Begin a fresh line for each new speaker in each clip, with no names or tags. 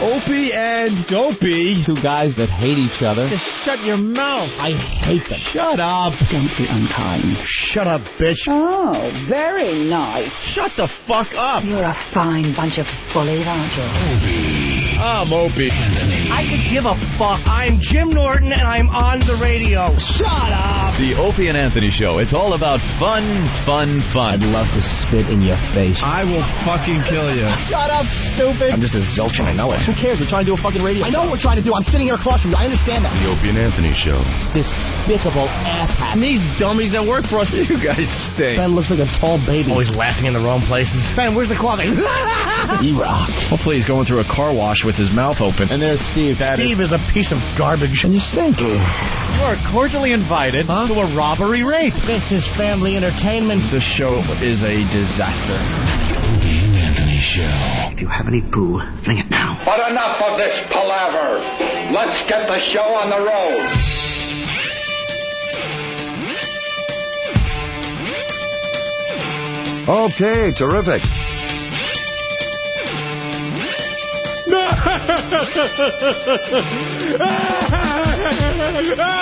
Opie and Dopey.
Two guys that hate each other.
Just shut your mouth.
I hate them.
Shut up.
Don't be unkind.
Shut up, bitch.
Oh, very nice.
Shut the fuck up.
You're a fine bunch of bullies, aren't you?
I'm Opie.
I could give a fuck. I'm Jim Norton, and I'm on the radio. Shut up.
The Opie and Anthony Show. It's all about fun, fun, fun.
I'd love to spit in your face.
I will fucking kill you.
Shut up, stupid.
I'm just a zilch and I know it.
Who cares? We're trying to do a fucking radio. I know what we're trying to do. I'm sitting here across from you. I understand that.
The Opie and Anthony Show.
Despicable asshat.
And these dummies that work for us.
You guys stink.
Ben looks like a tall baby.
Always laughing in the wrong places.
Ben, where's the coffee?
You rock.
Hopefully he's going through a car wash with his mouth open.
And there's Steve.
Steve is a piece of garbage.
And you stink.
You are cordially invited to a robbery rape.
This is family entertainment.
This show is a disaster.
Opie and Anthony Show.
If you have any poo, fling it now.
But enough of this palaver. Let's get the show on the road.
Okay, terrific.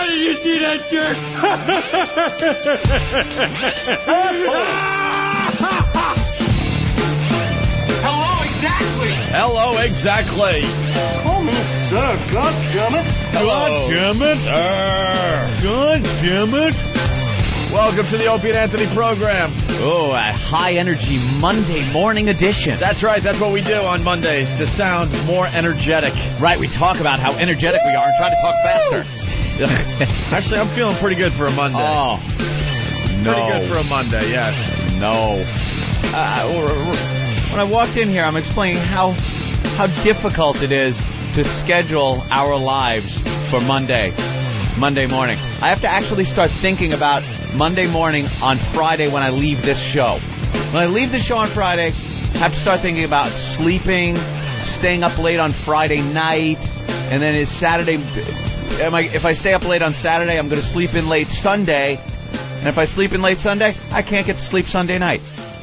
Did you see that jerk? Hello, exactly.
Call me sir, goddammit.
Goddammit. Goddammit. Welcome to the Opie and Anthony program.
Oh, a high-energy Monday morning edition.
That's right. That's what we do on Mondays to sound more energetic.
Right, we talk about how energetic we are and try to talk faster.
Actually, I'm feeling pretty good for a Monday.
Oh, no.
Pretty good for a Monday, yes.
No. When I walked in here, I'm explaining how difficult it is to schedule our lives for Monday morning. I have to actually start thinking about Monday morning on Friday when I leave this show. When I leave the show on Friday, I have to start thinking about sleeping, staying up late on Friday night, and then it's Saturday. If I stay up late on Saturday, I'm going to sleep in late Sunday, and if I sleep in late Sunday, I can't get to sleep Sunday night.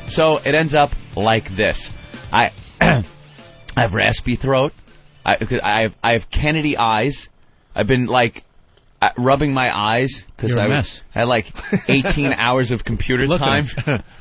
So it ends up like this. I have raspy throat. I have Kennedy eyes. I've been rubbing my eyes because I had 18 hours of computer time.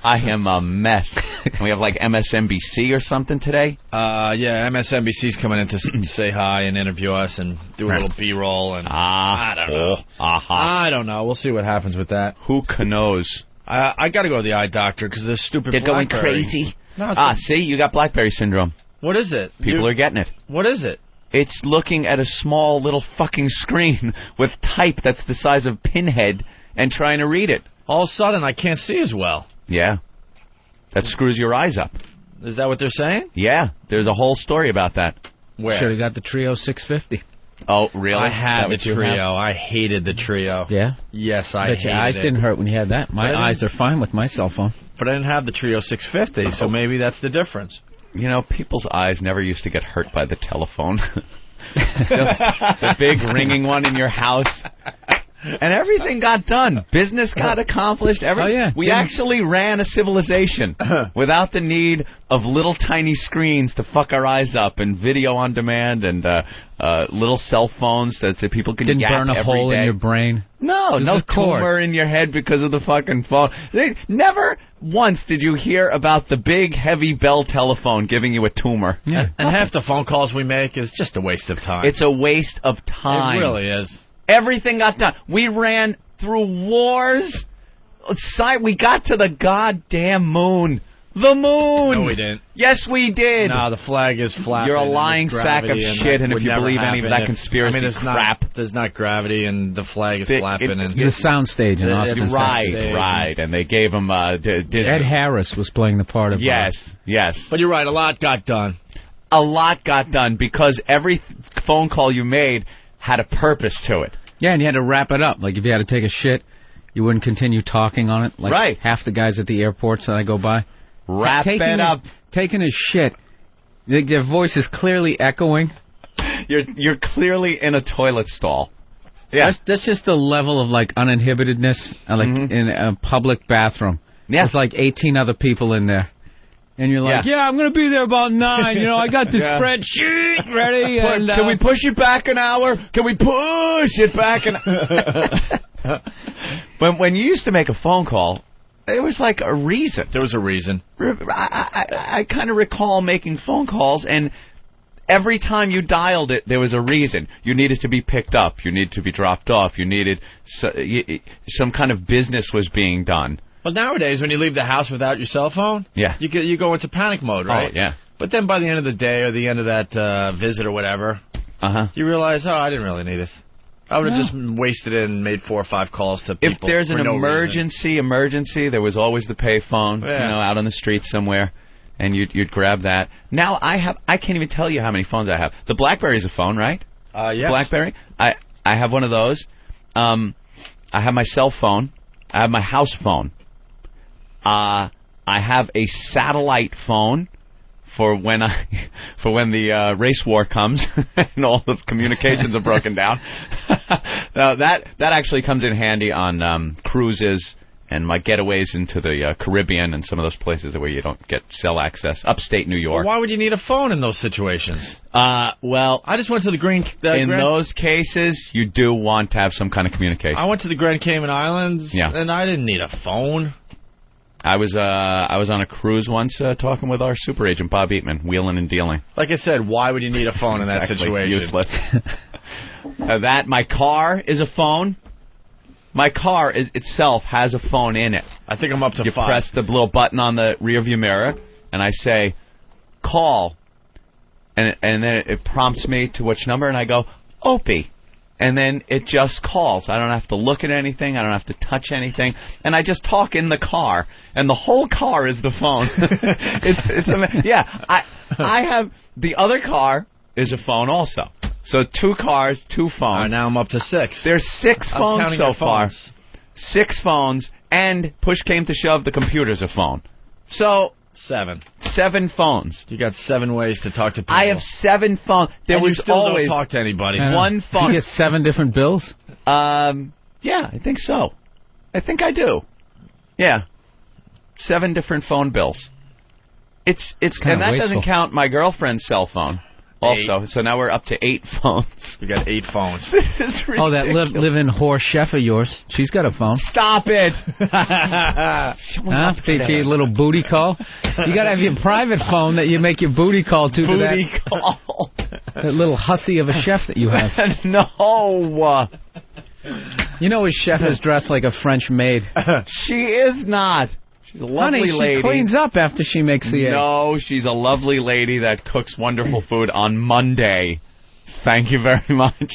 I am a mess. We have MSNBC or something today.
Yeah, MSNBC's coming in to say hi and interview us and do a little B-roll and I don't know. I don't know. We'll see what happens with that.
Who knows?
I got to go to the eye doctor because this stupid.
You're going crazy. No, see, you got BlackBerry syndrome.
What is it?
People are getting it.
What is it?
It's looking at a small little fucking screen with type that's the size of Pinhead and trying to read it.
All of a sudden, I can't see as well.
Yeah. That screws your eyes up.
Is that what they're saying?
Yeah. There's a whole story about that.
Where?
Should have got the Trio 650.
Oh, really?
I had the Trio. I hated the Trio.
Yeah?
Yes, I hated it.
Your eyes didn't hurt when you had that. My eyes are fine with my cell phone.
But I didn't have the Trio 650, so maybe that's the difference.
You know, people's eyes never used to get hurt by the telephone. The big ringing one in your house. And everything got done. Business got accomplished. We actually ran a civilization without the need of little tiny screens to fuck our eyes up and video on demand and little cell phones that people can
didn't burn a hole in your brain.
No tumor in your head because of the fucking phone. Never once did you hear about the big, heavy Bell telephone giving you a tumor.
Yeah.
And half the phone calls we make is just a waste of time.
It's a waste of time.
It really is.
Everything got done. We ran through wars. We got to the goddamn moon. The moon!
No, we didn't.
Yes, we did.
No, the flag is flapping.
You're a lying sack of shit, and if you believe any of that conspiracy crap.
There's not gravity, and the flag is flapping.
The soundstage in Austin.
Right. And they gave him...
Ed Harris was playing the part of...
Yes.
But you're right, a lot got done.
A lot got done, because every phone call you made had a purpose to it.
Yeah, and you had to wrap it up. Like, if you had to take a shit, you wouldn't continue talking on it. Like half the guys at the airports that I go by.
Wrap it up.
Taking a shit. Their voice is clearly echoing.
You're clearly in a toilet stall. Yeah.
That's just the level of, uninhibitedness, in a public bathroom. Yeah. There's 18 other people in there. And you're like, yeah, I'm going to be there about 9. You know, I got the spreadsheet ready. And,
can we push it back an hour? Can we push it back an hour? When you used to make a phone call, there was like a reason.
There was a reason.
I kind of recall making phone calls, and every time you dialed it, there was a reason. You needed to be picked up. You needed to be dropped off. You needed some kind of business was being done.
Well, nowadays, when you leave the house without your cell phone, you go into panic mode, right?
Oh, yeah.
But then by the end of the day or the end of that visit or whatever, you realize, I didn't really need it. I would have just wasted it and made 4 or 5 calls to people.
If there's an emergency, there was always the payphone, out on the street somewhere, and you'd grab that. Now I can't even tell you how many phones I have. The BlackBerry's a phone, right?
Yes.
BlackBerry. I have one of those. I have my cell phone. I have my house phone. I have a satellite phone for when the race war comes and all the communications are broken down. Now that actually comes in handy on cruises and my getaways into the Caribbean and some of those places where you don't get cell access. Upstate New York.
Well, why would you need a phone in those situations?
Well,
I just went to the
those cases, you do want to have some kind of communication.
I went to the Grand Cayman Islands, and I didn't need a phone.
I was on a cruise once talking with our super agent, Bob Eatman, wheeling and dealing.
Like I said, why would you need a phone in that situation?
Useless. My car is a phone. My car itself has a phone in it.
I think I'm up to 5.
You press the little button on the rearview mirror, and I say, call. And then it prompts me to which number, and I go, Opie. And then it just calls. I don't have to look at anything. I don't have to touch anything. And I just talk in the car. And the whole car is the phone. it's amazing. Yeah, I have... The other car is a phone also. So 2 cars, 2 phones.
Now I'm up to 6.
There's 6 phones so far. 6 phones. And push came to shove, the computer's a phone. So...
7
phones.
You got 7 ways to talk to people.
I have 7 phones. There was
you still
always
don't talk to anybody.
One phone.
You get 7 different bills?
Yeah, I think so. I think I do. Yeah. 7 different phone bills. It's and that
wasteful.
doesn't count my girlfriend's cell phone. Also, so now we're up to 8 phones.
We got 8 phones.
This is ridiculous.
Oh, that live-in whore chef of yours. She's got a phone.
Stop it!
For your little booty call? You got to have your private phone that you make your booty call to.
Booty call.
That little hussy of a chef that you have.
No.
You know his chef is dressed like a French maid.
She is not. She's a lovely lady.
She cleans up after she makes the eggs.
No, she's a lovely lady that cooks wonderful food on Monday. Thank you very much.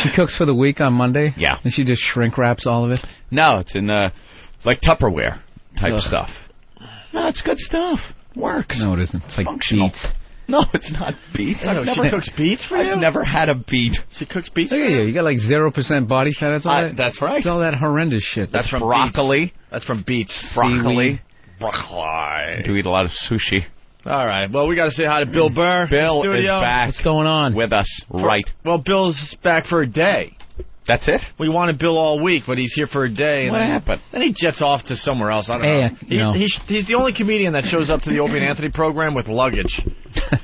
She cooks for the week on Monday?
Yeah.
And she just shrink wraps all of it?
No, it's in like Tupperware type stuff. No, it's good stuff. Works.
No, it isn't. It's like
functional.
beets.
No, it's not beets.
She cooks beets for you?
I've never had a beet.
She cooks beets
Look
for
at
you?
You got like 0% body fat. That's all
That's right.
That's all that horrendous shit.
That's from
broccoli.
Beets. That's from beets.
Broccoli.
Broccoli.
I do eat a lot of sushi.
All right. Well, we got to say hi to Bill Burr.
Bill
in the studio.
is back.
What's going on?
With us, right.
Well, Bill's back for a day.
That's it?
We wanted Bill all week, but he's here for a day.
What happened?
Then he jets off to somewhere else. I don't know. He's the only comedian that shows up to the Opie and Anthony program with luggage.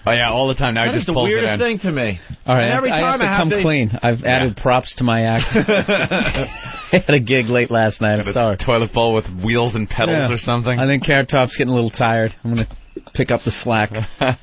Oh, yeah, all the time. Now
that
he
is
just
the
pulls
weirdest
it in.
thing to me.
All right,
and every time
I have to come clean. I've added props to my act. I had a gig late last night. I'm sorry.
Toilet bowl with wheels and pedals or something.
I think Carrot Top's getting a little tired. I'm going to pick up the slack.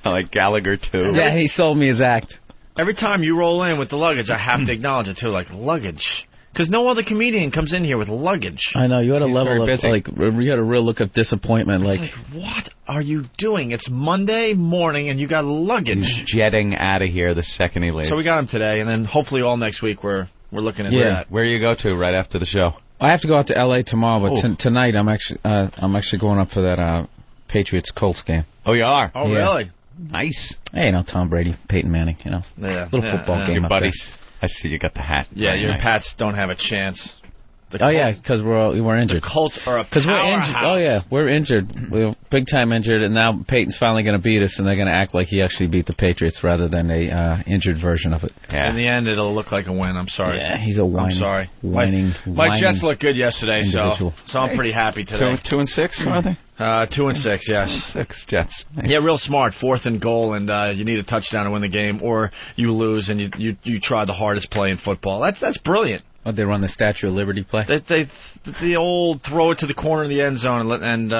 Like Gallagher, too.
Yeah, he sold me his act.
Every time you roll in with the luggage, I have to acknowledge it, too, like luggage. Because no other comedian comes in here with luggage.
I know. You had a level of, like, you had a real look of disappointment. Like,
what are you doing? It's Monday morning and you got luggage.
He's jetting out of here the second he leaves.
So we got him today, and then hopefully all next week we're looking at that.
Where do you go to right after the show?
I have to go out to L.A. tomorrow, but tonight I'm actually going up for that Patriots-Colts game.
Oh, you are?
Oh, really?
Nice.
Hey, you know, Tom Brady, Peyton Manning, you know.
Yeah.
Little football game
Your
up
buddies. I see you got the hat.
Yeah,
Very
your
nice.
Pats don't have a chance.
because we're injured.
The Colts are a powerhouse.
We're injured. Oh yeah, we're injured. We're big time injured, and now Peyton's finally going to beat us, and they're going to act like he actually beat the Patriots rather than a injured version of it.
Yeah. In the end, it'll look like a win. I'm sorry.
Yeah, he's a whining.
I'm sorry.
Whining.
My Jets looked good yesterday, so I'm pretty happy today.
2-6, are they?
2-6, yes.
6 Jets. Nice.
Yeah, real smart. 4th and goal, and you need a touchdown to win the game, or you lose and you try the hardest play in football. That's brilliant.
Oh, they run the Statue of Liberty play?
The old throw it to the corner of the end zone and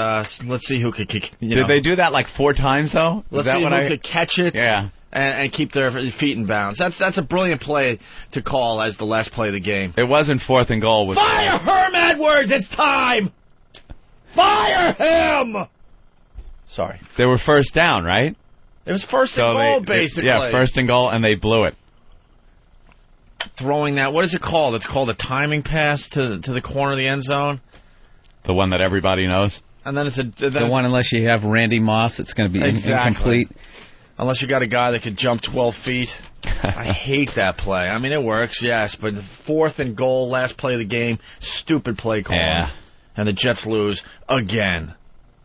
let's see who could kick.
Did they do that like 4 times though?
Let's see who could catch it.
Yeah.
And keep their feet in bounds. That's a brilliant play to call as the last play of the game.
It wasn't 4th and goal.
Fire Herm Edwards! It's time. Fire him! Sorry.
They were first down, right?
It was first and goal, basically.
Yeah, first and goal, and they blew it.
Throwing that, what is it called? It's called a timing pass to the corner of the end zone.
The one that everybody knows.
And then it's
the one, unless you have Randy Moss, it's going to be incomplete.
Unless you got a guy that could jump 12 feet. I hate that play. I mean, it works, yes, but the 4th and goal, last play of the game, stupid play call.
Yeah.
And the Jets lose again.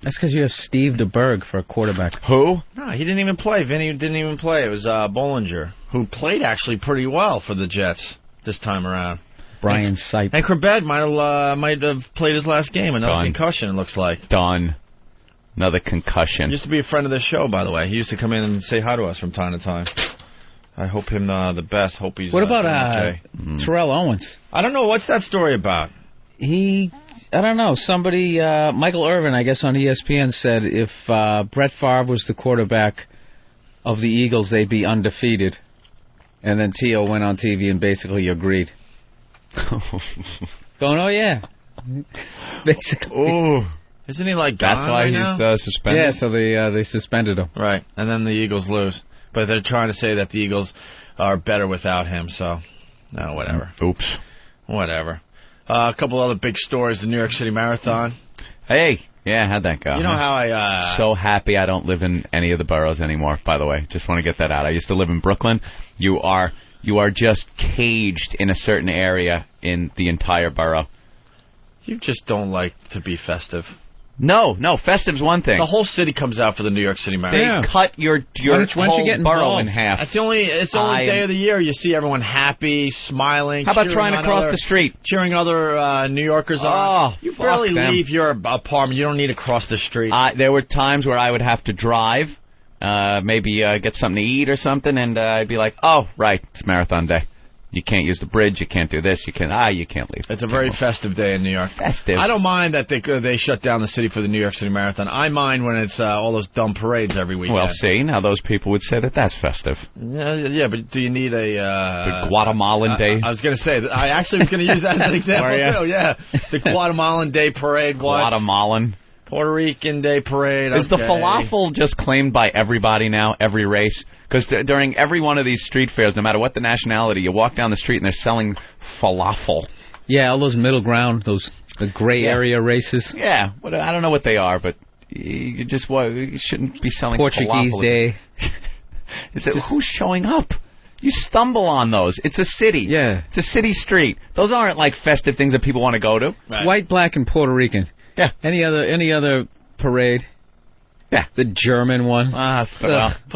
That's because you have Steve DeBerg for a quarterback.
Who?
No, he didn't even play. Vinny didn't even play. It was Bollinger, who played actually pretty well for the Jets this time around.
Brian Sipe.
And Krebet might have played his last game. Another concussion, it looks like.
Done. Another concussion.
He used to be a friend of the show, by the way. He used to come in and say hi to us from time to time. I hope him the best. Hope he's
What about
okay.
Terrell Owens?
I don't know. What's that story about?
I don't know. Somebody, Michael Irvin, I guess, on ESPN said if Brett Favre was the quarterback of the Eagles, they'd be undefeated. And then T.O. went on TV and basically agreed. Going, oh, yeah. Basically.
Oh. Isn't he like gone?
That's why he's suspended?
Yeah, so they suspended him.
Right, and then the Eagles lose. But they're trying to say that the Eagles are better without him, so, no, whatever.
Oops.
Whatever. A couple other big stories, the New York City Marathon.
Hey, yeah, how'd that go?
You know how I...
So happy I don't live in any of the boroughs anymore, by the way. Just want to get that out. I used to live in Brooklyn. You are just caged in a certain area in the entire borough.
You just don't like to be festive.
No, festive's one thing.
The whole city comes out for the New York City Marathon.
They cut your whole borough in half.
It's the only day of the year you see everyone happy, smiling.
How about trying to cross the street?
Cheering other New Yorkers on. You barely leave your apartment. You don't need to cross the street.
There were times where I would have to drive, maybe get something to eat or something, and I'd be like, oh, right, it's marathon day. You can't use the bridge. You can't do this. You can't leave.
It's a very festive day in New York.
Festive.
I don't mind that they shut down the city for the New York City Marathon. I mind when it's all those dumb parades every weekend.
Well, see, now those people would say that that's festive.
Yeah, but do you need
the Guatemalan Day?
I was going to say, I actually was going to use that as an example, too. Yeah, the Guatemalan Day Parade.
Guatemalan.
Puerto Rican Day Parade.
Is the falafel just claimed by everybody now, every race? Because during every one of these street fairs, no matter what the nationality, you walk down the street and they're selling falafel.
Yeah, all those middle ground, the gray area races.
Yeah, I don't know what they are, but you shouldn't be selling
Portuguese
falafel.
Day.
Who's showing up? You stumble on those. It's a city.
Yeah.
It's a city street. Those aren't like festive things that people want to go to.
Right. It's white, black, and Puerto Rican.
Yeah.
Any other parade? Yeah. The German one.
For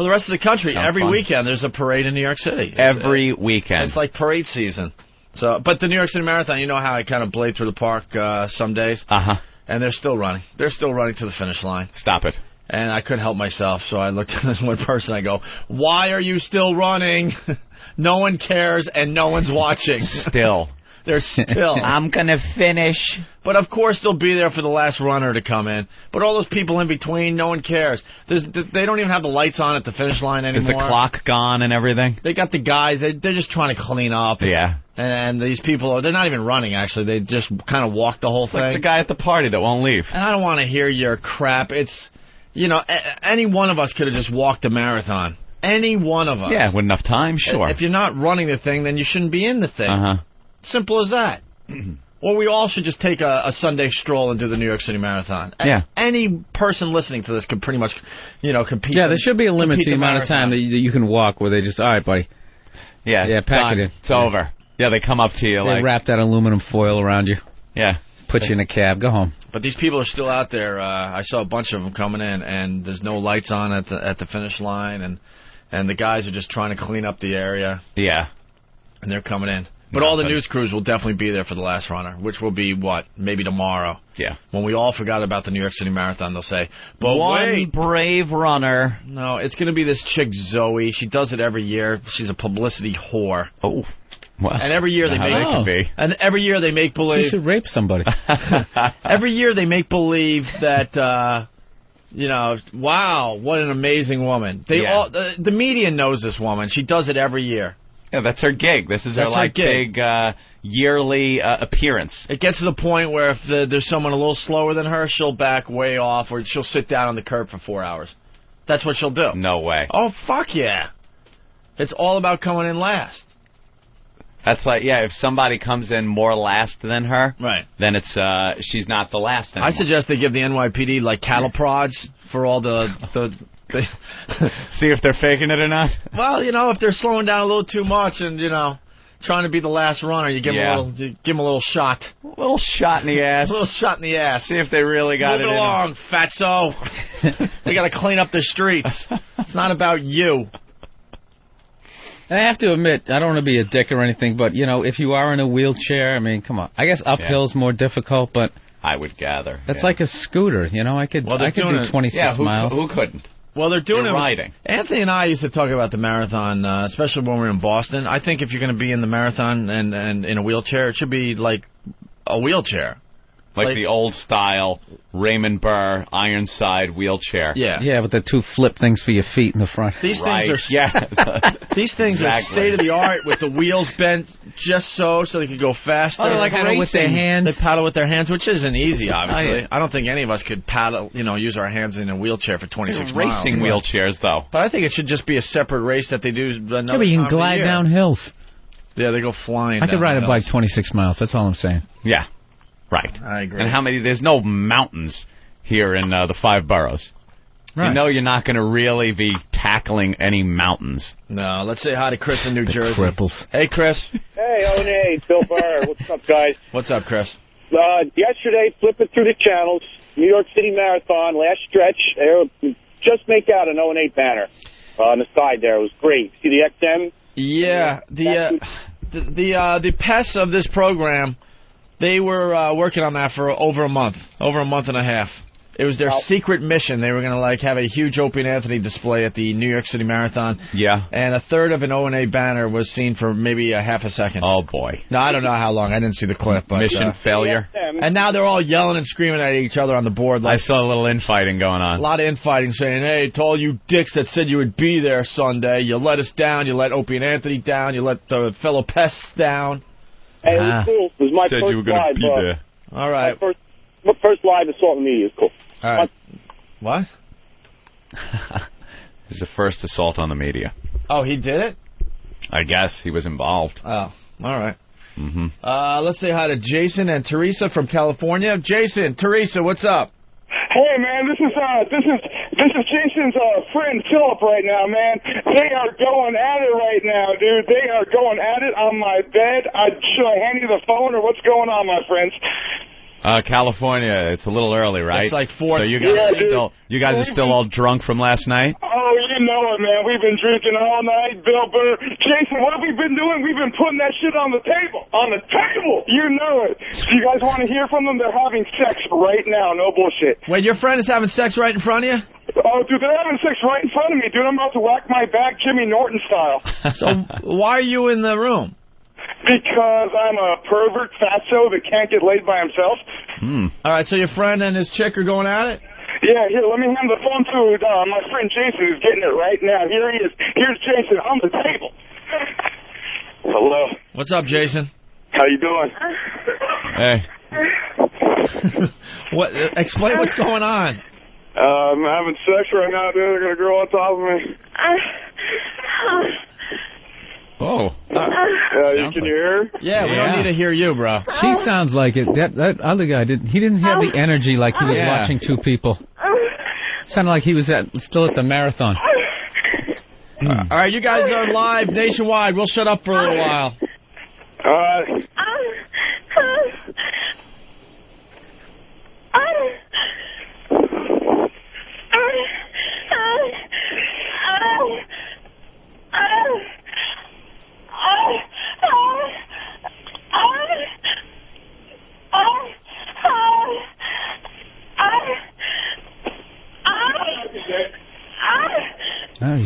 the rest of the country, every weekend there's a parade in New York City.
Every weekend.
It's like parade season. But the New York City Marathon, you know how I kind of blade through the park some days?
Uh-huh.
And they're still running. They're still running to the finish line.
Stop it.
And I couldn't help myself, so I looked at one person, I go, why are you still running? No one cares and no one's watching.
Still.
They're still.
I'm going to finish.
But, of course, they'll be there for the last runner to come in. But all those people in between, no one cares. They don't even have the lights on at the finish line anymore.
Is the clock gone and everything?
They got the guys. They're just trying to clean up.
Yeah.
And these people, they're not even running, actually. They just kind of walk the whole thing.
Like the guy at the party that won't leave.
And I don't want to hear your crap. It's, any one of us could have just walked a marathon. Any one of us.
Yeah, with enough time, sure.
If you're not running the thing, then you shouldn't be in the thing.
Uh-huh.
Simple as that. Or we all should just take a Sunday stroll and do the New York City Marathon.
Yeah.
Any person listening to this can pretty much, compete.
Yeah, there should be a limit to the amount of time that you can walk where they just, all right, buddy.
Yeah,
pack it in.
It's over. Yeah, they come up to you
they wrap that aluminum foil around you.
Yeah.
Put you in a cab. Go home.
But these people are still out there. I saw a bunch of them coming in, and there's no lights on at the finish line, and the guys are just trying to clean up the area.
Yeah.
And they're coming in. But all the news crews will definitely be there for the last runner, which will be, maybe tomorrow.
Yeah.
When we all forgot about the New York City Marathon, they'll say, but
one brave runner.
No, it's going to be this chick, Zoe. She does it every year. She's a publicity whore.
Oh. Well,
and every year they make believe.
She should rape somebody.
Every year they make believe that, wow, what an amazing woman. The media knows this woman. She does it every year.
Yeah, that's her gig. This is her big yearly appearance.
It gets to the point where if there's someone a little slower than her, she'll back way off, or she'll sit down on the curb for 4 hours. That's what she'll do.
No way.
Oh, fuck yeah. It's all about coming in last.
That's like, if somebody comes in more last than her,
right,
then it's she's not the last anymore.
I suggest they give the NYPD, cattle prods for all the
see if they're faking it or not.
Well, if they're slowing down a little too much and, trying to be the last runner, you give them a little shot.
A little shot in the ass.
A little shot in the ass.
See if they really got
Move it along, fatso. They got to clean up the streets. It's not about you.
And I have to admit, I don't want to be a dick or anything, but, if you are in a wheelchair, I mean, come on. I guess uphill's more difficult, but...
I would gather.
It's like a scooter, I could do 26 miles.
Who couldn't?
Well, they're doing it.
Riding.
Anthony and I used to talk about the marathon, especially when we were in Boston. I think if you're going to be in the marathon and in a wheelchair, it should be like a wheelchair.
Like the old style Raymond Burr Ironside wheelchair.
Yeah, with the two flip things for your feet in the front.
These things are these things are state of the art with the wheels bent just so they can go faster.
Oh, they paddle with their hands.
They paddle with their hands, which isn't easy, obviously. Oh, yeah. I don't think any of us could paddle, use our hands in a wheelchair for 26 miles.
Racing wheelchairs, though.
But I think it should just be a separate race that they do.
Yeah, but you can glide down hills.
Yeah, they go flying.
I could ride a bike 26 miles. That's all I'm saying.
Yeah. Right.
I agree.
And there's no mountains here in the 5 boroughs. Right. You're not going to really be tackling any mountains.
No, let's say hi to Chris in New Jersey.
Cripples.
Hey, Chris.
Hey, Owen, Bill Burr. What's up, guys?
What's up, Chris?
Yesterday, flipping through the channels, New York City Marathon, last stretch, just make out an 0-8 banner on the side there. It was great. See the XM?
Yeah, the pests of this program... They were working on that for over a month and a half. It was their secret mission. They were going to have a huge Opie and Anthony display at the New York City Marathon.
Yeah.
And a third of an O&A banner was seen for maybe a half a second.
Oh, boy.
No, I don't know how long. I didn't see the clip. But,
mission failure.
And now they're all yelling and screaming at each other on the board.
I saw a little infighting going on.
A lot of infighting saying, hey, to all you dicks that said you would be there Sunday, you let us down, you let Opie and Anthony down, you let the fellow pests down.
Hey, it was cool. It was my
said
first
you were going to be there.
All right.
My first live assault on the media is cool.
All right. What?
This is the first assault on the media.
Oh, he did it?
I guess he was involved.
Oh, all right.
Mm-hmm.
Let's say hi to Jason and Teresa from California. Jason, Teresa, what's up?
Hey, man, this is Jason's friend Philip right now, man. They are going at it right now, dude. They are going at it on my bed. Should I hand you the phone, or what's going on, my friends?
California, it's a little early, right?
It's like 4.
So you guys are still all drunk from last night?
Oh, you know it, man. We've been drinking all night, Bill Burr. Jason, what have we been doing? We've been putting that shit on the table. On the table! You know it. Do you guys want to hear from them? They're having sex right now. No bullshit.
Wait, your friend is having sex right in front of you?
Oh, dude, they're having sex right in front of me, dude. I'm about to whack my back Jimmy Norton style.
So why are you in the room?
Because I'm a pervert fatso that can't get laid by himself.
All right, so your friend and his chick are going at it?
Yeah, here, let me hand the phone to my friend Jason, who's getting it right now. Here he is. Here's Jason on the table. Hello.
What's up, Jason?
How you doing?
Hey.
What? Explain what's going on.
I'm having sex right now, dude. I got a girl on top of me.
Oh.
Can you hear her?
Yeah, we don't need to hear you, bro.
She sounds like it. That other guy didn't have the energy like he was watching two people. Sounded like he was still at the marathon.
All right, you guys are live nationwide. We'll shut up for a little while.
All right.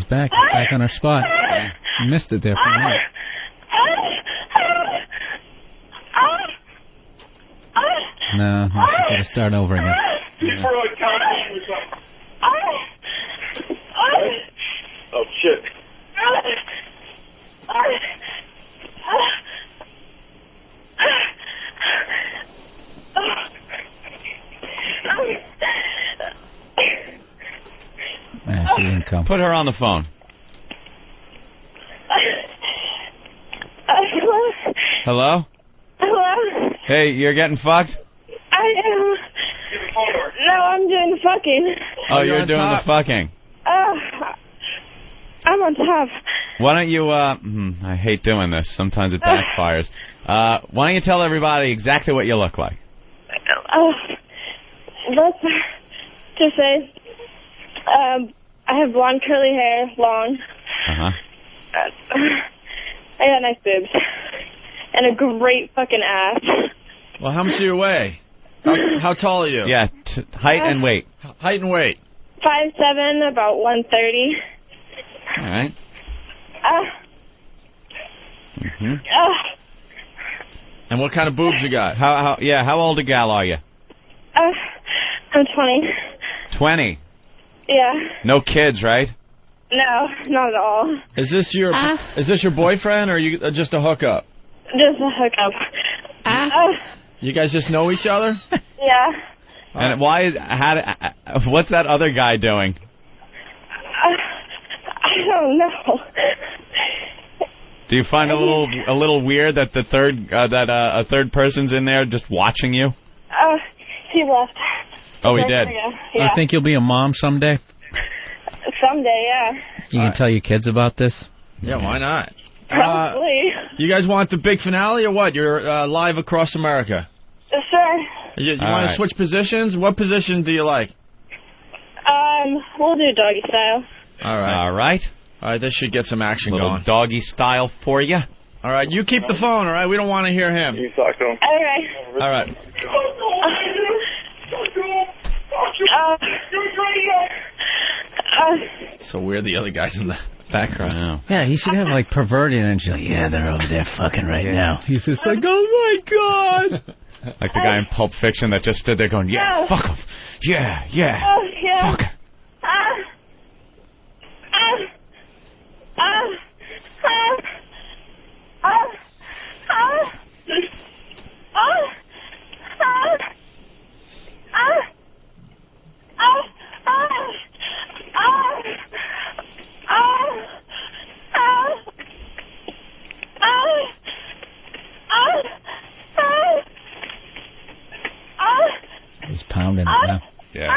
She's back on her spot. You missed it there for a minute. No, she's got to start over again.
Yeah. Oh, shit.
Man, she didn't come.
Put her on the phone. Hello?
Hello?
Hey, you're getting fucked?
I am. No, I'm doing the fucking.
Oh, you're doing the fucking.
I'm on top.
Why don't you, I hate doing this. Sometimes it backfires. Why don't you tell everybody exactly what you look like?
Let's just say, I have blonde curly hair, long.
Uh-huh.
I got nice boobs. And a great fucking ass.
Well, how much do you weigh? How tall are you?
Yeah, height and weight.
Height and weight.
5'7", about 130.
All right.
And what kind of boobs you got?
How old a gal are you?
I'm 20.
20?
Yeah.
No kids, right?
No, not at all.
Is this your boyfriend or you just a hookup?
Just a hookup.
You guys just know each other?
Yeah.
And what's that other guy doing?
I don't know.
Do you find a little weird that a third person's in there just watching you?
He left.
Oh, he did.
Yeah.
I think you'll be a mom someday.
Someday, yeah.
You can tell your kids about this.
Yeah, why not?
Probably.
You guys want the big finale or what? You're live across America.
Sure.
You want to switch positions? What position do you like?
We'll do doggy style.
All right. All right, this should get some action going.
Doggy style for you.
All right, you keep the phone, all right? We don't want to hear him.
You talk to him.
All right.
It's so weird the other guy's in the background.
Yeah, he should have like perverted energy. Like, yeah, they're over there fucking right now. He's just like, oh my God.
Like the guy in Pulp Fiction that just stood there going, yeah, fuck him. Yeah, fuck him.
He's pounding it now.
Yeah.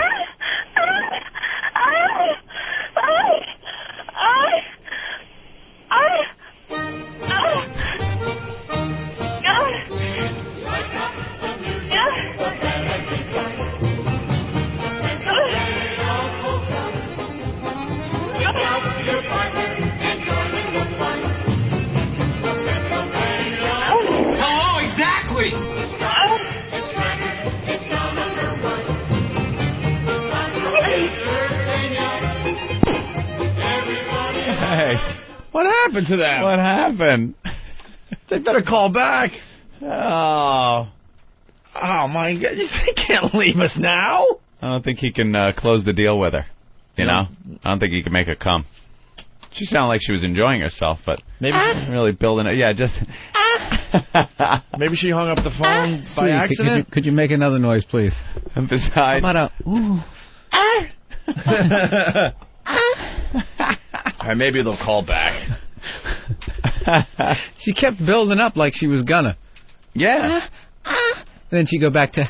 Hello, exactly.
Hey,
What happened to them?
what happened?
They better call back.
Oh,
my God. They can't leave us now.
I don't think he can close the deal with her. You know? I don't think he can make her come. She sounded like she was enjoying herself, but maybe really building it. Yeah, just...
Maybe she hung up the phone by accident.
Could you make another noise, please?
And besides...
How about a, ooh.
All right, maybe they'll call back.
She kept building up like she was gonna.
Yeah.
Then she'd go back to...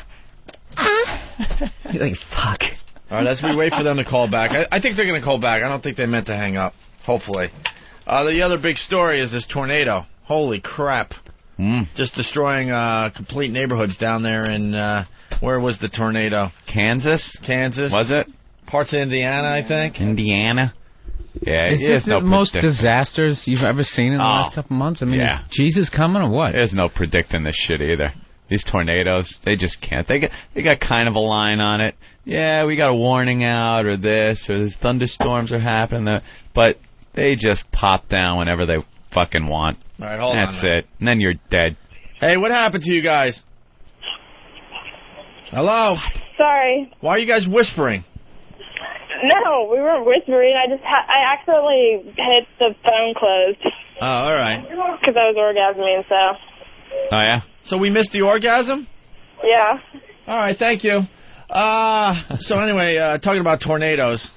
You're like, fuck.
All right, as we wait for them to call back, I think they're going to call back. I don't think they meant to hang up, hopefully. The other big story is this tornado. Holy crap. Just destroying complete neighborhoods down there in, where was the tornado?
Kansas? Was it?
Parts of Indiana, I think.
Indiana? Yeah,
Is this the most disasters you've ever seen in the last couple months? I mean, is Jesus coming or what?
There's no predicting this shit either. These tornadoes, they just can't. They got kind of a line on it. Yeah, we got a warning out, or this, or these thunderstorms are happening. But They just pop down whenever they fucking want.
All right, hold on.
That's it. And then you're dead.
Hey, what happened to you guys? Hello?
Sorry.
Why are you guys whispering?
No, we weren't whispering. I accidentally hit the phone closed.
Oh, all right.
Because I was orgasming, so.
Oh, yeah?
So we missed the orgasm?
Yeah.
All right, thank you. So anyway, talking about tornadoes.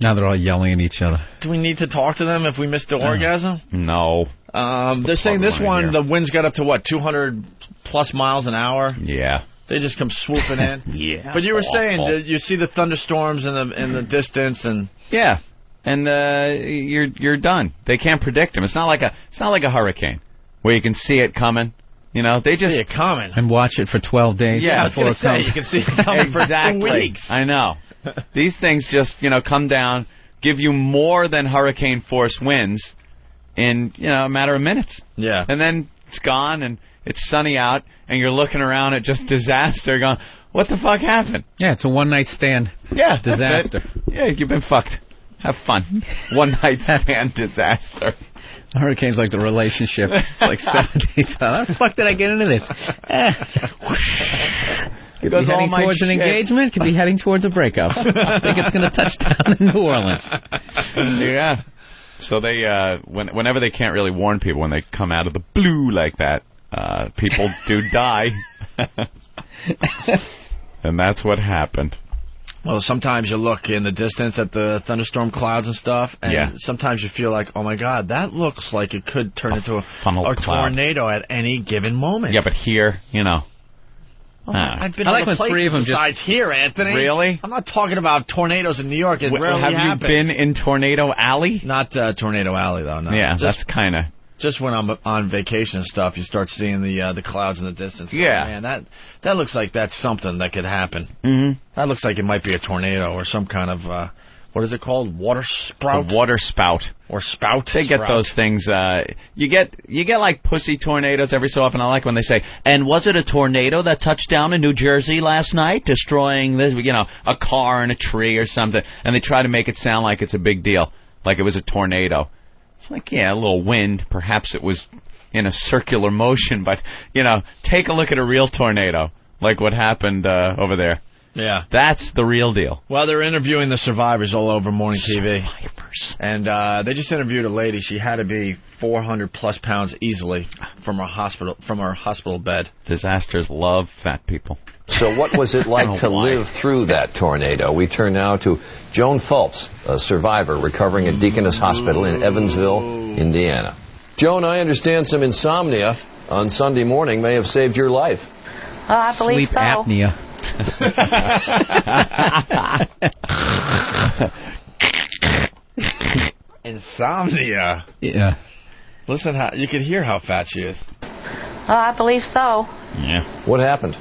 Now they're all yelling at each other.
Do we need to talk to them if we missed the orgasm?
No.
They're saying this one, the winds got up to, 200-plus miles an hour?
Yeah.
They just come swooping in.
Yeah.
But you were saying that you see the thunderstorms in the distance, and
yeah, and you're done. They can't predict them. It's not like a hurricane where you can see it coming. You know, they just
see it coming
and watch it for 12 days.
Yeah, I was going to say you can see it coming for 2 weeks.
I know. These things just come down, give you more than hurricane force winds in a matter of minutes.
Yeah,
and then it's gone and. It's sunny out, and you're looking around at just disaster going, what the fuck happened?
Yeah, it's a one-night stand.
Yeah.
Disaster.
Yeah, you've been fucked. Have fun. One-night stand disaster.
A hurricane's like the relationship. It's like 70s. How the fuck did I get into this? Could be heading towards an engagement. Could be heading towards a breakup. I think it's going to touch down in New Orleans.
Yeah. So they, whenever they can't really warn people when they come out of the blue like that, people do die. And that's what happened.
Well, sometimes you look in the distance at the thunderstorm clouds and stuff, and sometimes you feel like, oh my God, that looks like it could turn into a tornado at any given moment.
Yeah, but here,
I've been
I like
to
when 3 of them
besides here, Anthony.
Really?
I'm not talking about tornadoes in New York. It rarely happens.
Have you been in Tornado Alley?
Not Tornado Alley, though, no.
Yeah, that's kind of...
Just when I'm on vacation and stuff, you start seeing the clouds in the distance.
Yeah.
Oh, man, that looks like that's something that could happen.
Mm-hmm.
That looks like it might be a tornado or some kind of, what is it called? Water sprout?
A water spout.
Or spout.
They get those things, you get like pussy tornadoes every so often. I like when they say, and was it a tornado that touched down in New Jersey last night, destroying this, a car and a tree or something, and they try to make it sound like it's a big deal, like it was a tornado. It's like, yeah, a little wind. Perhaps it was in a circular motion, but, take a look at a real tornado, like what happened over there.
Yeah.
That's the real deal.
Well, they're interviewing the survivors all over morning TV.
Survivors.
And they just interviewed a lady. She had to be 400-plus pounds easily from her hospital bed.
Disasters love fat people.
So what was it like to live through that tornado? We turn now to Joan Phelps, a survivor recovering at Deaconess Hospital in Evansville, Indiana. Joan, I understand some insomnia on Sunday morning may have saved your life.
I believe
Sleep apnea.
Insomnia?
Yeah.
Listen, you can hear how fat she is.
I believe so.
Yeah.
What happened?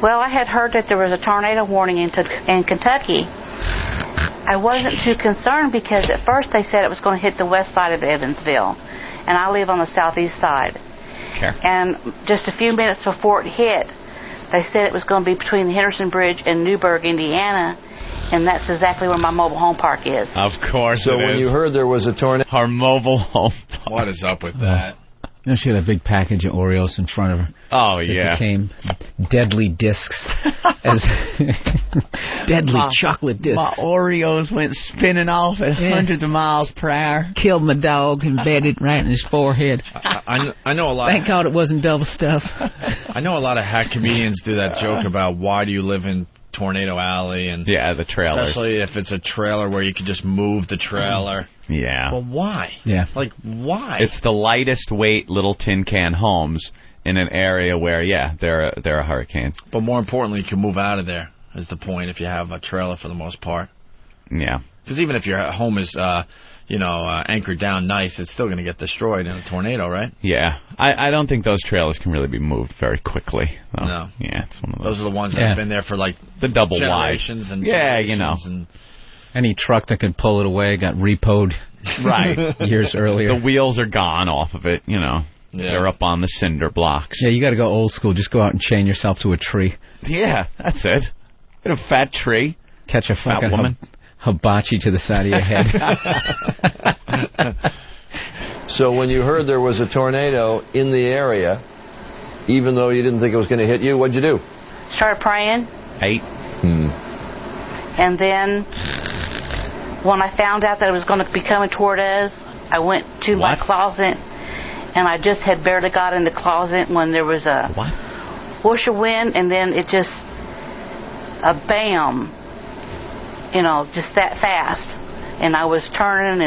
Well, I had heard that there was a tornado warning in Kentucky. I wasn't too concerned because at first they said it was going to hit the west side of Evansville, and I live on the southeast side.
Okay.
And just a few minutes before it hit, they said it was going to be between the Henderson Bridge and Newburgh, Indiana, and that's exactly where my mobile home park is.
Of course.
So when you heard there was a tornado,
our mobile home park.
What is up with that?
She had a big package of Oreos in front of her.
Oh, yeah.
It became deadly discs. Deadly chocolate discs.
My Oreos went spinning off at hundreds of miles per hour.
Killed my dog, embedded right in his forehead.
I know a lot.
Thank God it wasn't double stuff.
I know a lot of hack comedians do that joke about why do you live in Tornado Alley, and
the trailers.
Especially if it's a trailer where you can just move the trailer.
Yeah.
Well, why?
Yeah.
Like, why?
It's the lightest weight little tin can homes in an area where, there are hurricanes.
But more importantly, you can move out of there, is the point, if you have a trailer for the most part.
Yeah.
Because even if your home is, anchored down nice, it's still going to get destroyed in a tornado, right?
Yeah. I don't think those trailers can really be moved very quickly. Though.
No.
Yeah, it's one of
those are the ones that have been there for, like,
the double
generations
wide.
And
generations.
And
any truck that could pull it away got repoed
right
years earlier.
The wheels are gone off of it, They're up on the cinder blocks.
Yeah, you got to go old school. Just go out and chain yourself to a tree.
Yeah, that's it. Get a fat tree.
Catch a fucking
woman.
hibachi to the side of your head.
So when you heard there was a tornado in the area, even though you didn't think it was going to hit you, what'd you do?
Started praying. And then when I found out that it was going to be coming toward us, I went to my closet, and I just had barely got in the closet when there was a whoosh of wind, and then it just, a bam, just that fast. And I was turning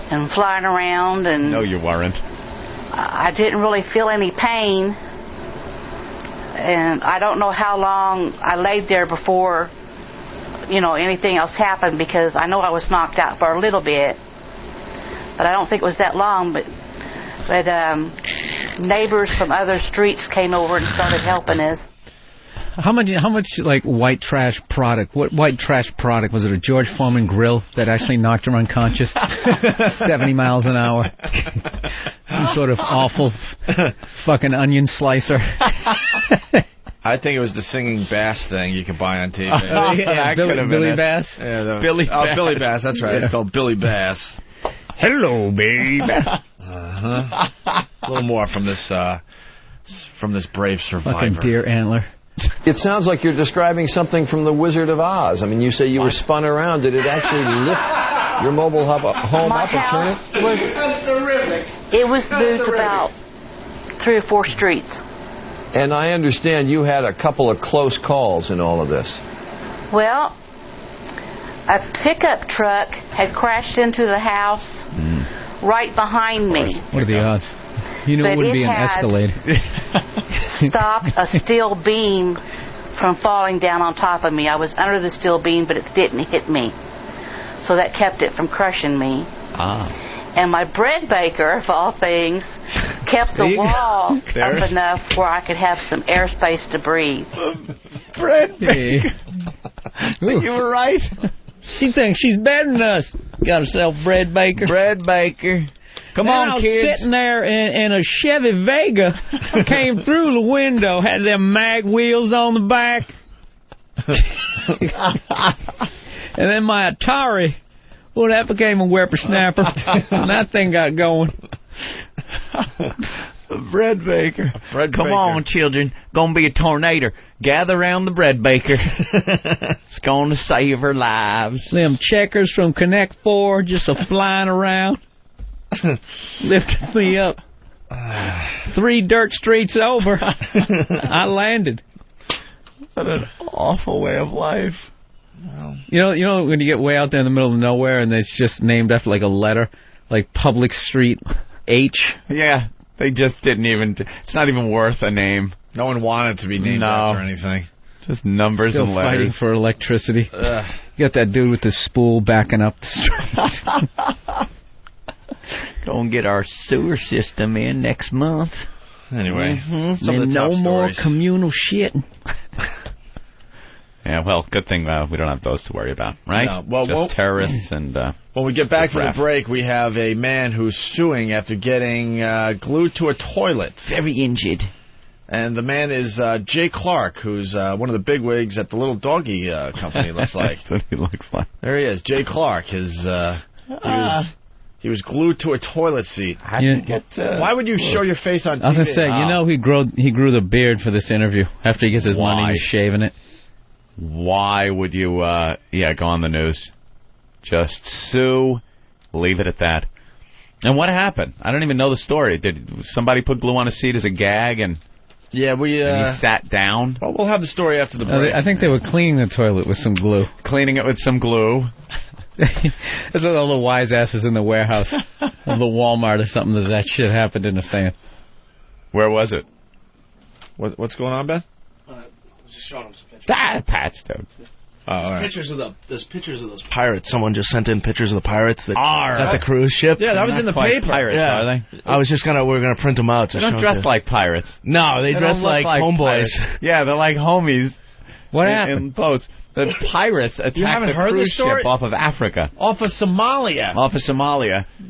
and flying around. And
no, you weren't.
I didn't really feel any pain. And I don't know how long I laid there before, anything else happened, because I know I was knocked out for a little bit. But I don't think it was that long. But neighbors from other streets came over and started helping us.
How much like white trash product? What white trash product was it? A George Foreman grill that actually knocked her unconscious, 70 miles an hour? Some sort of awful fucking onion slicer.
I think it was the singing bass thing you can buy on TV.
Yeah, Billy Bass.
Yeah, Billy Bass. That's right. Yeah. It's called Billy Bass.
Hello, babe.
A little more from this brave survivor.
Fucking deer antler.
It sounds like you're describing something from The Wizard of Oz. I mean, you say you were spun around. Did it actually lift your mobile home up and turn it?
It was moved about 3 or 4 streets.
And I understand you had a couple of close calls in all of this.
Well, a pickup truck had crashed into the house right behind me.
What are the odds? You know, it wouldn't be an Escalade.
Stopped a steel beam from falling down on top of me. I was under the steel beam, but it didn't hit me. So that kept it from crushing me. And my bread baker, of all things, kept the wall up enough where I could have some airspace to breathe.
Bread baker.
You were right.
She thinks she's better than us. Got herself bread baker.
Bread baker. Come on, kids.
I was sitting there in a Chevy Vega, came through the window, had them mag wheels on the back. And then my Atari, well, that became a whippersnapper. And that thing got going.
Bread baker. Come on, children. Gonna be a tornado. Gather around the bread baker. It's gonna save our lives.
Them checkers from Connect 4 just flying around. Lifted me up 3 dirt streets over. I landed.
What an awful way of life.
You know when you get way out there in the middle of nowhere and it's just named after like a letter, like Public Street H.
Yeah, they just didn't even. It's not even worth a name.
No one wanted to be named after anything.
Just numbers
Still
and letters.
Fighting for electricity. You got that dude with the spool backing up the street.
Gonna get our sewer system in next month.
Anyway, some of the
no
tough
more
stories.
communal shit.
Yeah, well, good thing we don't have those to worry about, right?
No. Well,
just terrorists and.
When we get back from the break, we have a man who's suing after getting glued to a toilet.
Very injured.
And the man is Jay Clark, who's one of the bigwigs at the Little Doggy company, looks like.
That's what he looks like.
There he is, Jay Clark. He was glued to a toilet seat. Why would you show your face on TV?
I was going to say, he grew the beard for this interview. After he gets his money, he's shaving it.
Why would you, go on the news? Just sue, leave it at that. And what happened? I don't even know the story. Did somebody put glue on a seat as a gag and...
Yeah, and
he sat down?
Well, we'll have the story after the break.
I think they were cleaning the toilet with some glue.
Cleaning it with some glue?
There's all the wise asses in the warehouse of the Walmart or something that shit happened in the sand.
Where was it?
What's going on, Ben?
Just showing him some pictures.
Pat's dude.
There's pictures of those pirates. Someone just sent in pictures of the pirates that at the cruise ship.
Yeah, that was in the paper.
Pirates, are they?
I was just we're gonna print them out.
They don't dress like pirates.
No, they dress like homeboys.
Yeah, they're like homies.
What happened?
In boats. The pirates attacked the cruise ship off of Africa.
Off of Somalia.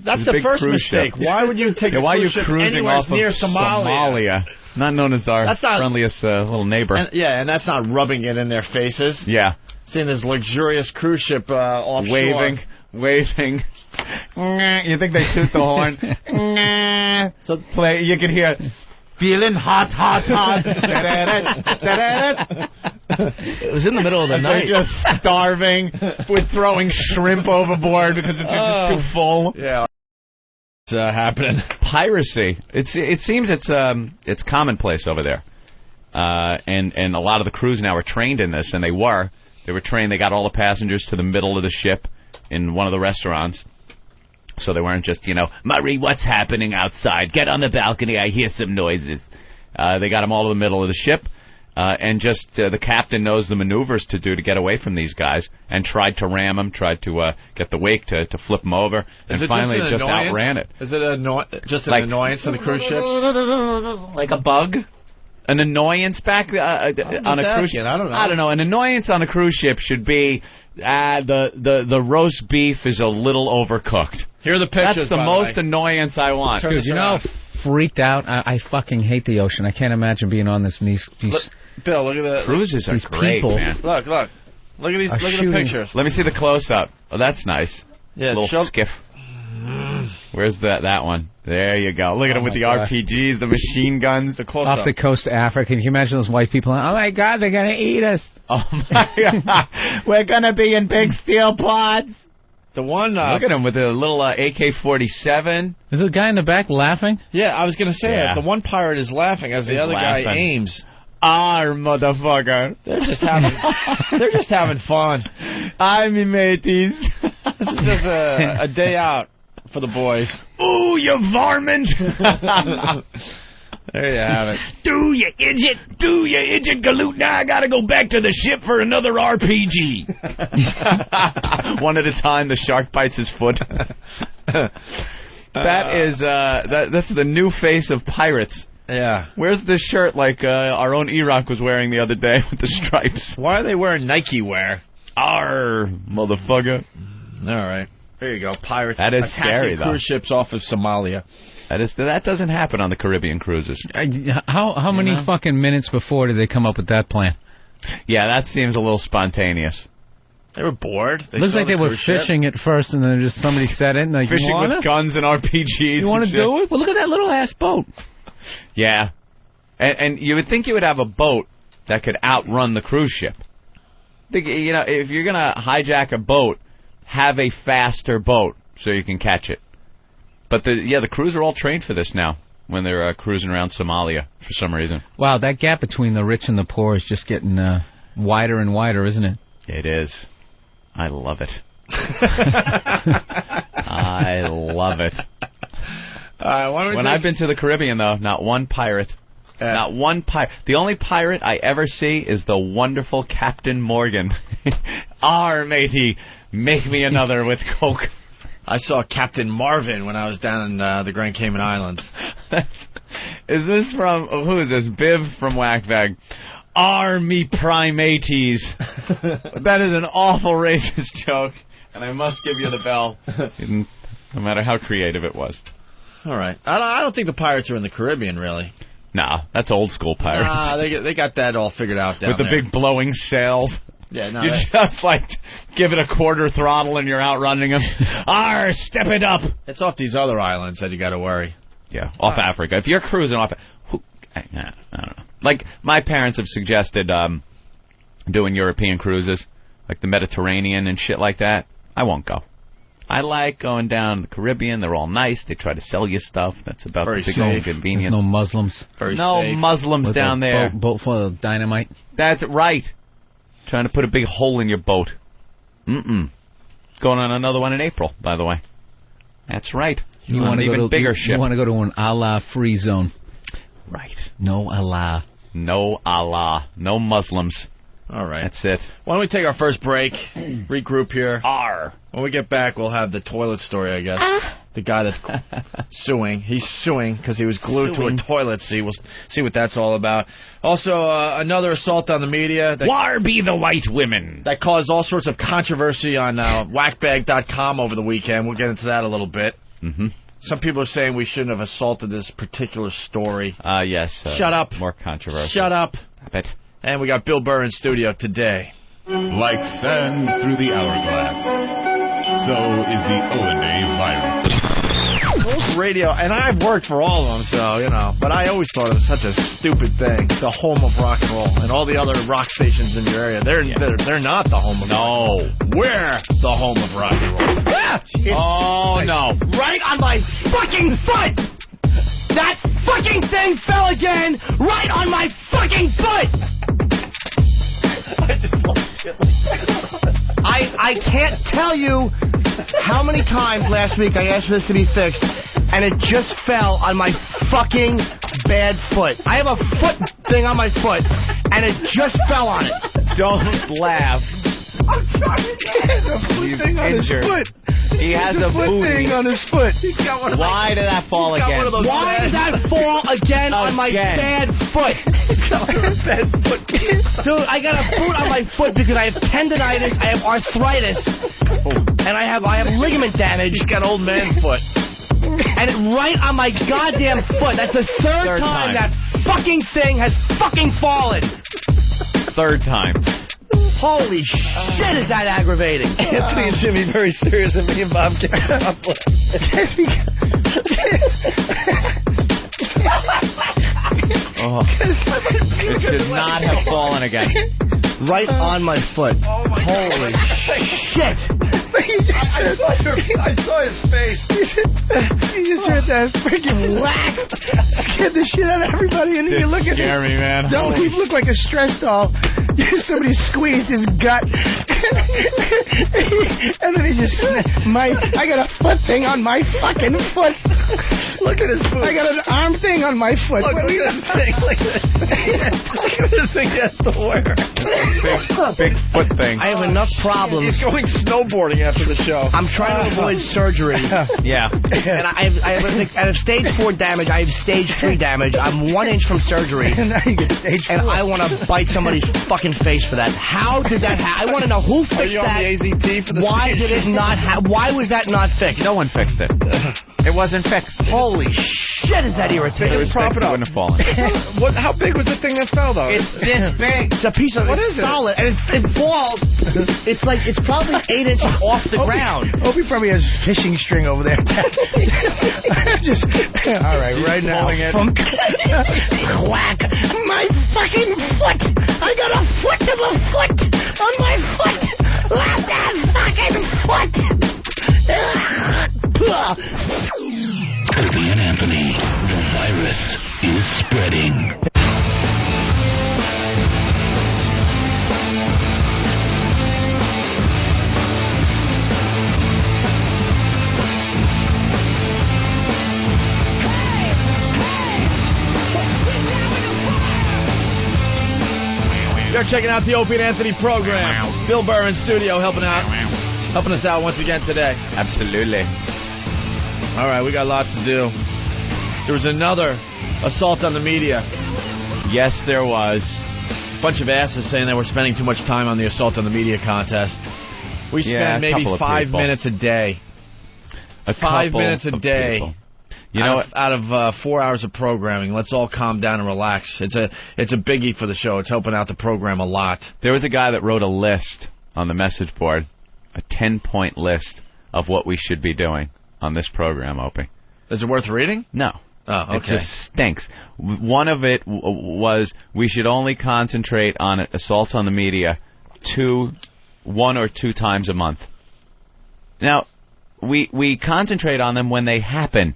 That's the first mistake. Why would you take a cruise ship anywhere near Somalia?
Not known as our friendliest little neighbor.
And that's not rubbing it in their faces.
Yeah.
Seeing this luxurious cruise ship offshore.
Waving. You think they toot the horn? So play. You can hear, feeling hot.
It was in the middle of the night.
They're just starving with throwing shrimp overboard because it's just too full.
Yeah. It's happening.
Piracy. It seems it's commonplace over there. And a lot of the crews now are trained in this, and they were trained. They got all the passengers to the middle of the ship in one of the restaurants. So they weren't just, Murray, what's happening outside? Get on the balcony. I hear some noises. They got them all to the middle of the ship. And just the captain knows the maneuvers to do to get away from these guys, and tried to ram them, tried to get the wake to flip them over, and finally just outran it.
Is it just an annoyance on the cruise ship?
Like a bug? An annoyance back on a cruise ship? I don't know. An annoyance on a cruise ship should be the roast beef is a little overcooked.
Here are the pictures.
That's the most annoyance I want.
Dude, freaked out. I fucking hate the ocean. I can't imagine being on this.
Bill, look at the
cruises are great,
people.
Man.
Look at these. Look at the pictures.
Let me see the close up. Oh, that's nice.
Yeah,
little skiff. Where's that one? There you go. Look at them with the RPGs, the machine guns, the close
off the coast of Africa. Can you imagine those white people? Oh my God, they're gonna eat us.
Oh my God, we're gonna be in big steel pods.
The one.
Look at him with a little AK-47.
Is there a guy in the back laughing?
Yeah, I was gonna say that. The one pirate is laughing as the other guy aims.
Motherfucker.
They're just having fun.
I'm me mateys.
This is just a day out for the boys.
Ooh, you varmint.
There you have it.
Do you idiot galoot. Now I gotta go back to the ship for another RPG. One at a time, the shark bites his foot. That's the new face of pirates.
Yeah.
Where's this shirt like our own E-Rock was wearing the other day with the stripes?
Why are they wearing Nike wear?
Arr, motherfucker.
All right. There you go. Pirates.
That is scary, though.
Cruise ships off of Somalia.
That doesn't happen on the Caribbean cruises.
How many fucking minutes before did they come up with that plan?
Yeah, that seems a little spontaneous.
They were bored.
Looks like they were fishing at first, and then just somebody said it. And like,
fishing with guns and RPGs.
You want to do it? Well, look at that little ass boat.
Yeah. And you would think you would have a boat that could outrun the cruise ship. If you're going to hijack a boat, have a faster boat so you can catch it. But the crews are all trained for this now when they're cruising around Somalia for some reason.
Wow, that gap between the rich and the poor is just getting wider and wider, isn't it?
It is. I love it. I love it. When I've been to the Caribbean, though, not one pirate. Not one pirate. The only pirate I ever see is the wonderful Captain Morgan. Arr, matey, make me another with Coke.
I saw Captain Marvin when I was down in the Grand Cayman Islands.
Is this from, who is this? Biv from Whackbag. Army primates. That is an awful racist joke, and I must give you the bell, no matter how creative it was.
All right. I don't think the pirates are in the Caribbean, really.
Nah, that's old school pirates.
Nah, they got that all figured out down
there. With the big blowing sails.
Yeah, no.
You just give it a quarter throttle and you're outrunning them. Arr, step it up.
It's off these other islands that you got to worry.
Yeah, off Africa. If you're cruising off, I don't know. Like my parents have suggested doing European cruises, like the Mediterranean and shit like that. I won't go. I like going down the Caribbean. They're all nice. They try to sell you stuff. That's about
very
the big
safe.
Convenience.
There's no Muslims.
No
safe.
Muslims down there.
Boat full of dynamite.
That's right. Trying to put a big hole in your boat. Going on another one in April, by the way. That's right.
You want
an even bigger ship.
You want to go to an Allah-free zone.
Right.
No Allah.
No Allah. No Muslims.
All right.
That's it.
Why don't we take our first break, regroup here.
Arr.
When we get back, we'll have the toilet story, I guess. The guy that's suing. He's suing because he was glued to a toilet seat. We'll see what that's all about. Also, another assault on the media.
Where be the white women?
That caused all sorts of controversy on whackbag.com over the weekend. We'll get into that a little bit.
Mm-hmm.
Some people are saying we shouldn't have assaulted this particular story.
Yes.
Shut up.
More controversial.
Shut up.
Stop it.
And we got Bill Burr in studio today.
Like sands through the hourglass, so is the O&A virus.
Radio, and I've worked for all of them, so, you know, but I always thought it was such a stupid thing. The home of rock and roll, and all the other rock stations in your area, they're not the home of rock and roll. We're the home of rock and roll.
Yeah!
Oh, no.
Right on my fucking foot! That fucking thing fell again, right on my fucking foot!
I just love shit like that.
I can't tell you how many times last week I asked for this to be fixed, and it just fell on my fucking bad foot. I have a foot thing on my foot, and it just fell on it.
Don't laugh.
I'm trying to get a foot thing on his foot.
He has a
foot thing on his foot.
Why did that fall again?
Why did that fall again on my bad foot? Dude, I got a boot on my foot because I have tendonitis, I have arthritis, and I have ligament damage.
He's got old man foot.
And it right on my goddamn foot. That's the third time that fucking thing has fucking fallen.
Third time.
Holy shit, is that aggravating?
Anthony and Jimmy very serious, and me and Bob can't stop
It should not have fallen again.
Right on my foot.
Oh my
Holy shit.
I saw his face.
He just heard that freaking whack. Scared the shit out of everybody. And then you look at
scare me, man.
Don't he look like a stress doll? Somebody squeezed his gut. And then he just, I got a foot thing on my fucking foot.
Look at his foot.
I got an arm thing on my foot.
Look at this thing. Look at this thing he has to wear.
Big foot thing.
I have enough problems.
He's going snowboarding after the show.
I'm trying to avoid surgery.
Yeah.
And I have out of stage 4 damage, I have stage 3 damage. I'm 1 inch from surgery. And now you get stage 4. And I want to bite somebody's fucking face for that. How did that happen? I want to know who fixed
Are you
that.
on the AZT for the
Why
stage?
did it not why was that not fixed?
No one fixed it. It wasn't fixed.
Holy shit, is that irritating?
It was
Prop
fixed,
it up.
wouldn't have fallen.
How big was the thing that fell, though?
It's this big.
It's a piece of
What is it?
solid, and it falls. It's probably 8 inches off the ground.
Opie probably has fishing string over there. Just all right, right now.
Whack my fucking foot. I got a foot of a foot on my foot. Let that fucking foot.
Opie and Anthony, the virus is spreading.
You're checking out the Opie and Anthony program. Bill Burr in studio helping us out once again today.
Absolutely.
All right, we got lots to do. There was another assault on the media.
Yes, there was.
A bunch of asses saying they were spending too much time on the assault on the media contest. We spend maybe 5 minutes a day. 5 minutes a day.
People. You know,
out of 4 hours of programming. Let's all calm down and relax. It's a biggie for the show. It's helping out the program a lot.
there was a guy that wrote a list on the message board, a 10-point list of what we should be doing on this program, Opie.
Is it worth reading?
No.
Oh, okay.
It just stinks. One of it was we should only concentrate on assaults on the media 1 or 2 times a month. Now, we concentrate on them when they happen.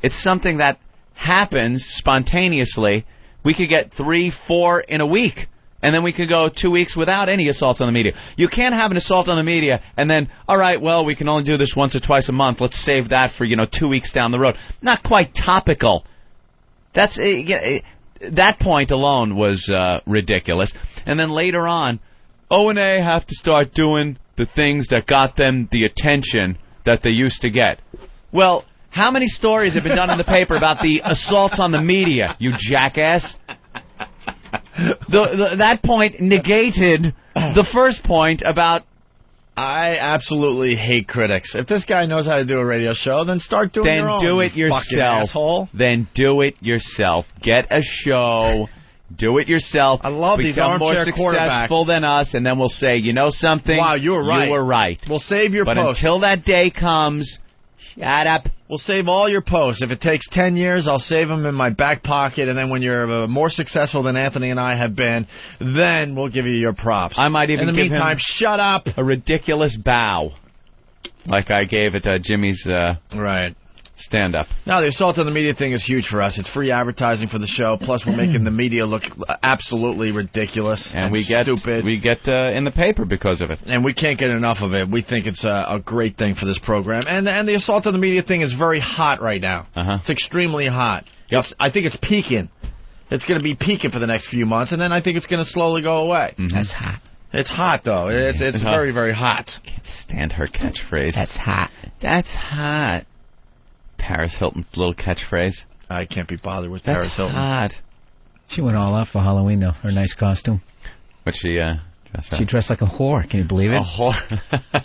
It's something that happens spontaneously. We could get 3, 4 in a week, and then we could go 2 weeks without any assaults on the media. You can't have an assault on the media and then, all right, well, we can only do this once or twice a month. Let's save that for, 2 weeks down the road. Not quite topical. That's that point alone was ridiculous. And then later on, O&A have to start doing the things that got them the attention that they used to get. Well, how many stories have been done in the paper about the assaults on the media, you jackass? That point negated the first point about...
I absolutely hate critics. If this guy knows how to do a radio show, then start doing your own.
Then do it
you fucking
yourself.
asshole.
Then do it yourself. Get a show. Do it yourself.
I love these
Become more
armchair
successful
quarterbacks.
than us, and then we'll say, you know something?
Wow, you were right.
You were right.
We'll save your
But
post.
until that day comes, shut up.
We'll save all your posts. If it takes 10 years, I'll save them in my back pocket, and then when you're more successful than Anthony and I have been, then we'll give you your props.
I might even
in the
give
meantime,
him
shut up.
A ridiculous bow, like I gave at Jimmy's
right
stand-up.
No, the assault on the media thing is huge for us. It's free advertising for the show. Plus, we're making the media look absolutely ridiculous
and we get
stupid.
We get in the paper because of it,
and we can't get enough of it. We think it's a great thing for this program. And the assault on the media thing is very hot right now. It's extremely hot.
Yep.
I think it's peaking. It's going to be peaking for the next few months, and then I think it's going to slowly go away.
That's hot.
It's hot, though. It's very, very hot.
Can't stand her catchphrase.
That's hot.
That's hot. Paris Hilton's little catchphrase.
I can't be bothered with Paris Hilton.
Hot.
She went all out for Halloween, though. Her nice costume.
But she dressed up?
She dressed like a whore. Can you believe it?
A whore?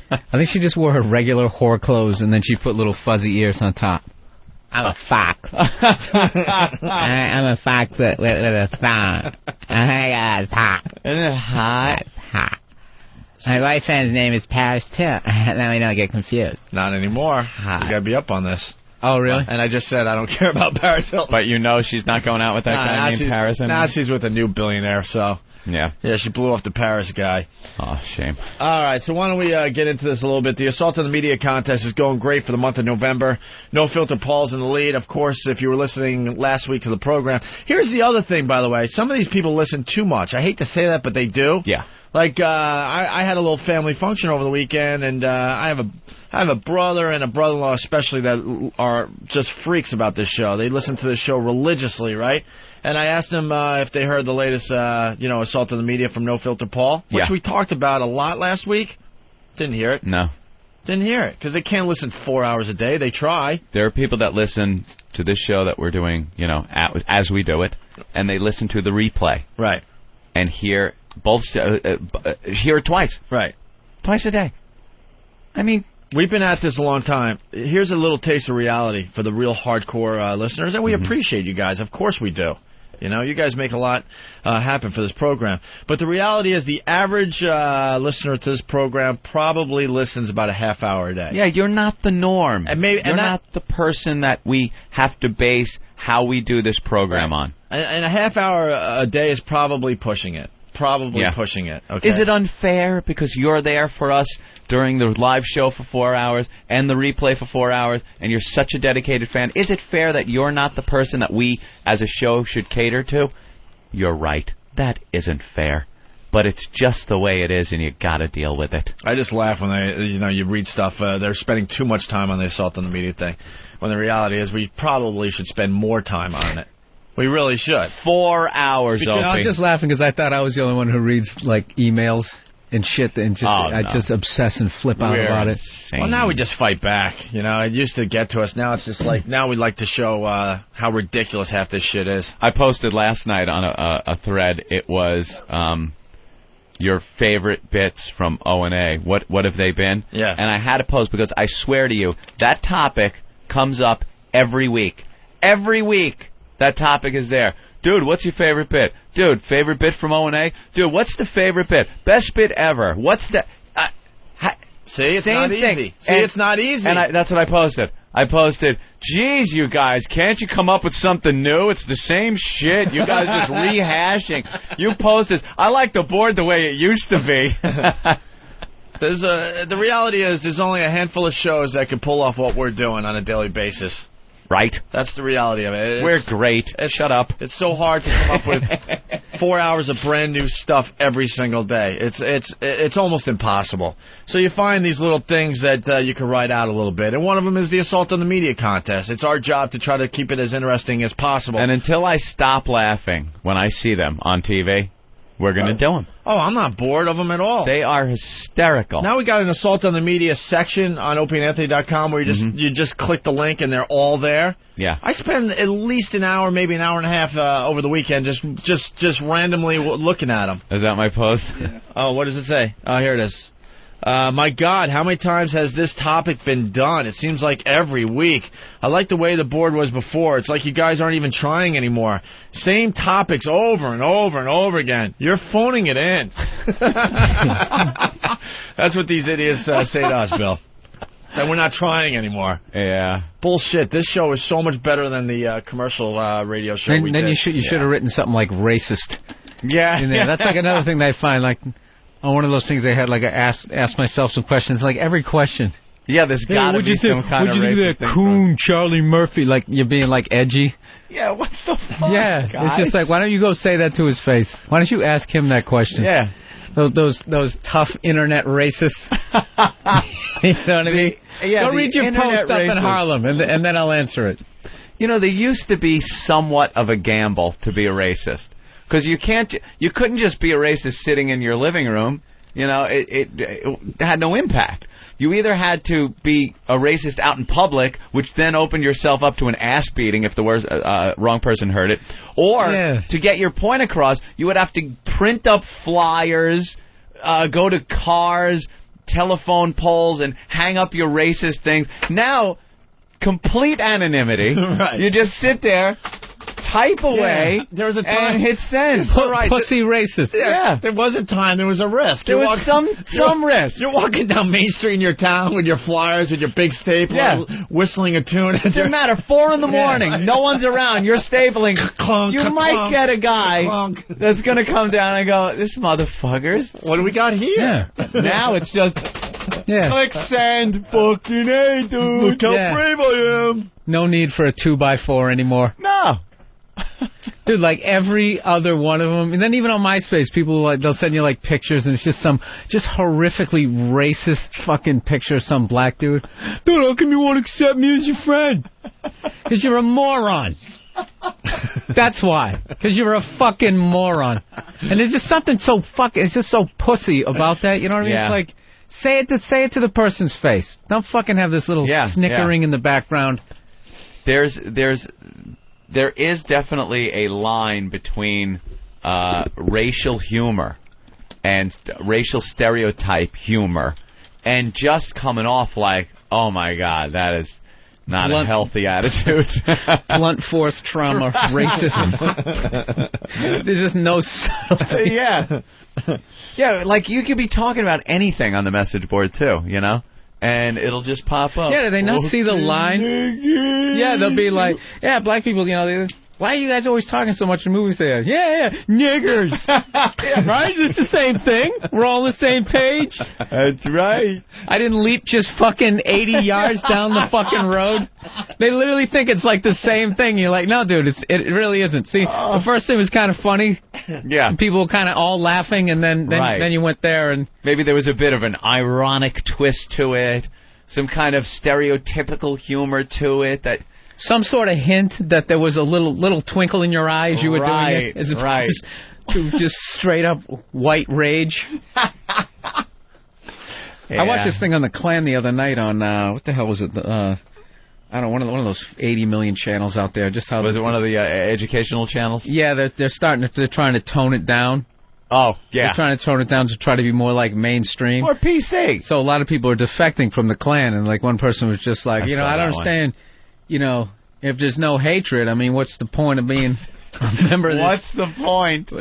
I think she just wore her regular whore clothes, and then she put little fuzzy ears on top. I'm a fox. I'm a fox with a thong. It's hot.
Isn't it hot?
It's hot. My boyfriend's name is Paris, too. Then we don't get confused.
Not anymore. You got to be up on this.
Oh, really?
And I just said I don't care about Paris Hilton.
But you know she's not going out with that guy named Paris anymore?
Now she's with a new billionaire, so...
Yeah.
Yeah, she blew off the Paris guy.
Oh, shame.
All right, so why don't we get into this a little bit. The Assault on the Media contest is going great for the month of November. No Filter Paul's in the lead. Of course, if you were listening last week to the program. Here's the other thing, by the way. Some of these people listen too much. I hate to say that, but they do.
Yeah.
Like, I had a little family function over the weekend, and I have a brother and a brother-in-law especially that are just freaks about this show. They listen to this show religiously, right? And I asked them if they heard the latest, Assault on the Media from No Filter Paul, which we talked about a lot last week. Didn't hear it.
No.
Didn't hear it, because they can't listen 4 hours a day. They try.
There are people that listen to this show that we're doing, as we do it, and they listen to the replay.
Right.
And hear hear it twice.
Right.
Twice a day. I mean...
We've been at this a long time. Here's a little taste of reality for the real hardcore listeners, and we appreciate you guys. Of course we do. You guys make a lot happen for this program. But the reality is the average listener to this program probably listens about a half hour a day.
Yeah, you're not the norm.
And
you're not the person that we have to base how we do this program on.
And a half hour a day is probably pushing it. Pushing it. Okay.
Is it unfair because you're there for us during the live show for 4 hours and the replay for 4 hours, and you're such a dedicated fan? Is it fair that you're not the person that we, as a show, should cater to? You're right. That isn't fair. But it's just the way it is, and you got to deal with it.
I just laugh when you read stuff. They're spending too much time on the Assault on the Media thing, when the reality is we probably should spend more time on it. We really should.
4 hours, Opie.
I'm just laughing because I thought I was the only one who reads, emails and shit, and I just obsess and flip out about it.
Insane.
Well, now we just fight back. It used to get to us. Now it's just now we like to show how ridiculous half this shit is.
I posted last night on a thread. It was your favorite bits from O&A. What have they been?
Yeah.
And I had to post because I swear to you, that topic comes up every week. Every week. That topic is there. Dude, what's your favorite bit? Dude, favorite bit from O&A? Dude, what's the favorite bit? Best bit ever. What's the...
See, it's not easy. It's not easy.
And that's what I posted. I posted, geez, you guys, can't you come up with something new? It's the same shit. You guys just rehashing. You posted, I like the board the way it used to be.
The reality is there's only a handful of shows that can pull off what we're doing on a daily basis.
Right.
That's the reality of it.
We're great. Shut up.
It's so hard to come up with 4 hours of brand new stuff every single day. It's almost impossible. So you find these little things that you can write out a little bit, and one of them is the Assault on the Media contest. It's our job to try to keep it as interesting as possible.
And until I stop laughing when I see them on TV, we're going to do them.
Oh, I'm not bored of them at all.
They are hysterical.
Now we got an Assault on the Media section on opieandanthony.com where you just click the link and they're all there.
Yeah.
I spend at least an hour, maybe an hour and a half over the weekend just randomly looking at them.
Is that my post?
Oh, what does it say? Oh, here it is. My God, how many times has this topic been done? It seems like every week. I like the way the board was before. It's like you guys aren't even trying anymore. Same topics over and over and over again. You're phoning it in. That's what these idiots say to us, Bill. That we're not trying anymore.
Yeah.
Bullshit. This show is so much better than the commercial radio show we did.
Then you should have written something like racist.
Yeah.
In there. That's like another thing they find, like, on one of those things they had, like, ask myself some questions, like every question.
Yeah, there's got to be some kind of racist thing. What'd you think of that coon Charlie Murphy?
Like, you're being, like, edgy.
Yeah, what the fuck,
Yeah,
guys?
It's just like, why don't you go say that to his face? Why don't you ask him that question?
Yeah.
Those tough internet racists. You know what I mean?
Yeah,
go read your post up in
racists.
Harlem, and then I'll answer it.
You know, there used to be somewhat of a gamble to be a racist. Because you couldn't just be a racist sitting in your living room. You know, it had no impact. You either had to be a racist out in public, which then opened yourself up to an ass beating if the wrong person heard it, or to get your point across, you would have to print up flyers, go to cars, telephone poles, and hang up your racist things. Now, complete anonymity. Right. You just sit there, type away,
there was a time,
and hit send.
Pussy racist.
Yeah. There was a time, there was a risk.
There was some risk.
You're walking down Main Street in your town with your flyers, with your big stapler, whistling a tune.
It doesn't matter, 4 in the morning, no one's around, you're stapling.
Clunk,
you might get a guy that's going to come down and go, this motherfuckers.
What do we got here?
Yeah.
Now it's just, click send, fucking A, dude.
Look how brave I am.
No need for a 2x4 anymore.
No.
Dude, like every other one of them, and then even on MySpace, people they'll send you like pictures, and it's just some horrifically racist fucking picture of some black dude. Dude, how come you won't accept me as your friend? Because you're a moron. That's why. Because you're a fucking moron. And there's just something so fucking, it's just so pussy about that. You know what I mean? It's like say it to the person's face. Don't fucking have this little snickering in the background.
There is definitely a line between racial humor and racial stereotype humor and just coming off like, oh my God, that is not a healthy attitude.
Blunt force trauma, racism. There's just no subtlety.
Yeah, like you could be talking about anything on the message board too, you know? And it'll just pop up.
Yeah, do they not see the line? Yeah, they'll be like, black people, you know, why are you guys always talking so much in movie theaters? Yeah, niggers. Right? Is this the same thing? We're all on the same page?
That's right.
I didn't leap just fucking 80 yards down the fucking road. They literally think it's like the same thing. You're like, no, dude, it really isn't. See, the first thing was kind of funny.
Yeah.
And people were kind of all laughing, and then you went there, and
maybe there was a bit of an ironic twist to it, some kind of stereotypical humor to it that...
Some sort of hint that there was a little twinkle in your eye as you were doing it, as opposed to just straight up white rage. I watched this thing on the Klan the other night on what the hell was it? I don't know, one of those 80 million channels out there. Just how
was it one of the educational channels?
Yeah, they're trying to tone it down.
Oh, yeah.
They're trying to tone it down to try to be more like mainstream.
Or PC.
So a lot of people are defecting from the Klan, and like one person was just like, I don't understand. You know, if there's no hatred, I mean, what's the point of being a member of this?
What's the point?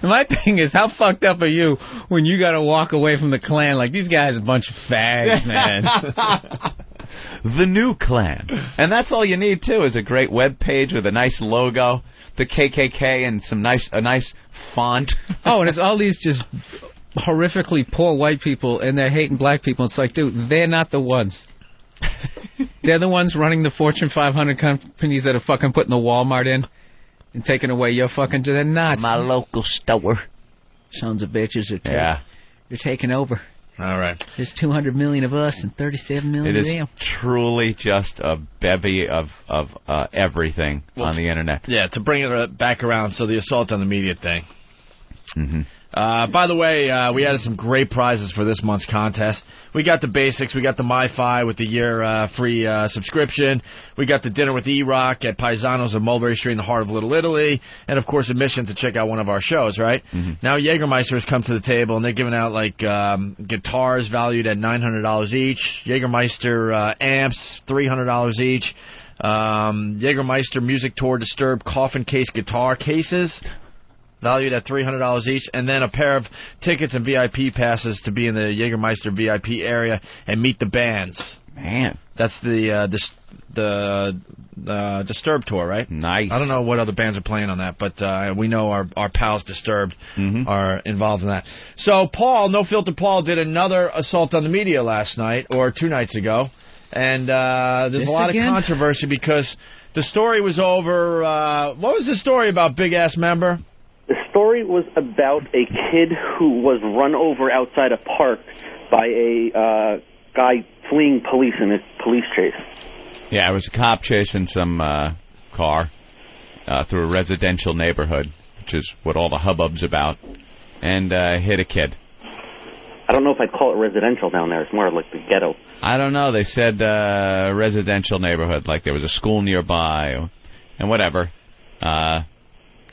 And my thing is, how fucked up are you when you got to walk away from the Klan like these guys are a bunch of fags, man?
The new Klan. And that's all you need, too, is a great web page with a nice logo, the KKK, and a nice font.
Oh, and it's all these just horrifically poor white people, and they're hating black people. It's like, dude, they're not the ones. They're the ones running the Fortune 500 companies that are fucking putting the Walmart in and taking away your fucking... They're not.
My local store.
Sons of bitches are You're taking over.
All right.
There's 200 million of us and 37 million of them.
It is truly just a bevy of everything on the internet.
Yeah, to bring it back around, so the assault on the media thing.
Mm-hmm.
By the way, we added some great prizes for this month's contest. We got the basics. We got the MiFi with the year free subscription. We got the dinner with E-Rock at Paisanos on Mulberry Street in the heart of Little Italy. And, of course, admission to check out one of our shows, right?
Mm-hmm.
Now Jägermeister has come to the table, and they're giving out, like, guitars valued at $900 each. Jägermeister amps, $300 each. Jägermeister Music Tour Disturbed coffin case guitar cases, valued at $300 each, and then a pair of tickets and VIP passes to be in the Jägermeister VIP area and meet the bands.
Man,
that's the Disturbed tour, right?
Nice.
I don't know what other bands are playing on that, but we know our pals Disturbed are involved in that. So Paul, No Filter Paul, did another assault on the media last night, or 2 nights ago, and there's a lot of controversy because the story was over. What was the story about, Big Ass Member?
The story was about a kid who was run over outside a park by a guy fleeing police in a police chase.
Yeah, it was a cop chasing some car through a residential neighborhood, which is what all the hubbub's about, and hit a kid.
I don't know if I'd call it residential down there. It's more like the ghetto.
I don't know. They said residential neighborhood, like there was a school nearby, and whatever.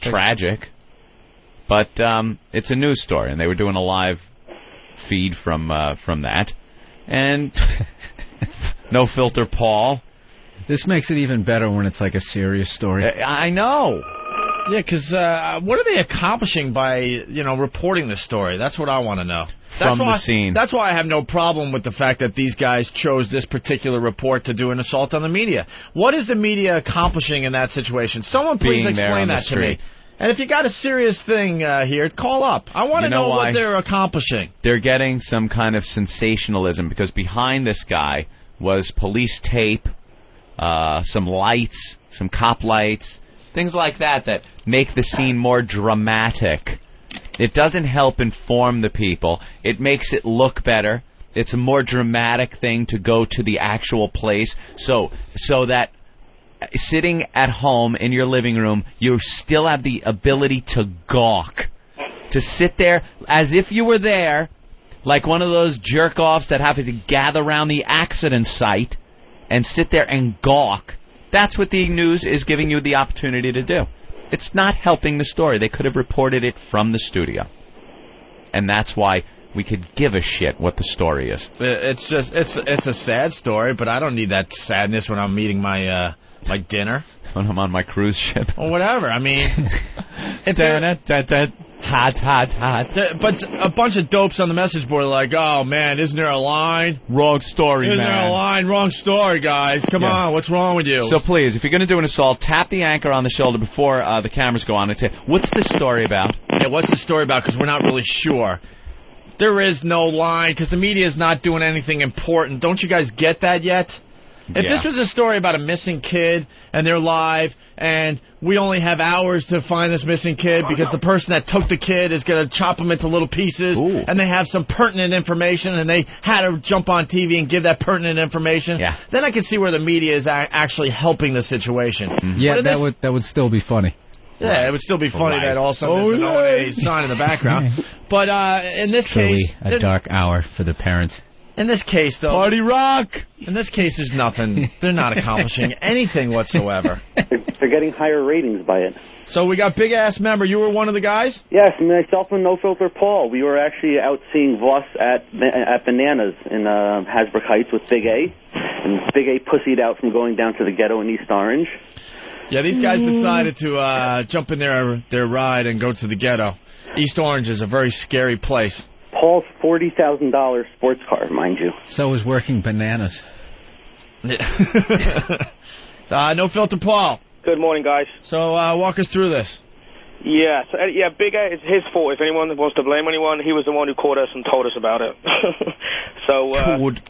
Tragic. But it's a news story, and they were doing a live feed from that. And No Filter Paul.
This makes it even better when it's like a serious story.
I know.
Yeah, because what are they accomplishing by, reporting this story? That's what I want to know.
From the scene.
That's why I have no problem with the fact that these guys chose this particular report to do an assault on the media. What is the media accomplishing in that situation? Someone please explain that to me. And if you got a serious thing here, call up. I want to know what they're accomplishing.
They're getting some kind of sensationalism because behind this guy was police tape, some lights, some cop lights, things like that make the scene more dramatic. It doesn't help inform the people. It makes it look better. It's a more dramatic thing to go to the actual place so that sitting at home in your living room, you still have the ability to gawk. To sit there as if you were there, like one of those jerk-offs that have to gather around the accident site and sit there and gawk. That's what the news is giving you the opportunity to do. It's not helping the story. They could have reported it from the studio. And that's why we could give a shit what the story is.
It's just, it's a sad story, but I don't need that sadness when I'm eating my dinner.
When I'm on my cruise ship.
Or whatever. I mean,
hot.
But a bunch of dopes on the message board are like, oh, man, isn't there a line?
Wrong story,
Isn't there a line? Wrong story, guys. Come on, what's wrong with you?
So please, if you're going to do an assault, tap the anchor on the shoulder before the cameras go on and say, what's this story about?
Yeah, what's the story about? Because we're not really sure. There is no line because the media is not doing anything important. Don't you guys get that yet? If this was a story about a missing kid and they're live and we only have hours to find this missing kid because the person that took the kid is going to chop him into little pieces and they have some pertinent information and they had to jump on TV and give that pertinent information, then I can see where the media is actually helping the situation.
Yeah, that would still be funny.
Yeah, it would still be funny that all of a sudden there's an O&A sign in the background. But in this case...
a dark hour for the parents.
In this case, though...
Party rock!
In this case, there's nothing. They're not accomplishing anything whatsoever.
They're getting higher ratings by it.
So we got Big Ass Member. You were one of the guys?
Yes, myself and No Filter Paul. We were actually out seeing Voss at Bananas in Hasbrook Heights with Big A. And Big A pussied out from going down to the ghetto in East Orange.
Yeah, these guys decided to jump in their ride and go to the ghetto. East Orange is a very scary place.
Paul's $40,000 sports car, mind you.
So is working Bananas.
No Filter Paul.
Good morning, guys.
So walk us through this.
Yeah, Big A, it's his fault. If anyone wants to blame anyone, he was the one who called us and told us about it.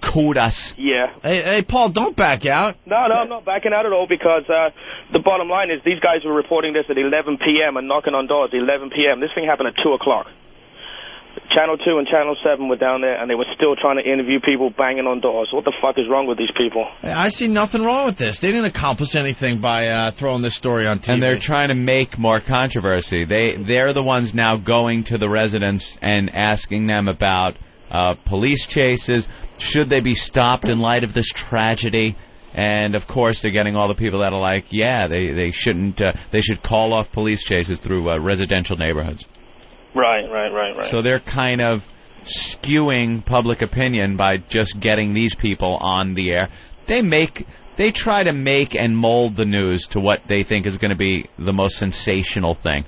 Called us.
Yeah.
Hey, Paul, don't back out.
No, I'm not backing out at all because the bottom line is these guys were reporting this at 11 p.m. and knocking on doors at 11 p.m. This thing happened at 2 o'clock. Channel 2 and Channel 7 were down there, and they were still trying to interview people banging on doors. What the fuck is wrong with these people?
I see nothing wrong with this. They didn't accomplish anything by throwing this story on TV.
And they're trying to make more controversy. They're the ones now going to the residents and asking them about police chases. Should they be stopped in light of this tragedy? And, of course, they're getting all the people that are like, yeah, they shouldn't. They should call off police chases through residential neighborhoods.
Right.
So they're kind of skewing public opinion by just getting these people on the air. They try to make and mold the news to what they think is going to be the most sensational thing.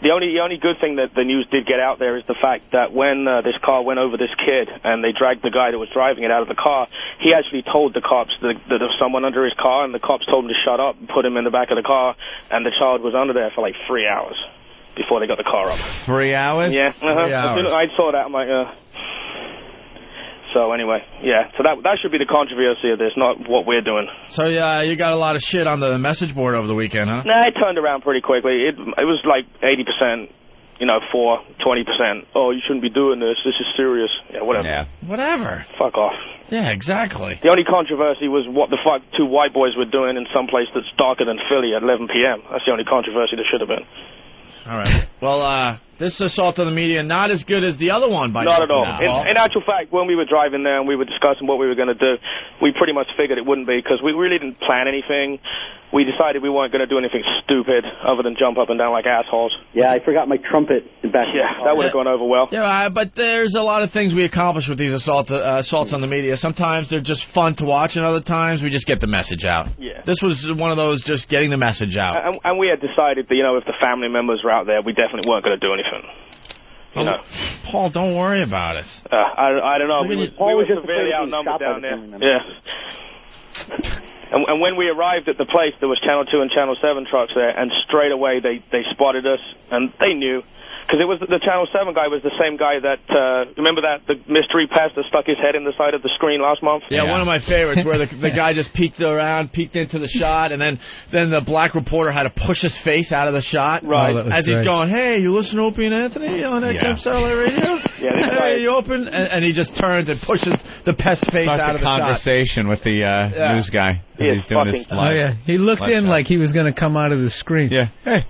The only good thing that the news did get out there is the fact that when this car went over this kid and they dragged the guy that was driving it out of the car, he actually told the cops that there was someone under his car, and the cops told him to shut up and put him in the back of the car, and the child was under there for like 3 hours before they got the car up.
3 hours?
Yeah.
3 hours.
As soon as I saw that, I'm like, So anyway, yeah. So that should be the controversy of this, not what we're doing.
So yeah, you got a lot of shit on the message board over the weekend, huh?
Nah, it turned around pretty quickly. It was like 80%, for 20%. Oh, you shouldn't be doing this. This is serious. Yeah, whatever.
Yeah.
Whatever.
Fuck off.
Yeah, exactly.
The only controversy was what the fuck two white boys were doing in some place that's darker than Philly at 11 p.m. That's the only controversy there should have been.
All right. Well, this assault on the media, not as good as the other one, by
Not at all. In actual fact, when we were driving there and we were discussing what we were going to do, we pretty much figured it wouldn't be, because we really didn't plan anything. We decided we weren't going to do anything stupid other than jump up and down like assholes.
Yeah, I forgot my trumpet back.
Yeah, that would have gone over well.
Yeah, but there's a lot of things we accomplish with these assaults on the media. Sometimes they're just fun to watch, and other times we just get the message out.
Yeah.
This was one of those just getting the message out.
And we had decided that, if the family members were out there, we definitely weren't going to do anything.
Paul, don't worry about it.
I don't know. We were severely outnumbered down there. Yeah. And when we arrived at the place, there was Channel 2 and Channel 7 trucks there, and straight away they spotted us, and they knew. Because it was the Channel 7 guy was the same guy that, remember the mystery pest that stuck his head in the side of the screen last month?
Yeah, one of my favorites, where the guy just peeked into the shot, and then the black reporter had to push his face out of the shot.
Right.
As he's going, hey, you listen to Opie and Anthony on XM Satellite Radio?
Yeah,
hey, you open? And he just turns and pushes the pest face out of the shot.
Conversation with the news guy. He's doing his live.
Oh, yeah. He looked in like he was going to come out of the screen.
Yeah. Hey.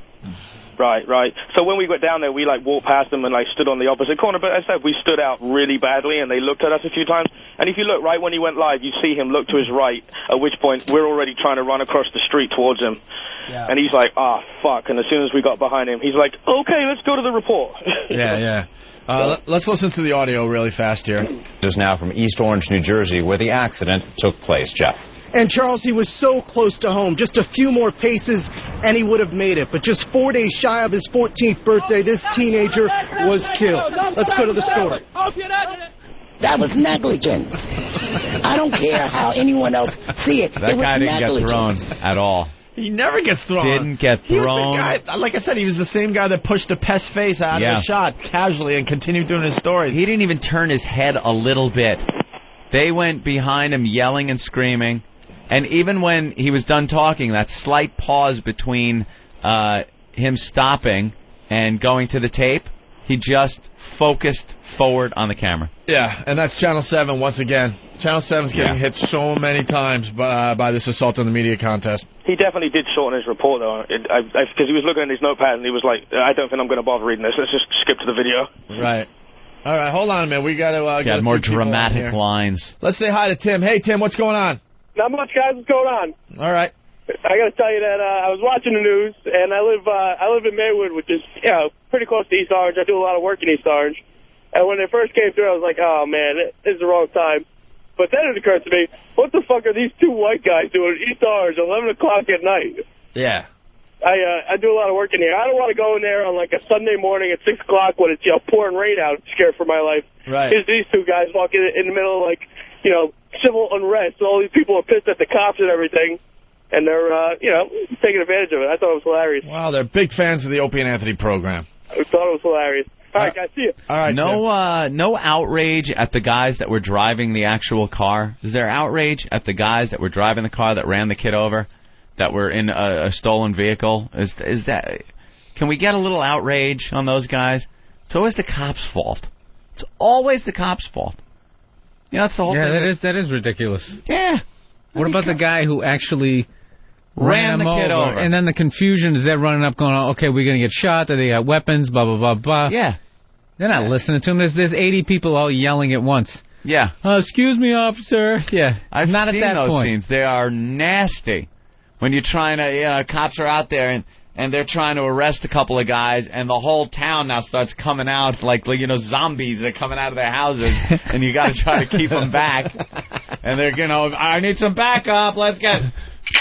Right. So when we got down there, we walked past them and stood on the opposite corner. But as I said, we stood out really badly, and they looked at us a few times. And if you look right when he went live, you see him look to his right, at which point we're already trying to run across the street towards him. Yeah. And he's like, fuck. And as soon as we got behind him, he's like, okay, let's go to the report.
Yeah. Let's listen to the audio really fast here.
This is now from East Orange, New Jersey, where the accident took place. Jeff.
And, Charles, he was so close to home. Just a few more paces, and he would have made it. But just 4 days shy of his 14th birthday, this teenager was killed. Let's go to the story.
That was negligence. I don't care how anyone else see it.
That guy didn't get thrown at all.
He never gets thrown.
Didn't get thrown.
Like I said, he was the same guy that pushed the pest face out of the shot casually and continued doing his story.
He didn't even turn his head a little bit. They went behind him yelling and screaming. And even when he was done talking, that slight pause between him stopping and going to the tape, he just focused forward on the camera.
Yeah, and that's Channel 7 once again. Channel 7's getting hit so many times by this assault on the media contest.
He definitely did shorten his report, though, because he was looking at his notepad and he was like, I don't think I'm going to bother reading this. Let's just skip to the video.
Right. All right, hold on a minute. We got to
get more dramatic lines.
Let's say hi to Tim. Hey, Tim, what's going on?
Not much, guys. What's going on?
All right.
I got to tell you that I was watching the news, and I live in Maywood, which is pretty close to East Orange. I do a lot of work in East Orange. And when it first came through, I was like, oh, man, this is the wrong time. But then it occurred to me, what the fuck are these two white guys doing in East Orange at 11 o'clock at night?
Yeah.
I do a lot of work in here. I don't want to go in there on like a Sunday morning at 6 o'clock when it's pouring rain out, scared for my life.
Right.
Here's these two guys walking in the middle of civil unrest. All these people are pissed at the cops and everything, and they're taking advantage of it. I thought it was hilarious.
Wow, they're big fans of the Opie and Anthony program.
I thought it was hilarious. All right, guys, see you.
All right.
No outrage at the guys that were driving the actual car. Is there outrage at the guys that were driving the car that ran the kid over, that were in a stolen vehicle? Is that? Can we get a little outrage on those guys? It's always the cops' fault. It's always the cops' fault. You know, that's the whole thing.
Yeah, that is ridiculous.
Yeah.
What about the guy who actually ran
the kid over?
And then the confusion is they're running up going, okay, we're going to get shot, that they got weapons, blah, blah, blah, blah.
Yeah.
They're not listening to him. There's 80 people all yelling at once.
Yeah.
Excuse me, officer. Yeah.
I've
not
seen
at that
those
point.
scenes. They are nasty. When you're trying to, cops are out there and they're trying to arrest a couple of guys, and the whole town now starts coming out like zombies are coming out of their houses, and you got to try to keep them back. And they're, I need some backup. Let's get.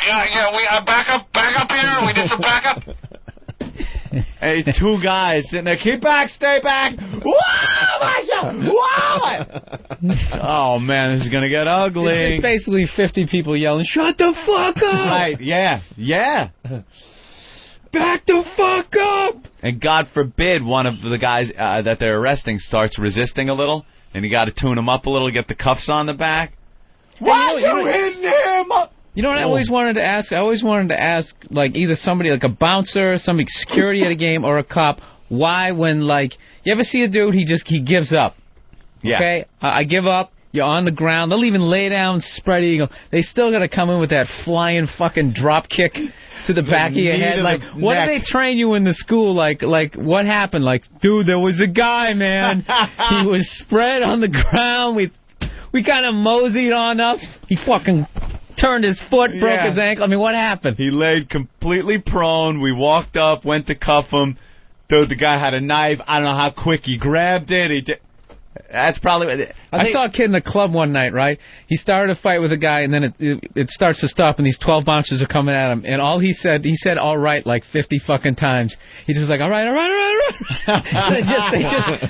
Yeah, we back up here. We need some backup.
Hey, two guys sitting there. Keep back, stay back. Oh man, this is gonna get ugly.
It's basically 50 people yelling, "Shut the fuck up!"
Right? Yeah.
Back the fuck up!
And God forbid one of the guys that they're arresting starts resisting a little, and you got to tune him up a little, get the cuffs on the back. Why you hitting him?
You know what I always wanted to ask? I always wanted to ask, like, either somebody, like a bouncer, somebody security at a game, or a cop, why when, like, you ever see a dude, he gives up.
Yeah.
Okay? I give up. You're on the ground. They'll even lay down, spread eagle. They still got to come in with that flying fucking drop kick to the back of your head. Like, what did they train you in the school? Like, what happened? Like, dude, there was a guy, man. He was spread on the ground. We kind of moseyed on up. He fucking turned his foot, broke his ankle. I mean, what happened?
He laid completely prone. We walked up, went to cuff him. Dude, the guy had a knife. I don't know how quick he grabbed it. That's probably.
I saw a kid in the club one night, right? He started a fight with a guy, and then it starts to stop, and these 12 bouncers are coming at him. And all he said all right like 50 fucking times. He just like, all right.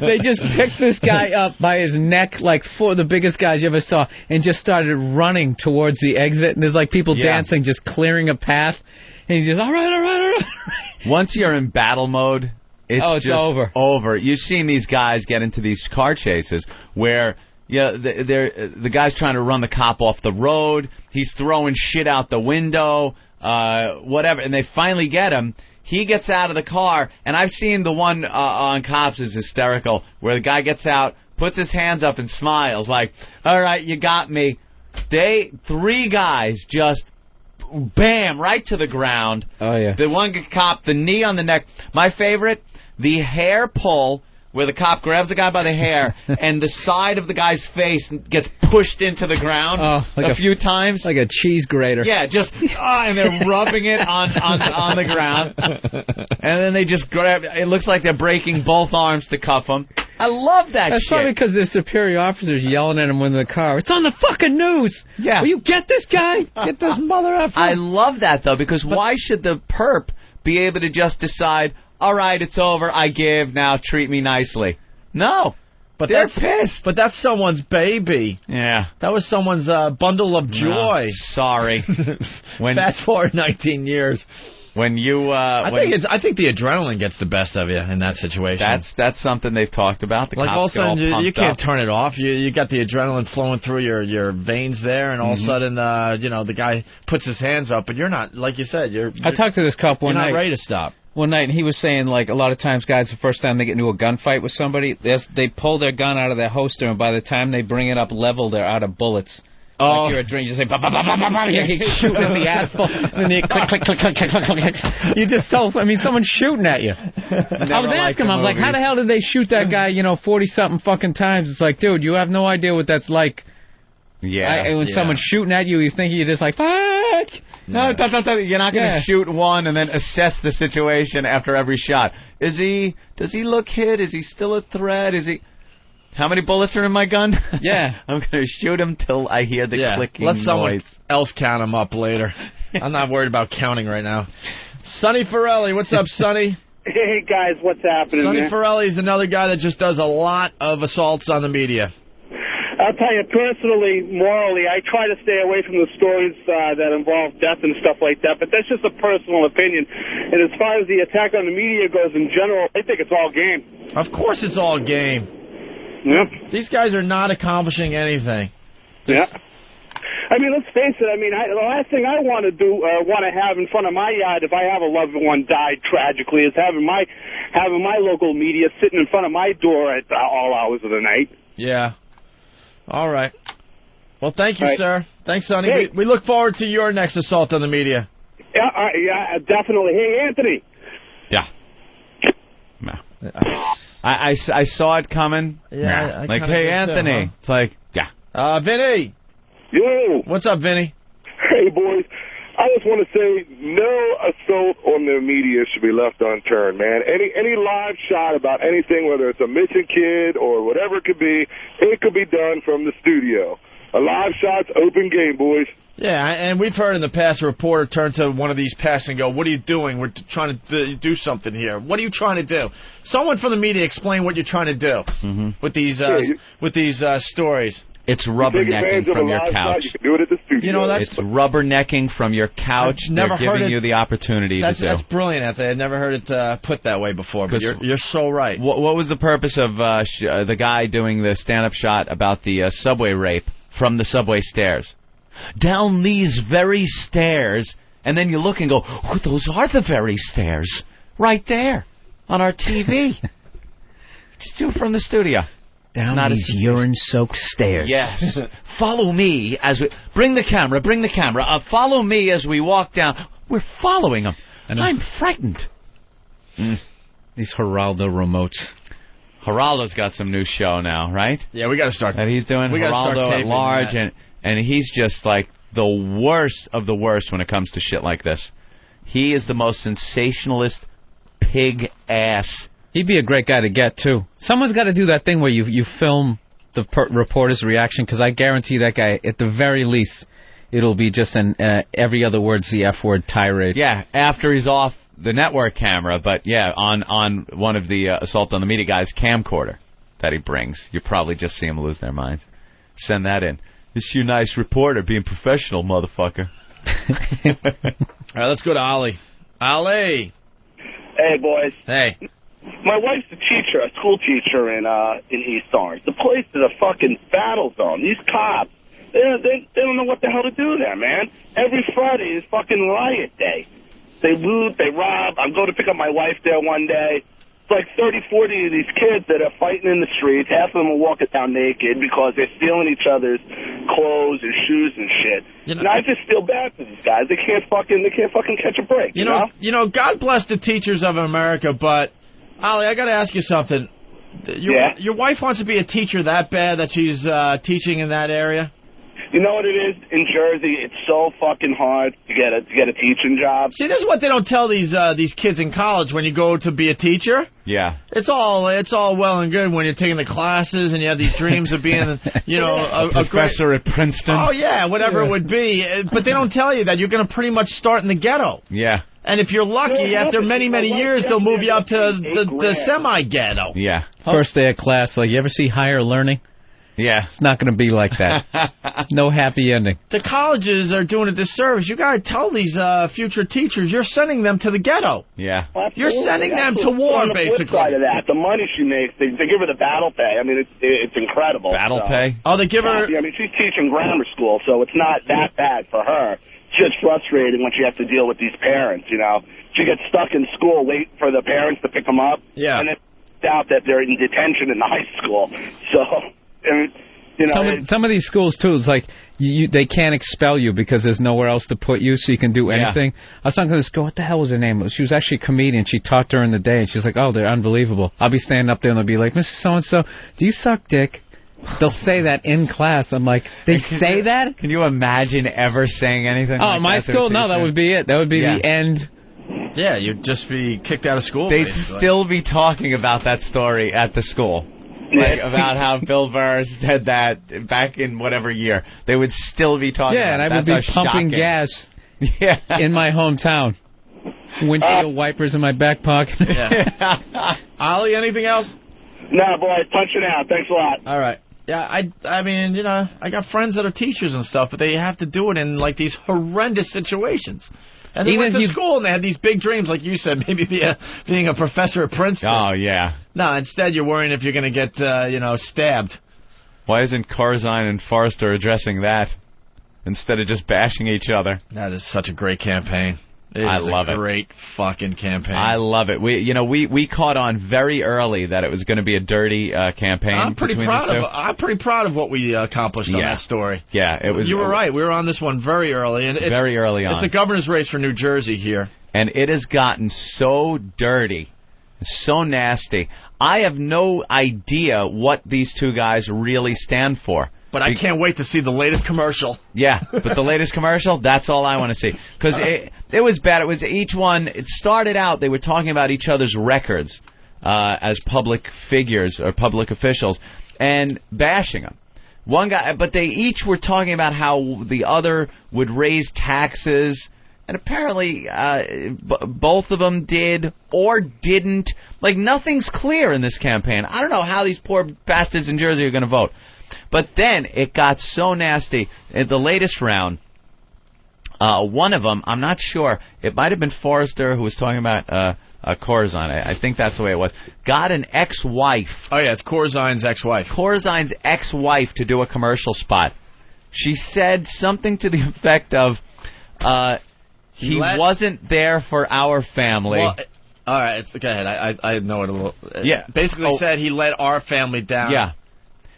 they just picked this guy up by his neck, like four of the biggest guys you ever saw, and just started running towards the exit. And there's like people dancing, just clearing a path. And he just, all right.
Once you're in battle mode, it's just over. You've seen these guys get into these car chases where the guy's trying to run the cop off the road. He's throwing shit out the window, whatever, and they finally get him. He gets out of the car, and I've seen the one on Cops is hysterical, where the guy gets out, puts his hands up and smiles like, all right, you got me. Three guys just bam, right to the ground.
Oh, yeah.
The one cop, the knee on the neck. My favorite, the hair pull, where the cop grabs the guy by the hair, and the side of the guy's face gets pushed into the ground a few times.
Like a cheese grater.
Yeah, just, and they're rubbing it on the ground. And then they just grab, it looks like they're breaking both arms to cuff him. I love that
That's
shit.
probably because their superior officers yelling at him when in the car. It's on the fucking news.
Yeah.
Will you get this guy? Get this mother effer.
I love that, though, because why should the perp be able to just decide, all right, it's over, I give, now treat me nicely? No.
But
they're
that's
pissed.
But that's someone's baby.
Yeah.
That was someone's bundle of joy.
No, sorry.
Fast forward 19 years.
When you,
I think the adrenaline gets the best of you in that situation.
That's something they've talked about. The
like all of a sudden you can't
up.
turn it off. You got the adrenaline flowing through your veins there, and all of a sudden the guy puts his hands up, but you're not, like you said,
I talked to this cop one night.
You're not ready to stop.
One night, and he was saying, like, a lot of times guys, the first time they get into a gunfight with somebody, they pull their gun out of their holster, and by the time they bring it up level, they're out of bullets.
Oh.
Like you're a drink, you just say, bah, bah, bah, bah, bah, bah, you keep shooting at the asphalt, and you click, click, click, click, click, click, click. You just someone's shooting at you. I was asking him, I was like, how the hell did they shoot that guy, 40-something fucking times? It's like, dude, you have no idea what that's like.
Yeah.
When someone's shooting at you, you think you're just like, fuck.
No, you're not going to shoot one and then assess the situation after every shot. Does he look hit? Is he still a threat? How many bullets are in my gun?
Yeah.
I'm going to shoot him till I hear the clicking
Let
noise.
someone else count him up later. I'm not worried about counting right now. Sonny Forelli, what's up, Sonny?
Hey, guys, what's happening?
Sonny Forelli is another guy that just does a lot of assaults on the media.
I'll tell you, personally, morally, I try to stay away from the stories that involve death and stuff like that, but that's just a personal opinion. And as far as the attack on the media goes in general, I think it's all game.
Of course it's all game.
Yep.
These guys are not accomplishing anything.
Yeah. I mean, let's face it. I mean, the last thing I want to have in front of my yard if I have a loved one died tragically is having my local media sitting in front of my door at all hours of the night.
Yeah. All right. Well, thank you,
Right.
sir. Thanks, Sonny.
Hey.
We look forward to your next assault on the media.
Yeah, definitely. Hey, Anthony.
Yeah. I saw it coming.
Yeah, I
like,
kinda
hey,
did too,
Anthony.
huh?
It's like, yeah.
Vinny.
Yo.
What's up, Vinny?
Hey, boys. I just want to say no assault on the media should be left unturned, man. Any live shot about anything, whether it's a missing kid or whatever it could be done from the studio. A live shot's open game, boys.
Yeah, and we've heard in the past a reporter turn to one of these pests and go, what are you doing? We're trying to do something here. What are you trying to do? Someone from the media explain what you're trying to do with these stories.
It's rubbernecking from your couch.
You can do it at the studio.
You know,
it's rubbernecking from your couch.
I've never
They're
heard
giving
it-
you the opportunity to do.
That's brilliant, Anthony. I've never heard it put that way before, but you're so right.
What was the purpose of the guy doing the stand-up shot about the subway rape from the subway stairs? Down these very stairs, and then you look and go, oh, those are the very stairs. Right there on our TV. Just do it from the studio.
Down these urine-soaked stairs.
Yes. Follow me as we... Bring the camera. Follow me as we walk down. We're following them. I'm frightened.
These Geraldo remotes.
Geraldo's got some new show now, right?
Yeah, we got to start.
That he's doing
We gotta start
Geraldo at
taping
large,
that.
and he's just like the worst of the worst when it comes to shit like this. He is the most sensationalist pig ass.
He'd be a great guy to get, too. Someone's got to do that thing where you film the reporter's reaction, because I guarantee that guy, at the very least, it'll be just an every other word's the F-word tirade.
Yeah, after he's off the network camera, but yeah, on one of the Assault on the Media guys' camcorder that he brings. You probably just see them lose their minds. Send that in. This you nice reporter being professional, motherfucker.
All right, let's go to Ollie. Ollie.
Hey, boys.
Hey.
My wife's a teacher, a school teacher in East Orange. The place is a fucking battle zone. These cops, they don't know what the hell to do there, man. Every Friday is fucking riot day. They loot, they rob. I'm going to pick up my wife there one day. It's like 30, 40 of these kids that are fighting in the streets. Half of them are walking down naked because they're stealing each other's clothes and shoes and shit. And I just feel bad for these guys. They can't fucking catch a break. You know,
God bless the teachers of America, but Ollie, I got to ask you something. Your wife wants to be a teacher that bad that she's teaching in that area?
You know what it is? In Jersey, it's so fucking hard to get a teaching job.
See, this is what they don't tell these kids in college when you go to be a teacher.
Yeah.
It's all well and good when you're taking the classes and you have these dreams of being, a
professor at Princeton.
Oh, yeah, whatever it would be. But they don't tell you that you're going to pretty much start in the ghetto.
Yeah.
And if you're lucky, after many, many years, they'll move you up to the semi-ghetto.
Yeah.
First day of class, like, you ever see Higher Learning?
Yeah.
It's not going to be like that. No happy ending.
The colleges are doing a disservice. You got to tell these future teachers you're sending them to the ghetto.
Yeah.
You're sending them to war,
On the
basically.
flip side of that, the money she makes, they give her the battle pay. I mean, it's incredible.
Battle pay?
Oh, they give her...
Yeah, I mean, she's teaching grammar school, so it's not that bad for her. It's just frustrating when she has to deal with these parents, She gets stuck in school waiting for the parents to pick them up.
Yeah.
And then out that they're in detention in the high school. So...
Some of these schools too, it's like they can't expel you because there's nowhere else to put you, so you can do anything. I was talking to this girl. What the hell was her name? She was actually a comedian. She taught during the day, and she's like, "Oh, they're unbelievable." I'll be standing up there, and they'll be like, "Mrs. So and So, do you suck dick?" They'll say that in class. I'm like, they say that?
Can you imagine ever saying anything?
Oh,
like
my
that to a
school? No,
teacher?
that would be it. That would be the end.
Yeah, you'd just be kicked out of school.
They'd
basically.
still be talking about that story at the school. Like about how Bill Burr said that back in whatever year. They would still be talking about it.
Yeah, and I would be
That's how
pumping
shocking.
gas in my hometown. Windshield wipers in my back pocket.
Yeah. Ollie, anything else?
No, boys, punching out. Thanks a lot.
All right. Yeah, I mean, I got friends that are teachers and stuff, but they have to do it in, like, these horrendous situations. And they went to school and they had these big dreams, like you said, maybe being a professor at Princeton.
Oh, yeah.
No, instead you're worrying if you're going to get, stabbed.
Why isn't Karzine and Forrester addressing that? instead of just bashing each other.
That is such a great campaign.
I love it.
Great fucking campaign.
I love it. We caught on very early that it was going to be a dirty campaign.
I'm pretty proud of what we accomplished on that story.
Yeah, it was.
You were right. We were on this one very early, and
very early on.
It's the governor's race for New Jersey here,
and it has gotten so dirty, so nasty. I have no idea what these two guys really stand for.
But I can't wait to see the latest commercial.
Yeah, but the latest commercial, that's all I want to see. Because it was bad. It was each one. It started out, they were talking about each other's records as public figures or public officials and bashing them. One guy, but they each were talking about how the other would raise taxes. And apparently both of them did or didn't. Like, nothing's clear in this campaign. I don't know how these poor bastards in Jersey are going to vote. But then it got so nasty. In the latest round, one of them, I'm not sure, it might have been Forrester who was talking about Corzine. I think that's the way it was. Got an ex-wife.
Oh, yeah, it's Corzine's ex-wife.
Corzine's ex-wife to do a commercial spot. She said something to the effect of, he wasn't there for our family.
Well, all right, go ahead. I know it a little.
Yeah.
Basically said he let our family down.
Yeah.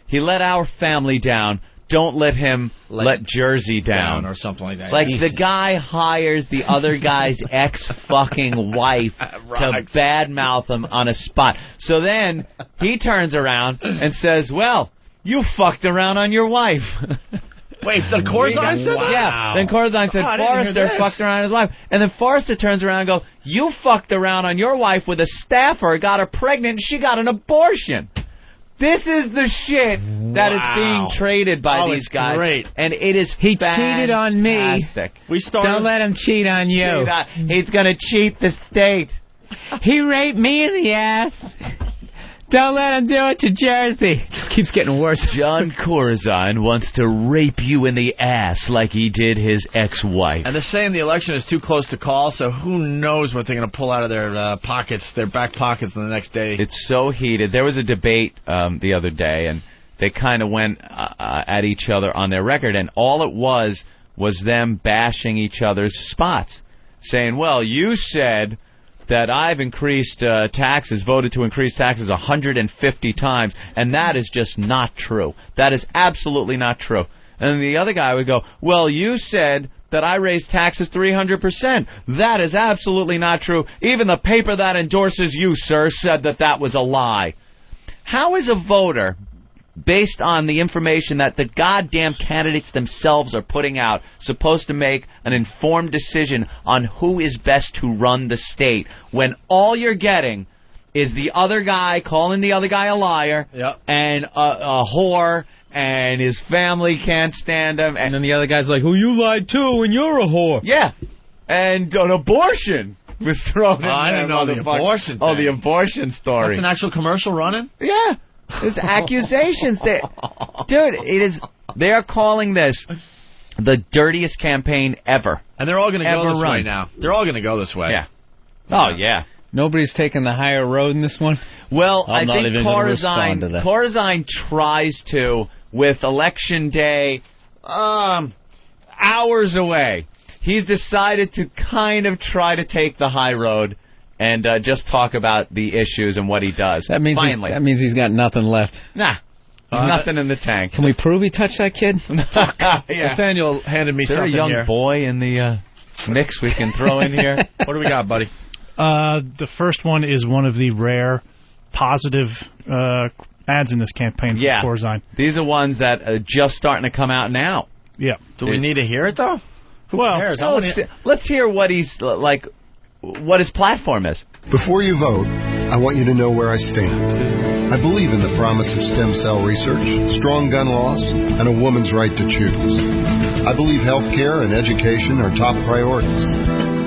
He let our family down. Don't let him let Jersey down.
Or something like that.
Like the guy hires the other guy's ex-fucking wife to badmouth him on a spot. So then he turns around and says, well, you fucked around on your wife.
Wait, the Corzine said that?
Yeah. Then Corzine said Forrester fucked around on his wife. And then Forrester turns around and goes, you fucked around on your wife with a staffer, got her pregnant, and she got an abortion. This is the shit that is being traded by these guys.
Great.
And it is
He cheated on me. Don't let him cheat on you.
He's going to cheat the state.
He raped me in the ass. Don't let him do it to Jersey. Just keeps getting worse.
John Corzine wants to rape you in the ass like he did his ex-wife.
And they're saying the election is too close to call, so who knows what they're going to pull out of their pockets, their back pockets, the next day.
It's so heated. There was a debate the other day, and they kind of went at each other on their record, and all it was them bashing each other's spots, saying, well, you said that I've increased voted to increase taxes 150 times, and that is just not true. That is absolutely not true. And the other guy would go, well, you said that I raised taxes 300%. That is absolutely not true. Even the paper that endorses you, sir, said that was a lie. How is a voter, based on the information that the goddamn candidates themselves are putting out, supposed to make an informed decision on who is best to run the state when all you're getting is the other guy calling the other guy a liar and a whore and his family can't stand him, and then the other guy's like, "Oh, you lied too, and you're a whore." Yeah, and an abortion was thrown in.
I didn't know the abortion.
Oh, the abortion story.
That's an actual commercial running?
Yeah. There's accusations there. Dude, they are calling this the dirtiest campaign ever.
And they're all going to go this way now. They're all going to go this way.
Yeah. Oh, yeah.
Nobody's taking the higher road in this one?
Well, I think Corzine tries to with Election Day hours away. He's decided to kind of try to take the high road and just talk about the issues and what he does.
That means that means he's got nothing left.
Nah. There's nothing in the tank.
Can we prove he touched that kid?
Yeah.
Nathaniel handed me something
here. Is there a young
here.
boy in the mix we can throw in here?
What do we got, buddy?
The first one is one of the rare positive ads in this campaign for Corzine.
These are ones that are just starting to come out now.
Yeah.
Do we need to hear it, though? Who cares?
Let's hear what he's like. What his platform is.
Before you vote, I want you to know where I stand. I believe in the promise of stem cell research, strong gun laws, and a woman's right to choose. I believe health care and education are top priorities.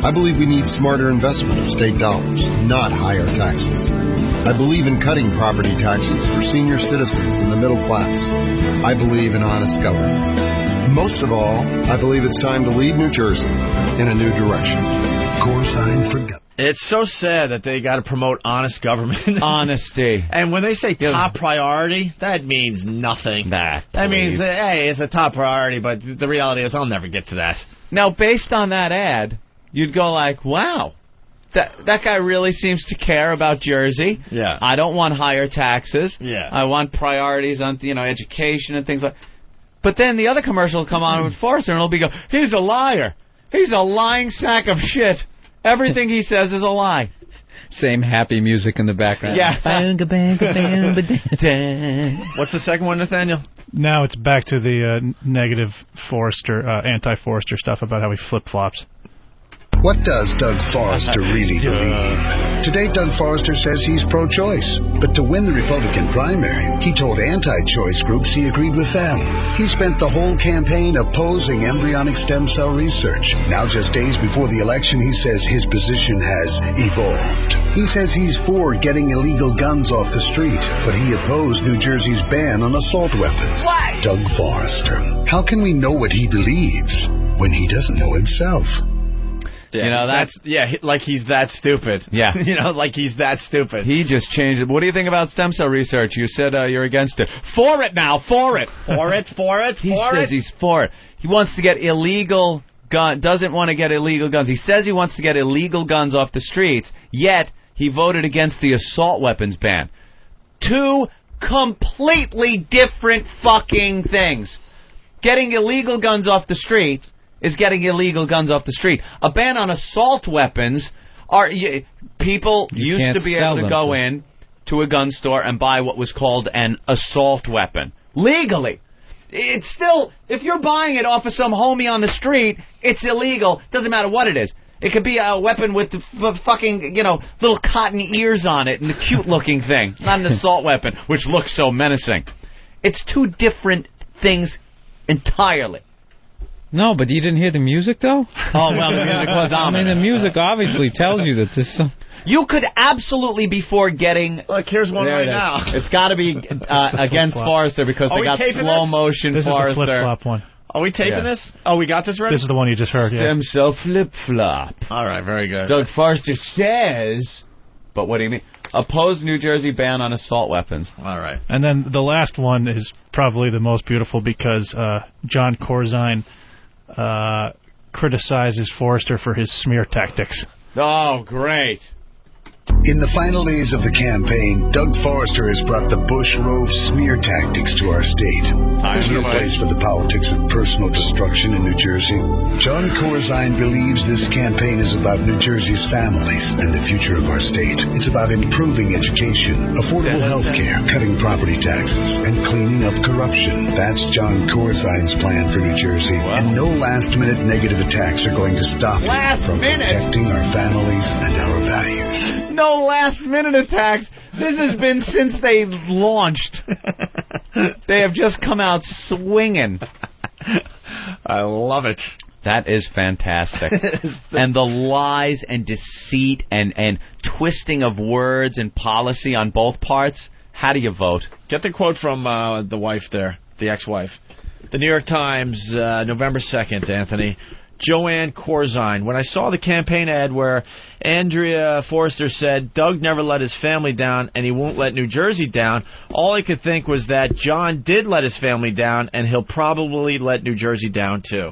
I believe we need smarter investment of state dollars, not higher taxes. I believe in cutting property taxes for senior citizens and the middle class. I believe in honest government. Most of all, I believe it's time to lead New Jersey in a new direction. Corzine for government.
It's so sad that they got to promote honest government.
Honesty.
And when they say top priority, that means nothing. That means, hey, it's a top priority, but the reality is I'll never get to that.
Now, based on that ad, you'd go like, wow, that guy really seems to care about Jersey.
Yeah.
I don't want higher taxes.
Yeah.
I want priorities on, education and things like that. But then the other commercial will come on with Forrester, and it'll be he's a liar. He's a lying sack of shit. Everything he says is a lie.
Same happy music in the background.
Yeah.
What's the second one, Nathaniel?
Now it's back to the negative Forrester, anti-Forrester stuff about how he flip-flops.
What does Doug Forrester really believe? Today, Doug Forrester says he's pro-choice. But to win the Republican primary, he told anti-choice groups he agreed with them. He spent the whole campaign opposing embryonic stem cell research. Now, just days before the election, he says his position has evolved. He says he's for getting illegal guns off the street, but he opposed New Jersey's ban on assault weapons.
Why?
Doug Forrester. How can we know what he believes when he doesn't know himself?
Yeah, like he's that stupid.
Yeah.
Like he's that stupid.
He just changed it. What do you think about stem cell research? You said you're against it. For it now, for it.
He
says he's for it. He wants to get illegal doesn't want to get illegal guns. He says he wants to get illegal guns off the streets, yet he voted against the assault weapons ban. Two completely different fucking things. Getting illegal guns off the street is getting illegal guns off the street. A ban on assault weapons people used to be able to go in to a gun store and buy what was called an assault weapon legally. It's still, if you're buying it off of some homie on the street, it's illegal. Doesn't matter what it is. It could be a weapon with the fucking, little cotton ears on it and a cute-looking thing. Not an assault weapon, which looks so menacing. It's two different things entirely.
No, but you didn't hear the music, though?
Oh, well, the music was ominous.
The music obviously tells you that this...
You could absolutely, before getting...
Look, here's one right now.
It's got to be against Forrester because they got slow-motion Forrester.
This is the flip-flop one.
Are we taping this? Oh, we got this ready?
This is the one you just heard,
Stem cell flip-flop.
All right, very good.
Doug Forrester says... But what do you mean? Oppose New Jersey ban on assault weapons.
All right.
And then the last one is probably the most beautiful because John Corzine criticizes Forrester for his smear tactics.
Oh, great.
In the final days of the campaign, Doug Forrester has brought the Bush-Rove smear tactics to our state. There's no place for the politics of personal destruction in New Jersey. John Corzine believes this campaign is about New Jersey's families and the future of our state. It's about improving education, affordable health care, cutting property taxes, and cleaning up corruption. That's John Corzine's plan for New Jersey. Wow. And no last-minute negative attacks are going to stop him from protecting our families and our values.
No last-minute attacks. This has been since they launched. They have just come out swinging.
I love it.
That is fantastic. And the lies and deceit and twisting of words and policy on both parts. How do you vote?
Get the quote from the wife there, the ex-wife. The New York Times, November 2nd, Anthony. Joanne Corzine. When I saw the campaign ad where Andrea Forrester said Doug never let his family down and he won't let New Jersey down, all I could think was that John did let his family down and he'll probably let New Jersey down too.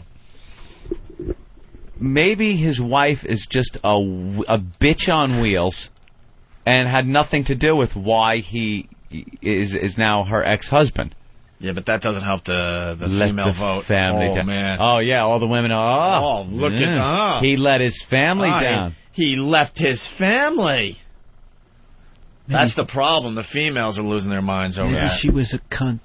Maybe his wife is just a bitch on wheels and had nothing to do with why he is now her ex-husband.
Yeah, but that doesn't help the female vote.
Family down.
Man.
Oh, yeah, all the women are...
Oh, look at...
He let his family down.
He left his family. That's the problem. The females are losing their minds over that.
Maybe she was a cunt.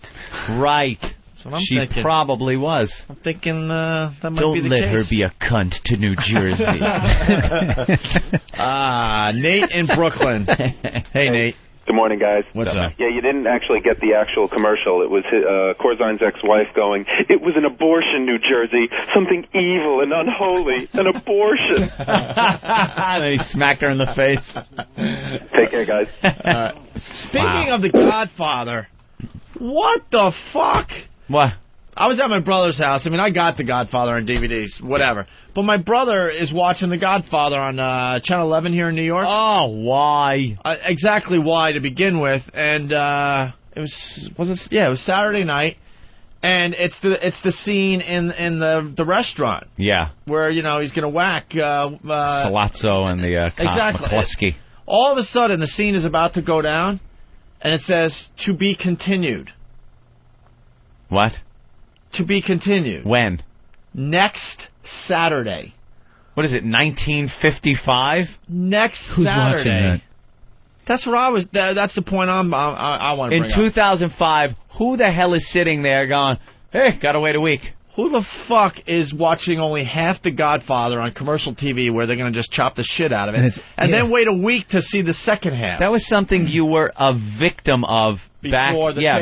Right.
That's what I'm
she
thinking.
Probably was.
I'm thinking that might
Don't
be the
let
case.
her be a cunt to New Jersey.
Nate in Brooklyn. Hey, Nate.
Good morning, guys.
What's up?
Yeah, you didn't actually get the actual commercial. It was Corzine's ex-wife going, "It was an abortion, New Jersey. Something evil and unholy. An abortion."
And then he smacked her in the face.
Take care, guys.
Speaking of The Godfather, what the fuck?
What?
I was at my brother's house. I mean, I got The Godfather on DVDs, whatever. But my brother is watching The Godfather on Channel 11 here in New York.
Oh, why?
Exactly why to begin with. And it was Saturday night, and it's the scene in the restaurant.
Yeah.
Where he's going to whack
Salazzo and the cop,
exactly.
McCluskey.
All of a sudden, the scene is about to go down, and it says to be continued.
What?
To be continued.
When?
Next Saturday.
What is it, 1955?
Next
Who's
Saturday.
watching that?
That's where I was. That's the point I want to bring
In 2005, who the hell is sitting there going, hey, gotta wait a week?
Who the fuck is watching only half The Godfather on commercial TV where they're going to just chop the shit out of it and then wait a week to see the second half?
That was something you were a victim of back,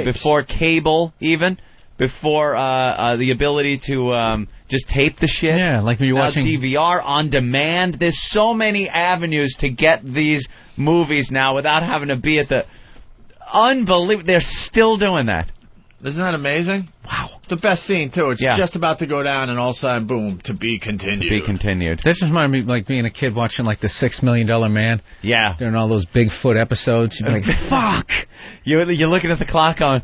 before cable even. Before the ability to just tape the shit.
Yeah, like when you're watching
DVR on demand. There's so many avenues to get these movies now without having to be at the... Unbelievable. They're still doing that.
Isn't that amazing? Wow. The best scene, too. It's just about to go down, and all of a sudden, boom, to be continued.
To be continued.
This just reminded me like being a kid watching like the $6 Million Man.
Yeah.
During all those Bigfoot episodes. You'd be like, fuck!
You're looking at the clock going...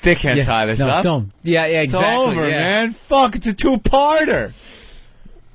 They can't tie this up.
Don't. Yeah, exactly.
It's over, man. Fuck, it's a two-parter.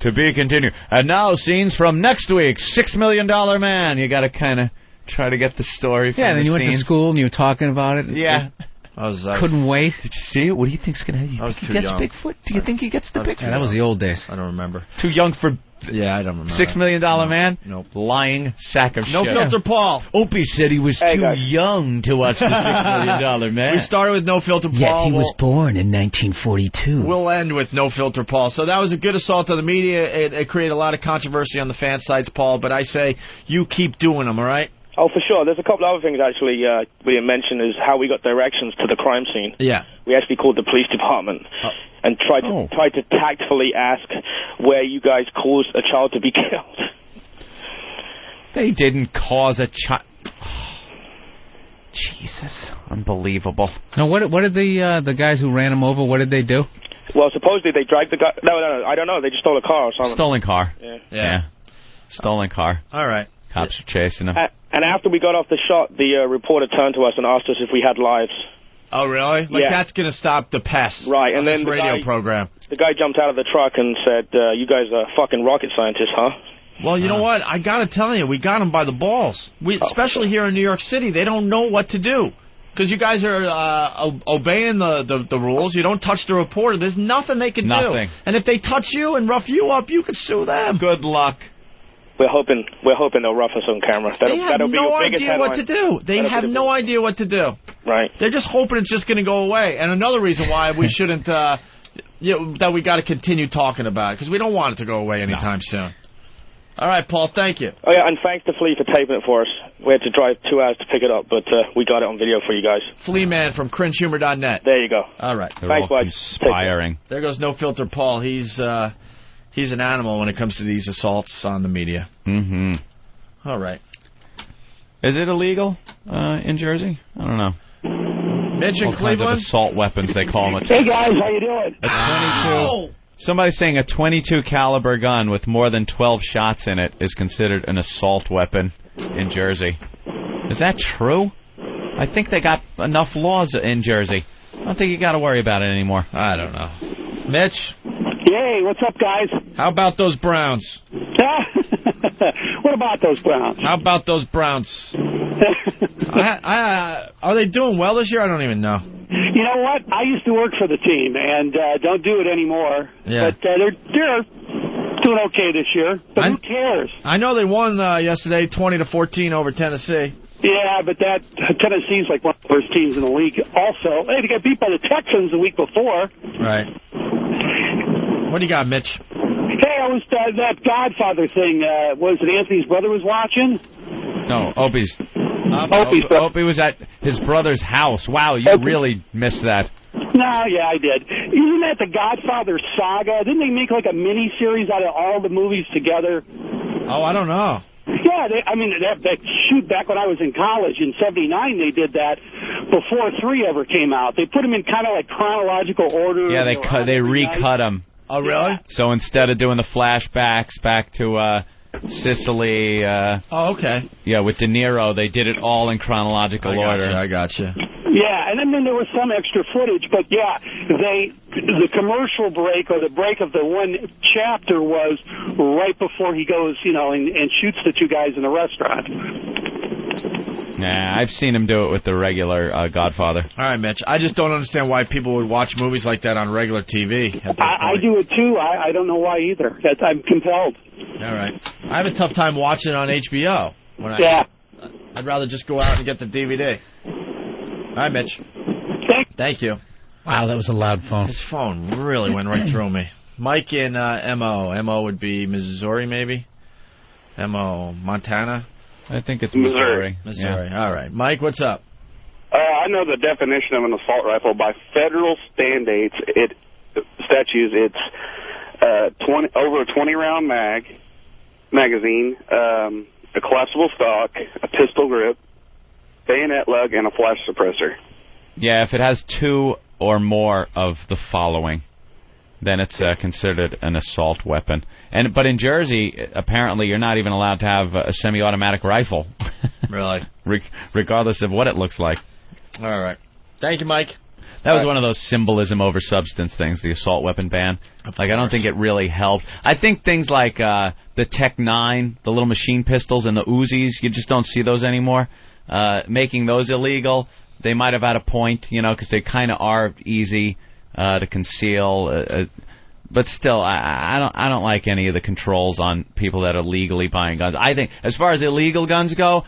To be continued. And now, scenes from next week's $6 Million Man. You got to kind of try to get the story from
and then you
scenes.
went to school and you were talking about it.
Yeah.
Couldn't wait.
Did you see it? What do you think's going to happen?
I was
he
too
gets
young.
Bigfoot? Do you think he gets the Bigfoot?
Yeah, that was the old days.
I don't remember.
Too young for...
Yeah, I don't remember.
$6 Million Man?
Nope.
Lying sack of
No
shit.
Filter Paul.
Opie said he was too young to watch the $6 Million Man.
We started with No Filter Paul.
Yes, he was born in 1942.
We'll end with No Filter Paul. So that was a good assault on the media. It created a lot of controversy on the fan sites, Paul. But I say you keep doing them, all right?
Oh, for sure. There's a couple other things, actually, we didn't mention, is how we got directions to the crime scene.
Yeah.
We actually called the police department and tried to tactfully ask where you guys caused a child to be killed.
They didn't cause a child... Jesus. Unbelievable.
Now, what did the guys who ran him over, what did they do?
Well, supposedly they dragged the guy... No, I don't know. They just stole a car or something.
Stolen car.
Yeah.
Stolen car.
All right.
Cops are chasing him.
And after we got off the shot, the reporter turned to us and asked us if we had lives.
Oh, really? Like, that's going to stop the pests.
Right, and
then
the
radio program.
The guy jumped out of the truck and said, you guys are fucking rocket scientists, huh?
Well, you know what? I got to tell you, we got them by the balls. Especially here in New York City, they don't know what to do. Because you guys are obeying the rules. You don't touch the reporter. There's nothing they can do. And if they touch you and rough you up, you could sue them.
Good luck.
We're hoping they'll rough us on camera.
They have no idea what to do. They have no idea what to do.
Right.
They're just hoping it's just going to go away. And another reason why we shouldn't, that we got to continue talking about it, because we don't want it to go away anytime soon. All right, Paul, thank you.
Oh, yeah, and thanks to Flea for taping it for us. We had to drive 2 hours to pick it up, but we got it on video for you guys.
Flea Man from cringehumor.net.
There you go.
All right.
Thanks, bud.
Inspiring.
There goes No Filter Paul. He's an animal when it comes to these assaults on the media.
Mm-hmm.
All right.
Is it illegal in Jersey? I don't know.
Mitch in Cleveland?
Kinds of assault weapons, they call them.
Hey, guys, how you doing?
A 22. Somebody's saying a .22 caliber gun with more than 12 shots in it is considered an assault weapon in Jersey. Is that true? I think they got enough laws in Jersey. I don't think you got to worry about it anymore.
I don't know. Mitch?
Hey, what's up, guys?
How about those Browns?
What about those Browns?
How about those Browns? Are they doing well this year? I don't even know.
You know what? I used to work for the team, and don't do it anymore.
Yeah.
But they're doing okay this year. But who cares?
I know they won yesterday, 20-14 over Tennessee.
Yeah, but that Tennessee's like one of the worst teams in the league. Also, hey, they got beat by the Texans the week before.
Right. What do you got, Mitch?
Hey, I was that Godfather thing. Was it Anthony's brother was watching?
No, Opie's. Opie was at his brother's house. Wow, you really missed that.
No, yeah, I did. Isn't that the Godfather saga? Didn't they make like a mini-series out of all the movies together?
Oh, I don't know.
Yeah, that shoot, back when I was in college in '79, they did that.
before 3 ever came out. They put them in kind of like chronological order.
Yeah, they recut them.
Oh, really?
So instead of doing the flashbacks back to Sicily,
oh, okay.
Yeah, with De Niro, they did it all in chronological order.
I gotcha.
Yeah, and then there was some extra footage, but yeah, the commercial break or the break of the one chapter was right before he goes, and shoots the 2 guys in the restaurant.
Nah, I've seen him do it with the regular Godfather.
All right, Mitch. I just don't understand why people would watch movies like that on regular TV.
I do it too. I don't know why either. I'm compelled.
All right. I have a tough time watching it on HBO. I'd rather just go out and get the DVD. All right, Mitch. Thank you.
Wow, that was a loud phone.
His phone really went right through me. Mike in M.O. M.O. would be Missouri, maybe? M.O. Montana?
I think it's Missouri.
Missouri. Yeah. All right. Mike, what's up?
I know the definition of an assault rifle. By federal statutes, it's over a 20-round magazine, a collapsible stock, a pistol grip, bayonet lug, and a flash suppressor.
Yeah, if it has 2 or more of the following, then it's considered an assault weapon. But in Jersey, apparently, you're not even allowed to have a semi-automatic rifle.
Really?
Regardless of what it looks like.
All right. Thank you, Mike.
That was one of those symbolism over substance things, the assault weapon ban. I don't think it really helped. I think things like the Tech 9, the little machine pistols, and the Uzis, you just don't see those anymore. Making those illegal, they might have had a point, because they kind of are easy to conceal. But still, I don't like any of the controls on people that are legally buying guns. I think, as far as illegal guns go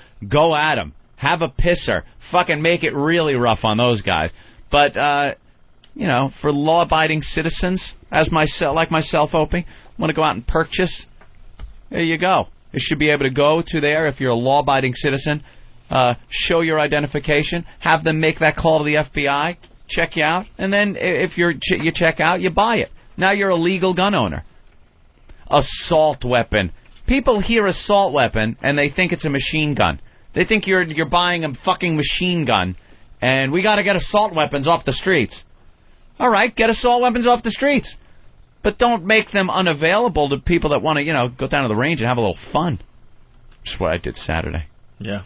at them. Have a pisser. Fucking make it really rough on those guys. But, for law-abiding citizens, like myself, Opie, want to go out and purchase, there you go. You should be able to go to there if you're a law-abiding citizen, show your identification, have them make that call to the FBI, check you out, and then if you check out, you buy it. Now you're a legal gun owner. Assault weapon. People hear assault weapon and they think it's a machine gun. They think you're buying a fucking machine gun, and we got to get assault weapons off the streets. All right, get assault weapons off the streets, but don't make them unavailable to people that want to, go down to the range and have a little fun. Which is what I did Saturday.
Yeah.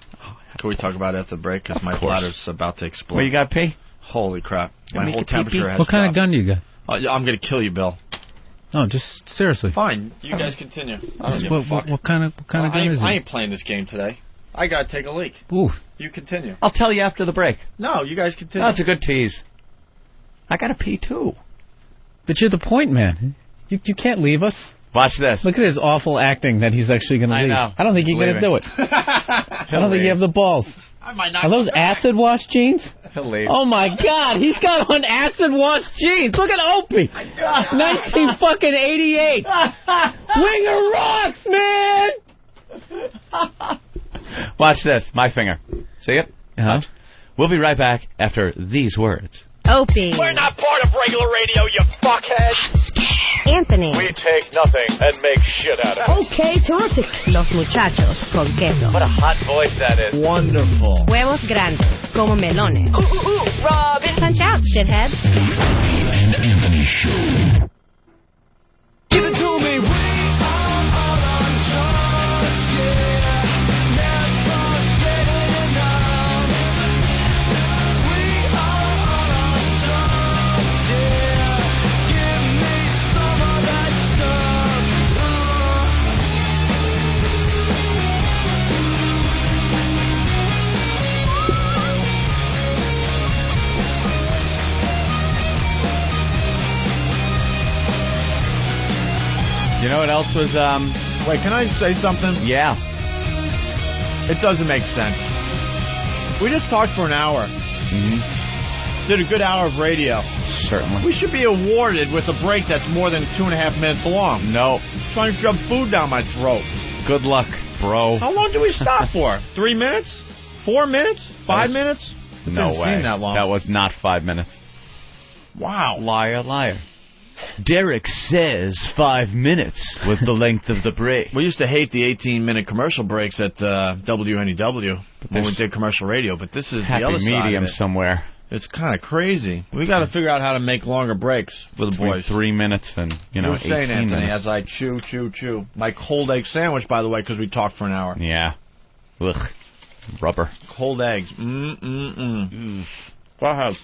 Can we talk about it after the break? Because my bladder's about to explode.
Well, you got pee?
Holy crap! My whole temperature has
What kind of gun do you got?
I'm going to kill you, Bill.
No, just seriously.
Fine. You guys continue.
What kind of gun is it?
I ain't playing this game today. I got to take a leak.
Ooh.
You continue.
I'll tell you after the break.
No, you guys continue.
That's a good tease. I got to pee, too.
But you're the point man. You can't leave us.
Watch this.
Look at his awful acting that he's actually going to leave.
I know.
I don't think he's going to do it. I don't think you have the balls.
I might not.
Are those acid wash jeans?
He'll leave.
Oh my God, he's got on acid wash jeans. Look at Opie. 1988. Winger rocks, man.
Watch this. My finger. See it?
Uh-huh.
We'll be right back after these words.
Opie.
We're not part of regular radio, you fuckhead.
Anthony.
We take nothing and make shit out of it.
Okay, terrific. Los muchachos con queso.
What a hot voice that is.
Wonderful.
Huevos grandes, como melones.
Robin.
Punch out, shithead.
And Anthony Show.
Give it to me.
You know what else was,
Wait, can I say something?
Yeah.
It doesn't make sense. We just talked for an hour.
Mm-hmm.
Did a good hour of radio.
Certainly.
We should be awarded with a break that's more than 2.5 minutes long.
No.
Trying to shove food down my throat.
Good luck, bro.
How long do we stop for? 3 minutes? 4 minutes? 5 minutes?
No way.
That long.
That was not 5 minutes.
Wow.
Liar, liar. Derek says 5 minutes was the length of the break.
We used to hate the 18-minute commercial breaks at WNEW when we did commercial radio, but this is the other side
medium
of it.
somewhere.
It's kind of crazy. We got to figure out how to make longer breaks for the boys.
3 minutes and,
you were
18
saying, Anthony,
minutes.
as I chew. My cold egg sandwich, by the way, because we talked for an hour.
Yeah. Ugh. Rubber.
Cold eggs. Go ahead.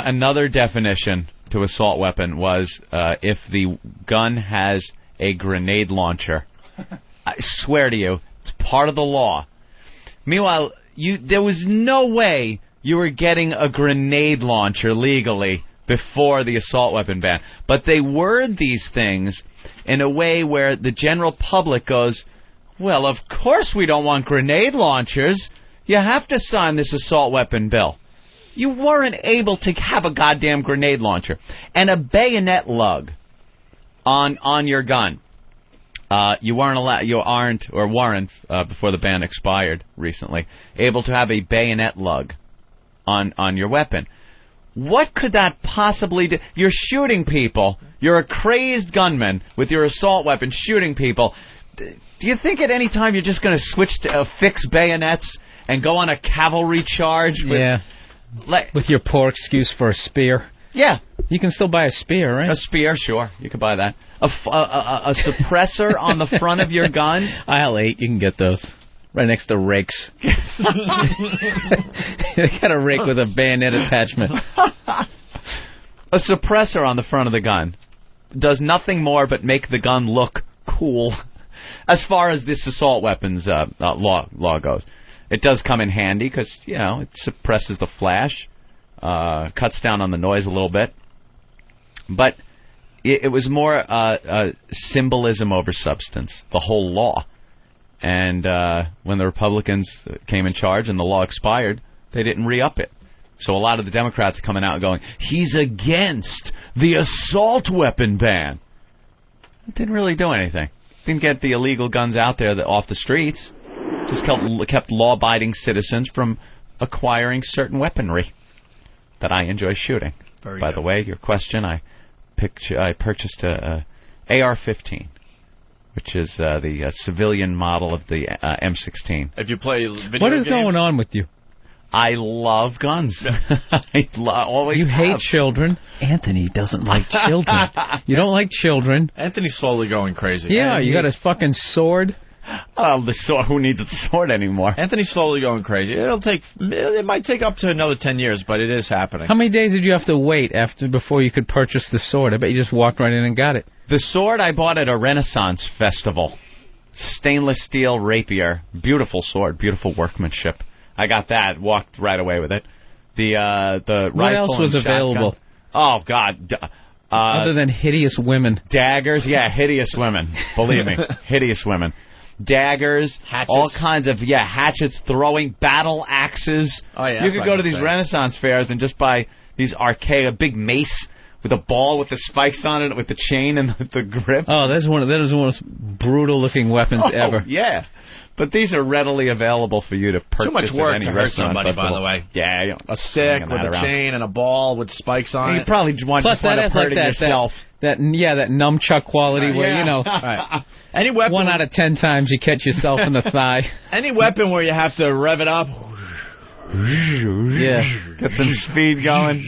Another definition to assault weapon was if the gun has a grenade launcher. I swear to you, it's part of the law. Meanwhile, there was no way you were getting a grenade launcher legally before the assault weapon ban. But they word these things in a way where the general public goes, well, of course we don't want grenade launchers. You have to sign this assault weapon bill. You weren't able to have a goddamn grenade launcher. And a bayonet lug on your gun. You aren't, before the ban expired recently, able to have a bayonet lug on your weapon. What could that possibly do? You're shooting people. You're a crazed gunman with your assault weapon shooting people. Do you think at any time you're just going to switch to fixed bayonets and go on a cavalry charge?
With your poor excuse for a spear.
Yeah.
You can still buy a spear, right?
A spear, sure. You can buy that. A suppressor on the front of your gun?
Aisle 8, you can get those. Right next to rakes. They got a rake with a bayonet attachment.
A suppressor on the front of the gun does nothing more but make the gun look cool. As far as this assault weapons law goes, it does come in handy because it suppresses the flash, cuts down on the noise a little bit. But it was more symbolism over substance, the whole law. And when the Republicans came in charge and the law expired, they didn't re-up it. So a lot of the Democrats are coming out and going, he's against the assault weapon ban. It didn't really do anything. Didn't get the illegal guns out there off the streets. Just kept law-abiding citizens from acquiring certain weaponry that I enjoy shooting. By the way, your question, I purchased a AR-15, which is the civilian model of the M16.
If you play video
What is
games,
going on with you?
I love guns. I always
You hate children. Anthony doesn't like children. You don't like children.
Anthony's slowly going crazy.
Yeah, you got a fucking sword.
Oh, the sword. Who needs a sword anymore?
Anthony's slowly going crazy. It might take up to another 10 years, but it is happening.
How many days did you have to wait before you could purchase the sword? I bet you just walked right in and got it.
The sword I bought at a Renaissance festival. Stainless steel rapier. Beautiful sword. Beautiful workmanship. I got that. Walked right away with it. The
what
rifle
else was
and
available?
Shotgun. Oh God.
Other than hideous women.
Daggers. Yeah, hideous women. Believe me, hideous women. Daggers,
hatchets.
all kinds of hatchets, throwing battle axes.
Oh yeah,
you could go to these Renaissance fairs and just buy these a big mace with a ball with the spikes on it, with the chain and the grip.
Oh, that is one of the most brutal looking weapons ever.
Yeah, but these are readily available for you to purchase.
Too much work
at any
to hurt
restaurant
somebody,
festival.
by the way.
Yeah,
a stick with a chain and a ball with spikes on it.
You probably want
Plus,
to hurt yourself.
That nunchuck quality where,
Right. Any weapon,
1 out of 10 times you catch yourself in the thigh.
Any weapon where you have to rev it up.
Yeah.
Get some speed going.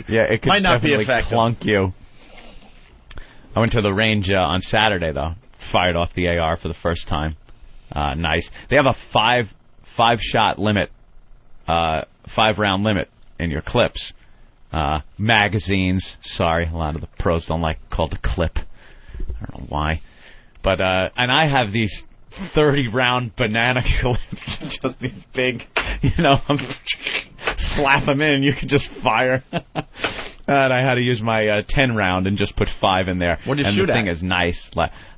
Yeah, it could
Might not be
definitely
effective.
clunk you. I went to the range on Saturday, though. Fired off the AR for the first time. Nice. They have a five-shot limit, 5-round limit in your clips. Magazines. Sorry, a lot of the pros don't like called the clip. I don't know why. But, and I have these 30-round banana clips, just these big, slap them in and you can just fire. And I had to use my 10-round and just put 5 in there.
What did you shoot
at? And the thing is nice.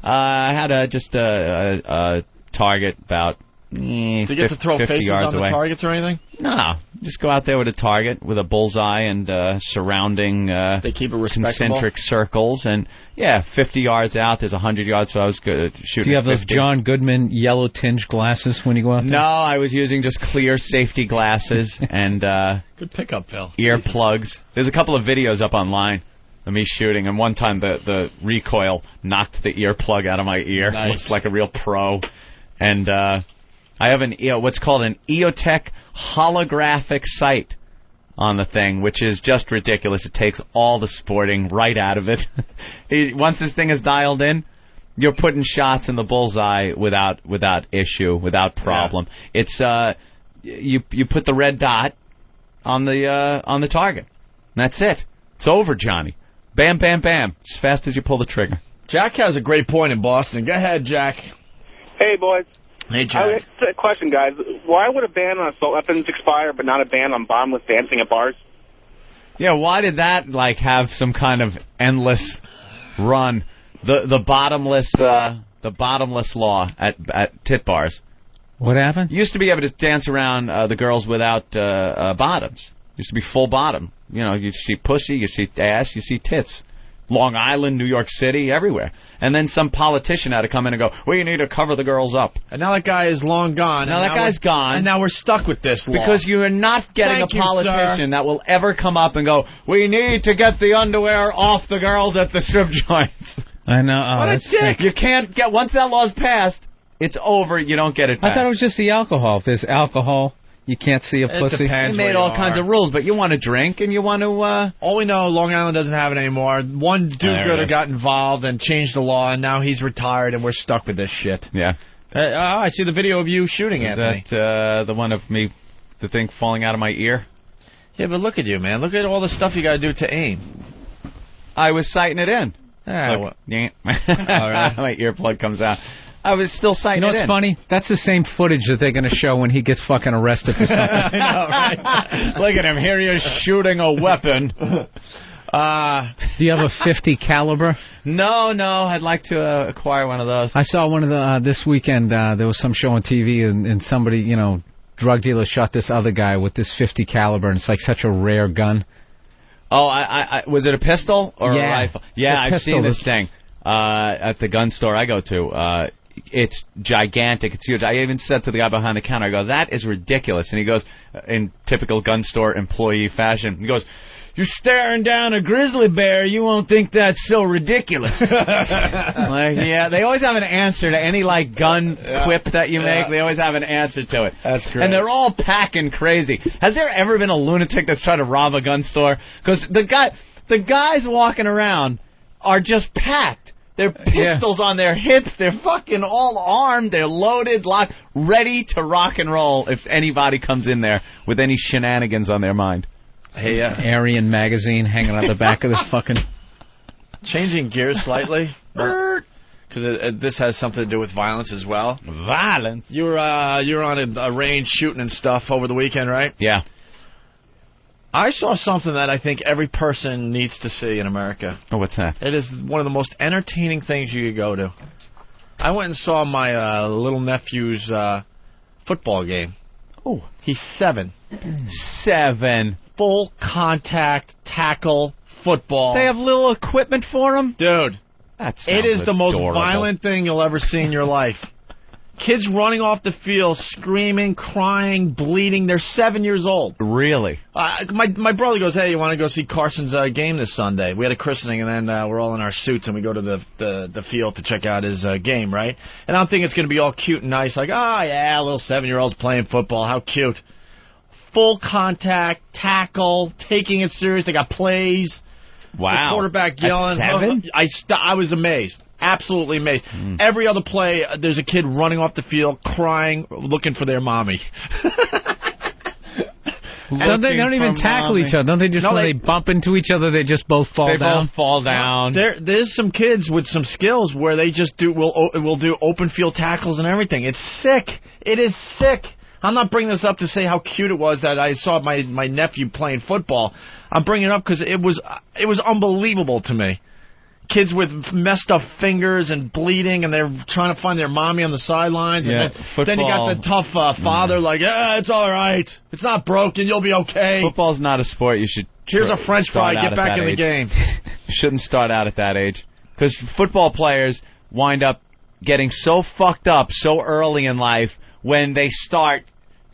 I had just a target about
Do you get to throw
50
faces
yards
on
away.
the targets or anything?
No, just go out there with a target with a bullseye and surrounding
they keep it respectable.
concentric circles, and 50 yards out. There's 100 yards, so I was good shooting.
Do you have
50.
those John Goodman yellow tinge glasses when you go out there?
No, I was using just clear safety glasses and
good pickup, Phil.
Earplugs. There's a couple of videos up online of me shooting, and one time the recoil knocked the earplug out of my ear.
Nice.
Looks like a real pro, and I have what's called an EOTech holographic sight on the thing, which is just ridiculous. It takes all the sporting right out of it. Once this thing is dialed in, you're putting shots in the bullseye without issue, without problem. Yeah. It's you put the red dot on the target. That's it. It's over, Johnny. Bam, bam, bam. As fast as you pull the trigger.
Jack has a great point in Boston. Go ahead, Jack.
Hey, boys.
Hey, Jack.
A question, guys. Why would a ban on assault weapons expire, but not a ban on bottomless dancing at bars?
Yeah, why did that have some kind of endless run? The bottomless law at tit bars.
What happened?
You used to be able to dance around the girls without bottoms. Used to be full bottom. You know, you see pussy, you see ass, you see tits. Long Island, New York City, everywhere. And then some politician had to come in and go, well, you need to cover the girls up.
And now that guy is long gone.
Now that guy's gone.
And now we're stuck with this law.
Because you are not getting a politician that will ever come up and go, we need to get the underwear off the girls at the strip joints.
I know. Oh,
what a dick. You can't get, once that law's passed, it's over. You don't get it back.
I thought it was just the alcohol. If there's alcohol, you can't see a pussy.
They made all kinds of rules, but you want to drink and you want to...
All we know, Long Island doesn't have it anymore. One do-gooder got involved and changed the law, and now he's retired, and we're stuck with this shit.
Yeah.
I see the video of you shooting, Anthony.
That the one of me, the thing falling out of my ear?
Yeah, but look at you, man. Look at all the stuff you got to do to aim.
I was sighting it in.
All
right. My earplug comes out. I was still sighting
it in. You know what's funny? That's the same footage that they're going to show when he gets fucking arrested for something.
I know, right? Look at him. Here he is shooting a weapon.
Do you have a 50 caliber?
No. I'd like to acquire one of those.
I saw one of the this weekend. There was some show on TV, and somebody, drug dealer shot this other guy with this 50 caliber, and it's like such a rare gun.
Oh, I was it a pistol or a rifle? Yeah, I've seen this thing at the gun store I go to. It's gigantic. It's huge. I even said to the guy behind the counter, I go, that is ridiculous. And he goes, in typical gun store employee fashion, he goes, you're staring down a grizzly bear. You won't think that's so ridiculous. Yeah, they always have an answer to any, gun quip that you make. They always have an answer to it.
That's great.
And they're all packing crazy. Has there ever been a lunatic that's tried to rob a gun store? Because the guys walking around are just packed. They're pistols on their hips. They're fucking all armed. They're loaded, locked, ready to rock and roll if anybody comes in there with any shenanigans on their mind.
Hey,
Aryan magazine hanging on the back of the fucking...
Changing gears slightly, because this has something to do with violence as well.
Violence?
You were on a range shooting and stuff over the weekend, right?
Yeah.
I saw something that I think every person needs to see in America.
Oh, what's that?
It is one of the most entertaining things you could go to. I went and saw my little nephew's football game.
Oh.
He's 7.
7.
Full contact tackle football.
They have little equipment for him?
Dude. It is the most
adorable.
violent thing you'll ever see in your life. Kids running off the field, screaming, crying, bleeding. They're 7 years old.
Really?
My brother goes, hey, you want to go see Carson's game this Sunday? We had a christening, and then we're all in our suits, and we go to the field to check out his game, right? And I'm thinking it's going to be all cute and nice, like, yeah, little 7-year-olds playing football. How cute. Full contact, tackle, taking it serious. They got plays.
Wow.
The quarterback yelling.
At 7?
I was amazed. Absolutely amazed. Every other play, there's a kid running off the field, crying, looking for their mommy.
They don't even tackle each other. Don't they just, when they bump into each other, they just both fall down?
They both fall down.
There's some kids with some skills where they just will do open field tackles and everything. It's sick. It is sick. I'm not bringing this up to say how cute it was that I saw my nephew playing football. I'm bringing it up because it was unbelievable to me. kids with messed up fingers and bleeding, and they're trying to find their mommy on the sidelines.
Yeah,
and then you got the tough father like, it's all right. It's not broken. You'll be okay.
Football's not a sport you should...
Here's a French fry. Get back in the game.
Shouldn't start out at that age. Because football players wind up getting so fucked up so early in life when they start,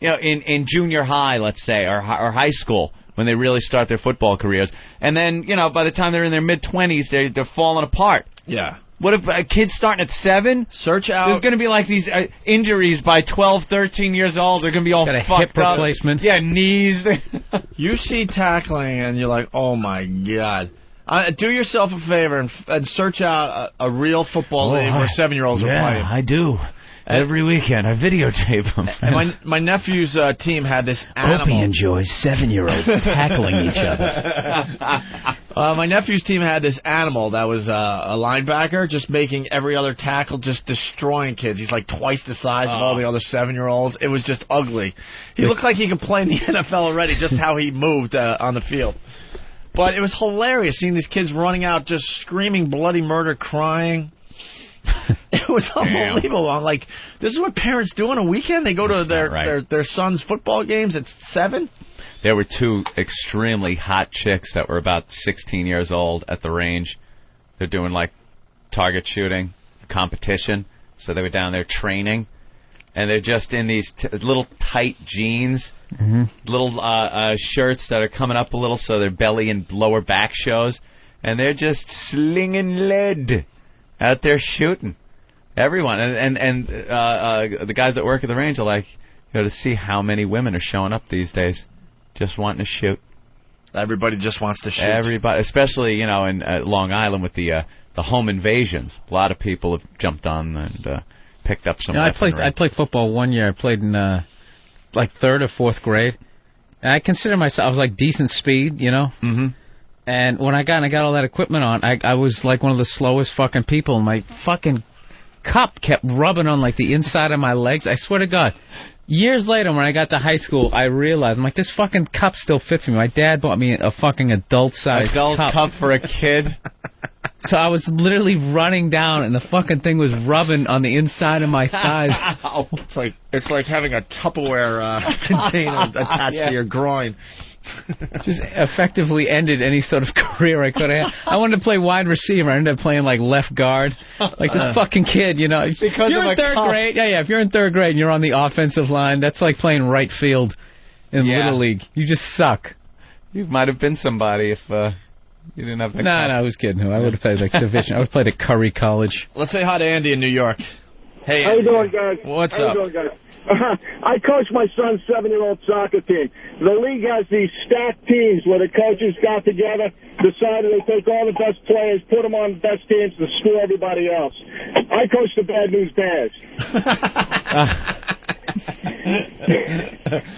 in junior high, let's say, or high school, when they really start their football careers. And then, by the time they're in their mid-20s, they're falling apart.
Yeah.
What if kids starting at 7?
Search out.
There's going to be like these injuries by 12, 13 years old. They're going to be all
got a
fucked
hip replacement.
Up. Yeah, knees.
You see tackling, and you're like, oh, my God. Do yourself a favor and search out a real football league where 7-year-olds are playing.
Yeah, I do. Every weekend, I videotape them.
And my nephew's team had this animal.
Opie enjoys 7-year-olds tackling each other.
My nephew's team had this animal that was a linebacker, just making every other tackle, just destroying kids. He's like twice the size of all the other 7-year-olds. It was just ugly. He looked like he could play in the NFL already, just how he moved on the field. But it was hilarious seeing these kids running out, just screaming bloody murder, crying. It was unbelievable. I'm like, this is what parents do on a weekend? They go to their son's football games at 7?
There were 2 extremely hot chicks that were about 16 years old at the range. They're doing, like, target shooting competition. So they were down there training. And they're just in these little tight jeans, little shirts that are coming up a little so their belly and lower back shows. And they're just slinging lead out there shooting. Everyone. And the guys that work at the range are like, to see how many women are showing up these days just wanting to shoot.
Everybody just wants to shoot.
Everybody, especially, in Long Island with the home invasions. A lot of people have jumped on and... picked up some.
I played football one year. I played in like 3rd or 4th grade, and I consider myself, I was like decent speed,
Mm-hmm.
And when I got all that equipment on, I was like one of the slowest fucking people. And my fucking cup kept rubbing on like the inside of my legs. I swear to God. Years later, when I got to high school, I realized, I'm like, this fucking cup still fits me. My dad bought me a fucking adult-sized
cup for a kid.
So I was literally running down, and the fucking thing was rubbing on the inside of my thighs.
It's like having a Tupperware container attached to your groin.
Just effectively ended any sort of career I could have had. I wanted to play wide receiver. I ended up playing like left guard. Like this fucking kid, Because if you're in 3rd grade, if you're in 3rd grade and you're on the offensive line, that's like playing right field in Little League. You just suck.
You might have been somebody if you didn't have the
No, I was kidding. I would have played like division. I would have played at Curry College.
Let's say hi to Andy in New York. Hey,
how you doing, guys?
What's
up? How you doing, guys? I coach my son's 7-year-old soccer team. The league has these stacked teams where the coaches got together, decided they take all the best players, put them on the best teams, and screw everybody else. I coach the Bad News Bears.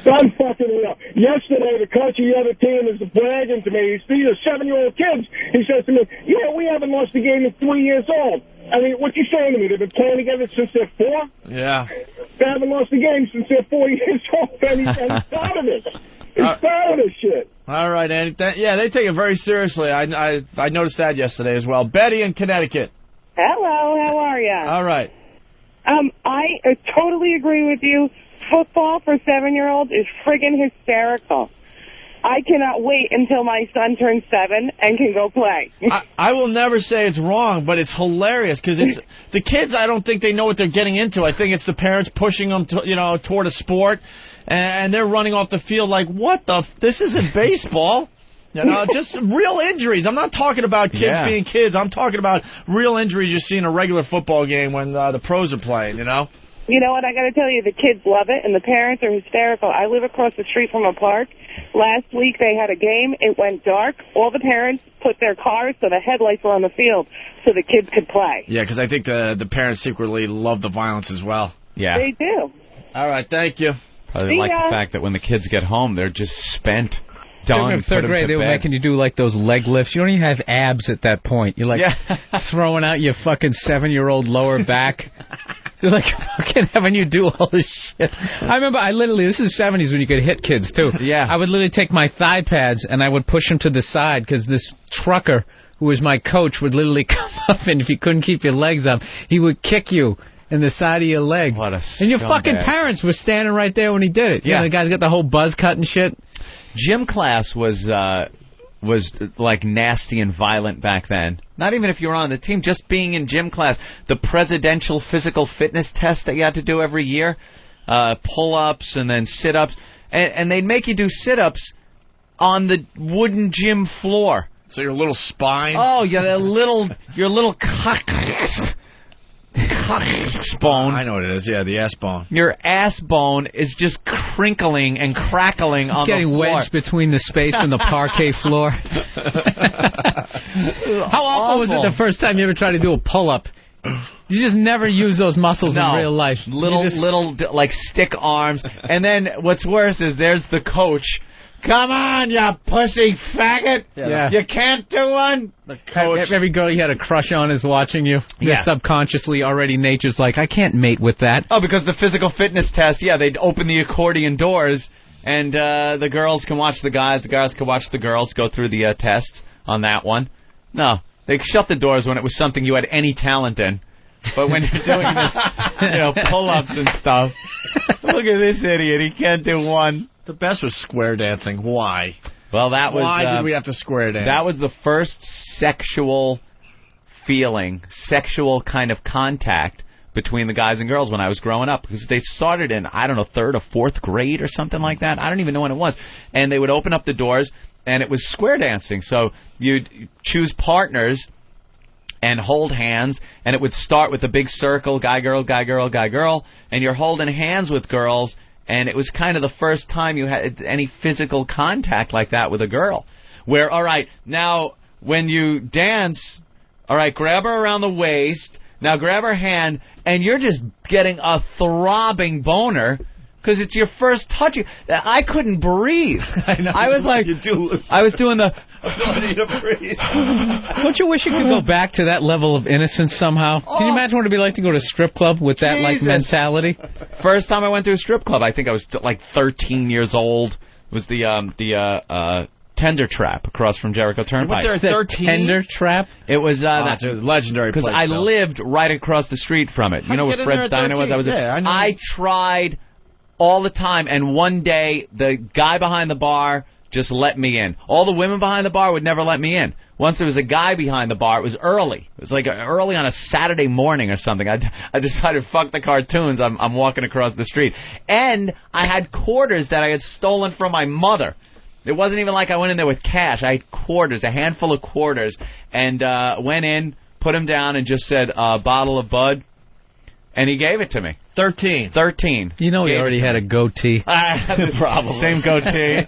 I'm fucking it up. Yesterday, the coach of the other team is bragging to me. These are 7-year-old kids. He says to me, we haven't lost a game in 3 years old. I mean, what you saying to me? They've been playing together since they're 4?
Yeah.
They haven't lost a game since they're 4 years old, and he's proud of it. He's proud of this shit.
All right, Andy. They take it very seriously. I noticed that yesterday as well. Betty in Connecticut.
Hello, how are you?
All right.
I totally agree with you. Football for 7-year-olds is friggin' hysterical. I cannot wait until my son turns 7 and can go play.
I will never say it's wrong, but it's hilarious because it's the kids. I don't think they know what they're getting into. I think it's the parents pushing them, toward a sport, and they're running off the field like, "What the? This isn't baseball." Just real injuries. I'm not talking about kids being kids. I'm talking about real injuries you see in a regular football game when the pros are playing.
You know what? I got to tell you, the kids love it, and the parents are hysterical. I live across the street from a park. Last week they had a game. It went dark. All the parents put their cars so the headlights were on the field so the kids could play.
Yeah, because I think the parents secretly love the violence as well.
Yeah.
They do.
All right, thank you.
Probably like the fact that when the kids get home, they're just spent. Done.
In 3rd grade, they were making you do like those leg lifts. You don't even have abs at that point. You're like throwing out your fucking 7-year-old lower back. They're like fucking having you do all this shit. I remember this is 70s when you could hit kids too.
Yeah.
I would literally take my thigh pads and I would push them to the side because this trucker
who was my coach, would literally come up, and if you couldn't keep your legs up, he would kick you in the side of your leg.
What a
And your
scumbag.
fucking parents were standing right there when he did it. You know, the guy's got the whole buzz cut and shit.
Gym class was like nasty and violent back then. Not even if you were on the team, just being in gym class. The presidential physical fitness test that you had to do every year, pull-ups and then sit-ups, and they'd make you do sit-ups on the wooden gym floor.
So your little spine.
Oh, yeah, your little cock bone.
I know what it is. Yeah, the ass bone.
Your ass bone is just crinkling and crackling on the floor.
It's getting wedged between the space and the parquet floor. How awful was it the first time you ever tried to do a pull-up? You just never use those muscles in real life.
Little like stick arms. And then what's worse is there's the coach. Come on, you pussy faggot!
Yeah.
You can't do one?
The coach. Every girl you had a crush on is watching you.
Yeah.
Subconsciously, already nature's like, I can't mate with that.
Oh, because the physical fitness test, they'd open the accordion doors, and the girls can watch the guys can watch the girls go through the tests on that one. No, they shut the doors when it was something you had any talent in. But when you're doing this, pull-ups and stuff, look at this idiot, he can't do one.
The best was square dancing. Why?
Well,
Why did we have to square dance?
That was the first sexual feeling, sexual kind of contact between the guys and girls when I was growing up. Because they started in, I don't know, 3rd or 4th grade or something like that. I don't even know when it was. And they would open up the doors, and it was square dancing. So you'd choose partners and hold hands, and it would start with a big circle, guy, girl, guy, girl, guy, girl. And you're holding hands with girls. And it was kind of the first time you had any physical contact like that with a girl. Where, all right, now when you dance, all right, grab her around the waist, now grab her hand, and you're just getting a throbbing boner because it's your first touch. I couldn't breathe.
I know.
I was like, I was doing the...
ability to breathe.
Don't you wish you could go back to that level of innocence somehow? Can you imagine what it'd be like to go to a strip club with that like mentality?
First time I went to a strip club, I think I was like 13 years old. It was the Tender Trap across from Jericho Turnpike.
Went there at 13?
Tender Trap?
It was
that's a legendary place.
because I lived right across the street from it. You know where Fred's Diner was? I tried all the time, and one day the guy behind the bar just let me in. All the women behind the bar would never let me in. Once there was a guy behind the bar, it was early. It was like early on a Saturday morning or something. I decided, fuck the cartoons, I'm walking across the street. And I had quarters that I had stolen from my mother. It wasn't even like I went in there with cash. I had quarters, a handful of quarters, and went in, put them down, and just said, bottle of Bud. And he gave it to me. 13.
You know he already had a goatee.
Probably. Same goatee.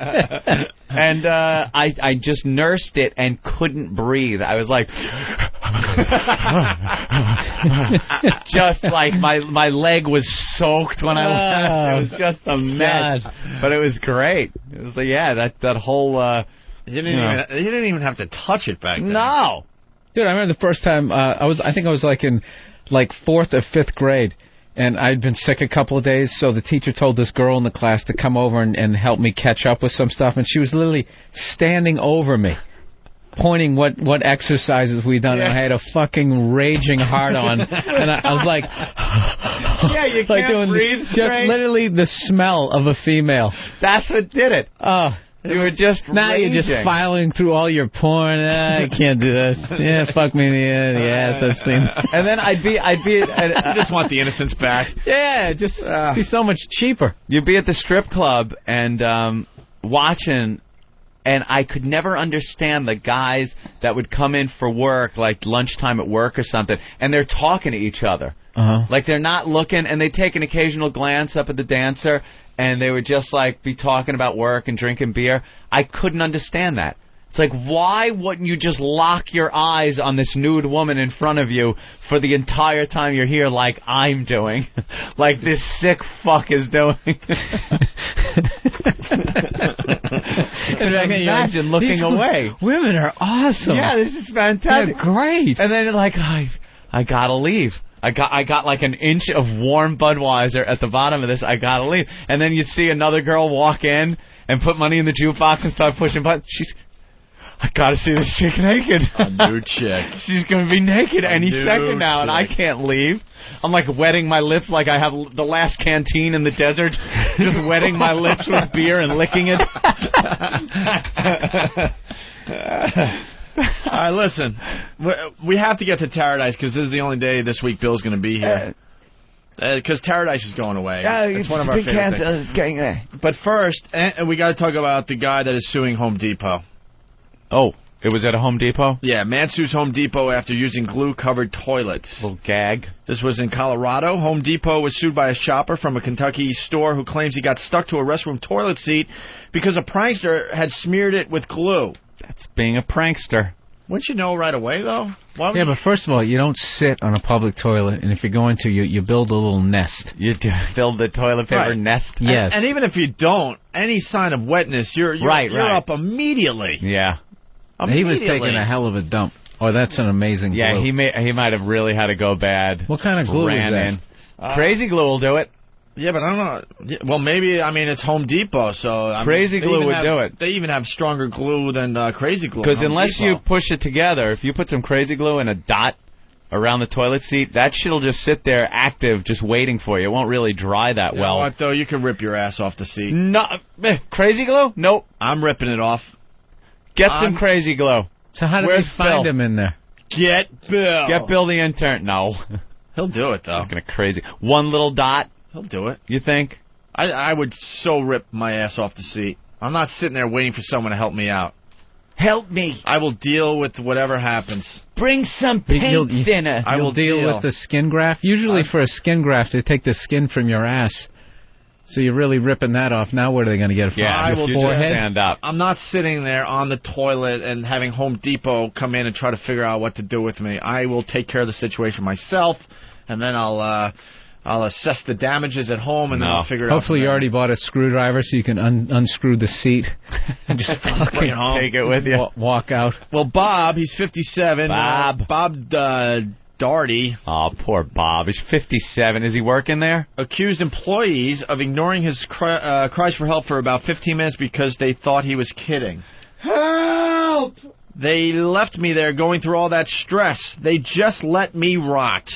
And I just nursed it and couldn't breathe. I was like... just like my leg was soaked when I left. It was just a mess. God. But it was great. It was like, that whole...
You didn't even have to touch it back then.
No.
Dude, I remember the first time I think I was like in 4th or 5th grade, and I'd been sick a couple of days, so the teacher told this girl in the class to come over and help me catch up with some stuff, and she was literally standing over me, pointing what exercises we'd done, and I had a fucking raging hard-on, and I was like...
you can't breathe straight.
Just literally the smell of a female.
That's what did it.
Oh.
You were just
now
raging.
You're just filing through all your porn. I can't do this. Yeah, fuck me in the ass. I've seen.
And then I'd be.
I just want the innocence back.
Yeah, just be so much cheaper.
You'd be at the strip club and watching, and I could never understand the guys that would come in for work, like lunchtime at work or something, and they're talking to each other. Like they're not looking, and they take an occasional glance up at the dancer, and they would just like be talking about work and drinking beer. I couldn't understand that. It's like, why wouldn't you just lock your eyes on this nude woman in front of you for the entire time you're here, like I'm doing, like this sick fuck is doing? Imagine looking away.
Women are awesome.
Yeah, this is fantastic.
They're great.
And then like, I gotta leave. I got like an inch of warm Budweiser at the bottom of this. I gotta leave. And then you see another girl walk in and put money in the jukebox and start pushing buttons. I gotta see this chick naked.
A new chick.
She's gonna be naked any second now, and I
chick.
can't leave. I'm like wetting my lips like I have the last canteen in the desert, just wetting my lips with beer and licking it.
All right, listen. We have to get to Taradise because this is the only day this week Bill's going to be here. Because Taradise is going away. It's one of our favorite things. But first, we got to talk about the guy that is suing Home Depot.
Oh, it was at a Home Depot?
Yeah, man sues Home Depot after using glue-covered toilets.
Little gag.
This was in Colorado. Home Depot was sued by a shopper from a Kentucky store who claims he got stuck to a restroom toilet seat because a prankster had smeared it with glue.
That's being a prankster.
Wouldn't you know right away, though?
Yeah, but first of all, you don't sit on a public toilet, and if you're going to, you build a little nest.
You do build the toilet paper
Right.
nest?
Yes.
And even if you don't, any sign of wetness, you're up immediately.
Yeah.
He was taking a hell of a dump. Oh, that's an amazing glue.
Yeah, he might have really had to go bad.
What kind of glue is that?
In. Crazy glue will do it.
Yeah, but I don't know. Well, maybe, it's Home Depot, so...
Crazy glue would do it.
They even have stronger glue than Crazy Glue.
Because unless you push it together, if you put some Crazy Glue in a dot around the toilet seat, that shit'll just sit there active, just waiting for you. It won't really dry that well.
You know what, though? You can rip your ass off the seat.
No, Crazy Glue? Nope.
I'm ripping it off.
Get some Crazy Glue.
So how did
Where's
you find
Bill?
him in there?
Get Bill.
Get Bill the intern. No.
He'll do it, though.
Looking crazy. One little dot.
He'll do it.
You think?
I would so rip my ass off the seat. I'm not sitting there waiting for someone to help me out.
Help me.
I will deal with whatever happens.
Bring some paint thinner.
I will
deal with the skin graft. Usually for a skin graft, they take the skin from your ass. So you're really ripping that off. Now what are they going to get?
I will
forehead? Stand up.
I'm not sitting there on the toilet and having Home Depot come in and try to figure out what to do with me. I will take care of the situation myself, and then I'll assess the damages at home, and then I'll figure it out.
Hopefully you already bought a screwdriver so you can unscrew the seat and just
bring it home.
Take it with you.
Walk out.
Well, Bob, he's 57.
Bob
Daugherty.
Oh, poor Bob. He's 57. Is he working there?
Accused employees of ignoring his cries for help for about 15 minutes because they thought he was kidding. Help! They left me there going through all that stress. They just let me rot.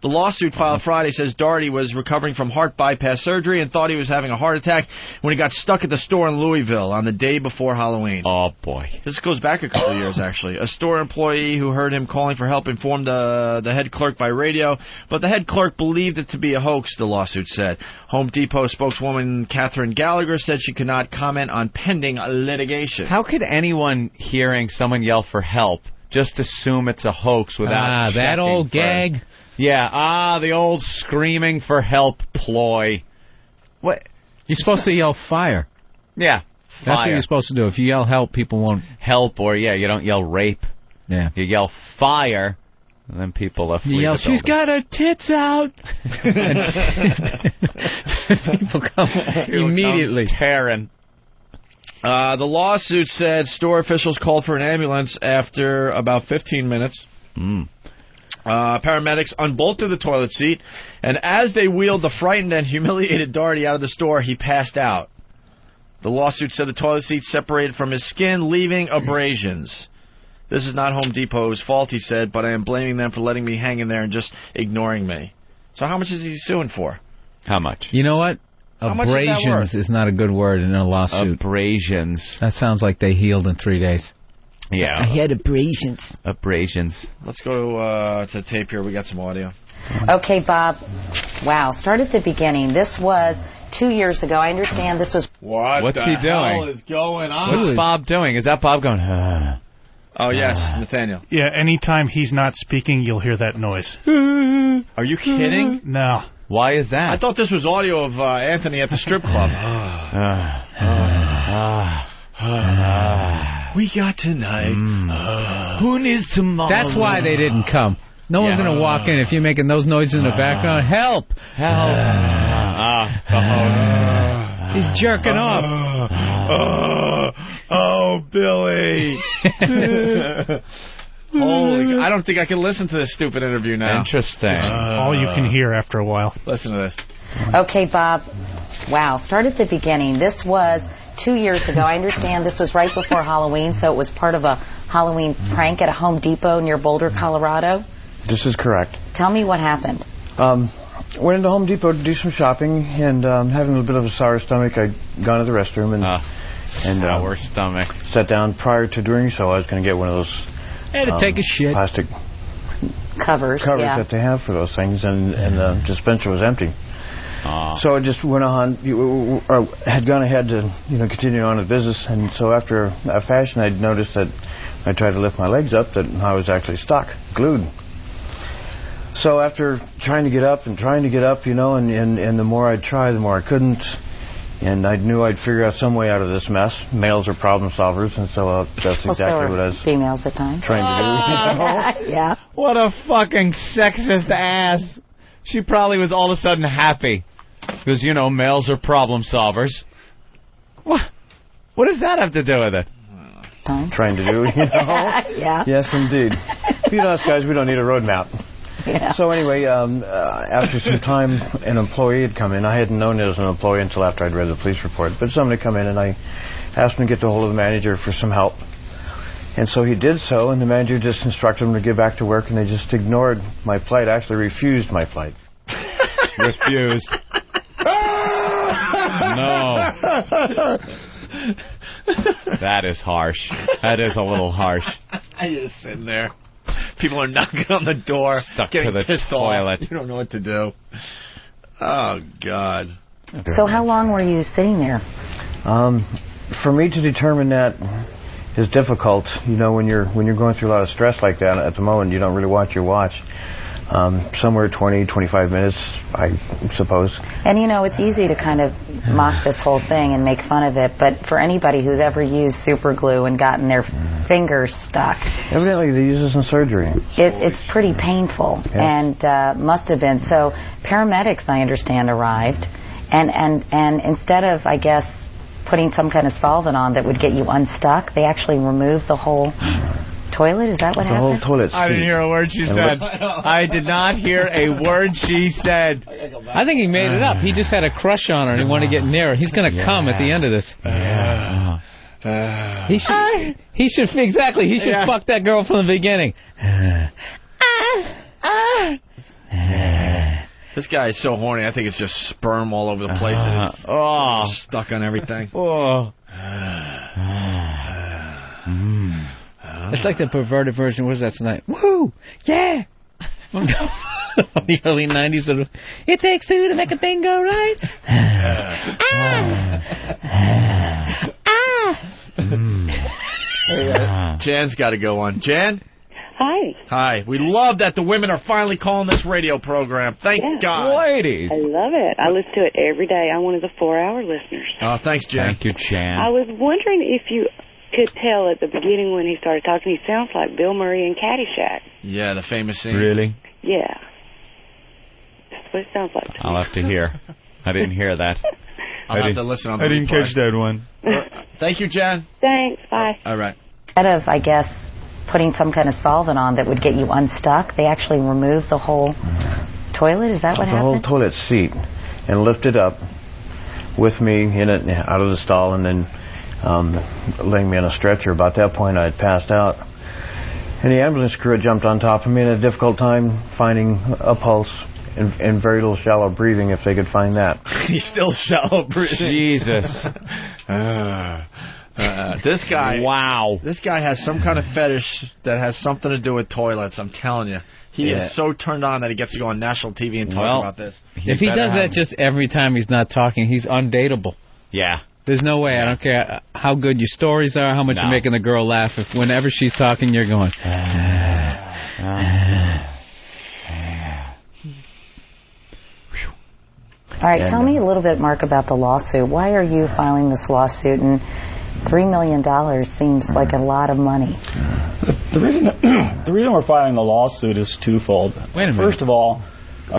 The lawsuit filed Friday says Daugherty was recovering from heart bypass surgery and thought he was having a heart attack when he got stuck at the store in Louisville on the day before Halloween.
Oh, boy.
This goes back a couple of years, actually. A store employee who heard him calling for help informed the head clerk by radio, but the head clerk believed it to be a hoax, the lawsuit said. Home Depot spokeswoman Catherine Gallagher said she could not comment on pending litigation.
How could anyone hearing someone yell for help just assume it's a hoax without checking
that old
first?
gag?
Yeah, the old screaming for help ploy. What?
You're supposed to yell fire.
Yeah, fire.
That's what you're supposed to do. If you yell help, people won't...
Help, or, you don't yell rape.
Yeah.
You yell fire, and then people flee
You yell,
the building.
she's got her tits out! People come immediately.
Tearing.
The lawsuit said store officials called for an ambulance after about 15 minutes. Paramedics unbolted the toilet seat, and as they wheeled the frightened and humiliated Daugherty out of the store, he passed out. The lawsuit said the toilet seat separated from his skin, leaving abrasions. This is not Home Depot's fault, he said, but I am blaming them for letting me hang in there and just ignoring me. So how much is he suing for?
How much?
You know what?
How much is that worth?
Abrasions is not a good word in a lawsuit.
Abrasions.
That sounds like they healed in 3 days.
Yeah.
I had abrasions.
Abrasions.
Let's go to the tape here. We got some audio.
Okay, Bob. Wow. Start at the beginning. This was 2 years ago. I understand this was...
What's he doing?
What is going on?
What's Bob doing? Is that Bob going...
Oh, yes, Nathaniel.
Yeah, anytime he's not speaking, you'll hear that noise.
Are you kidding?
No.
Why is that?
I thought this was audio of Anthony at the strip club. We got tonight.
Who needs tomorrow?
That's why they didn't come. No one's going to walk in if you're making those noises in the background. Help!
Help!
He's jerking off.
Oh, Billy. Holy, I don't think I can listen to this stupid interview now.
Interesting.
All you can hear after a while.
Listen to this.
Okay, Bob. Wow, start at the beginning. This was 2 years ago. I understand this was right before Halloween, so it was part of a Halloween prank at a Home Depot near Boulder, Colorado.
This is correct.
Tell me what happened.
Went into Home Depot to do some shopping, and having a little bit of a sour stomach, I'd gone to the restroom and
sour stomach.
Sat down. Prior to doing so, I was going to get one of those
to take a shit.
Plastic
covers
that they have for those things, and the dispenser was empty. So I just went on, had gone ahead to continue on with business, and so after a fashion, I'd noticed that I tried to lift my legs up, that I was actually stuck, glued. So after trying to get up, and the more I'd try, the more I couldn't. And I knew I'd figure out some way out of this mess. Males are problem solvers, and so that's exactly what I was
females at times
trying to do.
Yeah.
What a fucking sexist ass. She probably was all of a sudden happy. Because, males are problem solvers. What does that have to do with it?
Trying to do,
Yeah.
Yes, indeed. Us guys, we don't need a roadmap.
Yeah.
So anyway, after some time, an employee had come in. I hadn't known it as an employee until after I'd read the police report. But somebody had come in, and I asked him to get a hold of the manager for some help. And so he did so, and the manager just instructed him to get back to work, and they just ignored my plight, actually refused my plight.
Refused. No. That is harsh. That is a little harsh.
You're just sitting there. People are knocking on the door,
stuck
getting
to the
pissed
toilet.
off. You don't know what to do. Oh, God.
So how long were you sitting there?
For me to determine that is difficult. When you're going through a lot of stress like that at the moment, you don't really watch your watch. Somewhere 20, 25 minutes, I suppose.
And it's easy to kind of mock this whole thing and make fun of it, but for anybody who's ever used super glue and gotten their fingers stuck,
evidently they use this in surgery.
It's pretty painful, and must have been. So paramedics, I understand, arrived, and instead of, I guess, putting some kind of solvent on that would get you unstuck, they actually removed the whole toilet? Is that what happened?
The whole toilet seat.
I didn't hear a word she said. I did not hear a word she said.
I think he made it up. He just had a crush on her and he wanted to get near her. He's going to come at the end of this. He should fuck that girl from the beginning.
This guy is so horny. I think it's just sperm all over the place. And it's stuck on everything.
It's like the perverted version. What was that tonight? Woohoo! Yeah! From the early 90s. It takes two to make a thing go right.
Jan's got to go on. Jan?
Hi.
Hi. We love that the women are finally calling this radio program. Thank God.
Ladies.
I love it. I listen to it every day. I'm one of the 4-hour listeners.
Oh, thanks, Jan.
Thank you, Jan.
I was wondering if you could tell at the beginning when he started talking, he sounds like Bill Murray in Caddyshack.
Yeah, the famous scene.
Really?
Yeah. That's what it sounds like.
I'll have to hear. I didn't hear that.
I'll have to listen on the
I didn't
replay.
catch that one.
Thank you, Jan.
Thanks. Bye.
All right.
Instead of, I guess, putting some kind of solvent on that would get you unstuck, they actually removed the whole toilet? Is that what happened?
The whole toilet seat, and lifted up with me in it, out of the stall, and then laying me on a stretcher. About that point, I had passed out. And the ambulance crew had jumped on top of me and had a difficult time finding a pulse and very little shallow breathing, if they could find that.
He's still shallow breathing.
Jesus.
This guy.
Wow.
This guy has some kind of fetish that has something to do with toilets. I'm telling you. He is so turned on that he gets to go on national TV and talk about this.
If he does that just every time he's not talking, he's undateable.
Yeah.
There's no way. I don't care how good your stories are, how much you're making the girl laugh. If whenever she's talking, you're going.
All right, tell me a little bit, Mark, about the lawsuit. Why are you filing this lawsuit? And $3 million seems like a lot of money.
The reason we're filing the lawsuit is twofold.
Wait a minute.
First of all,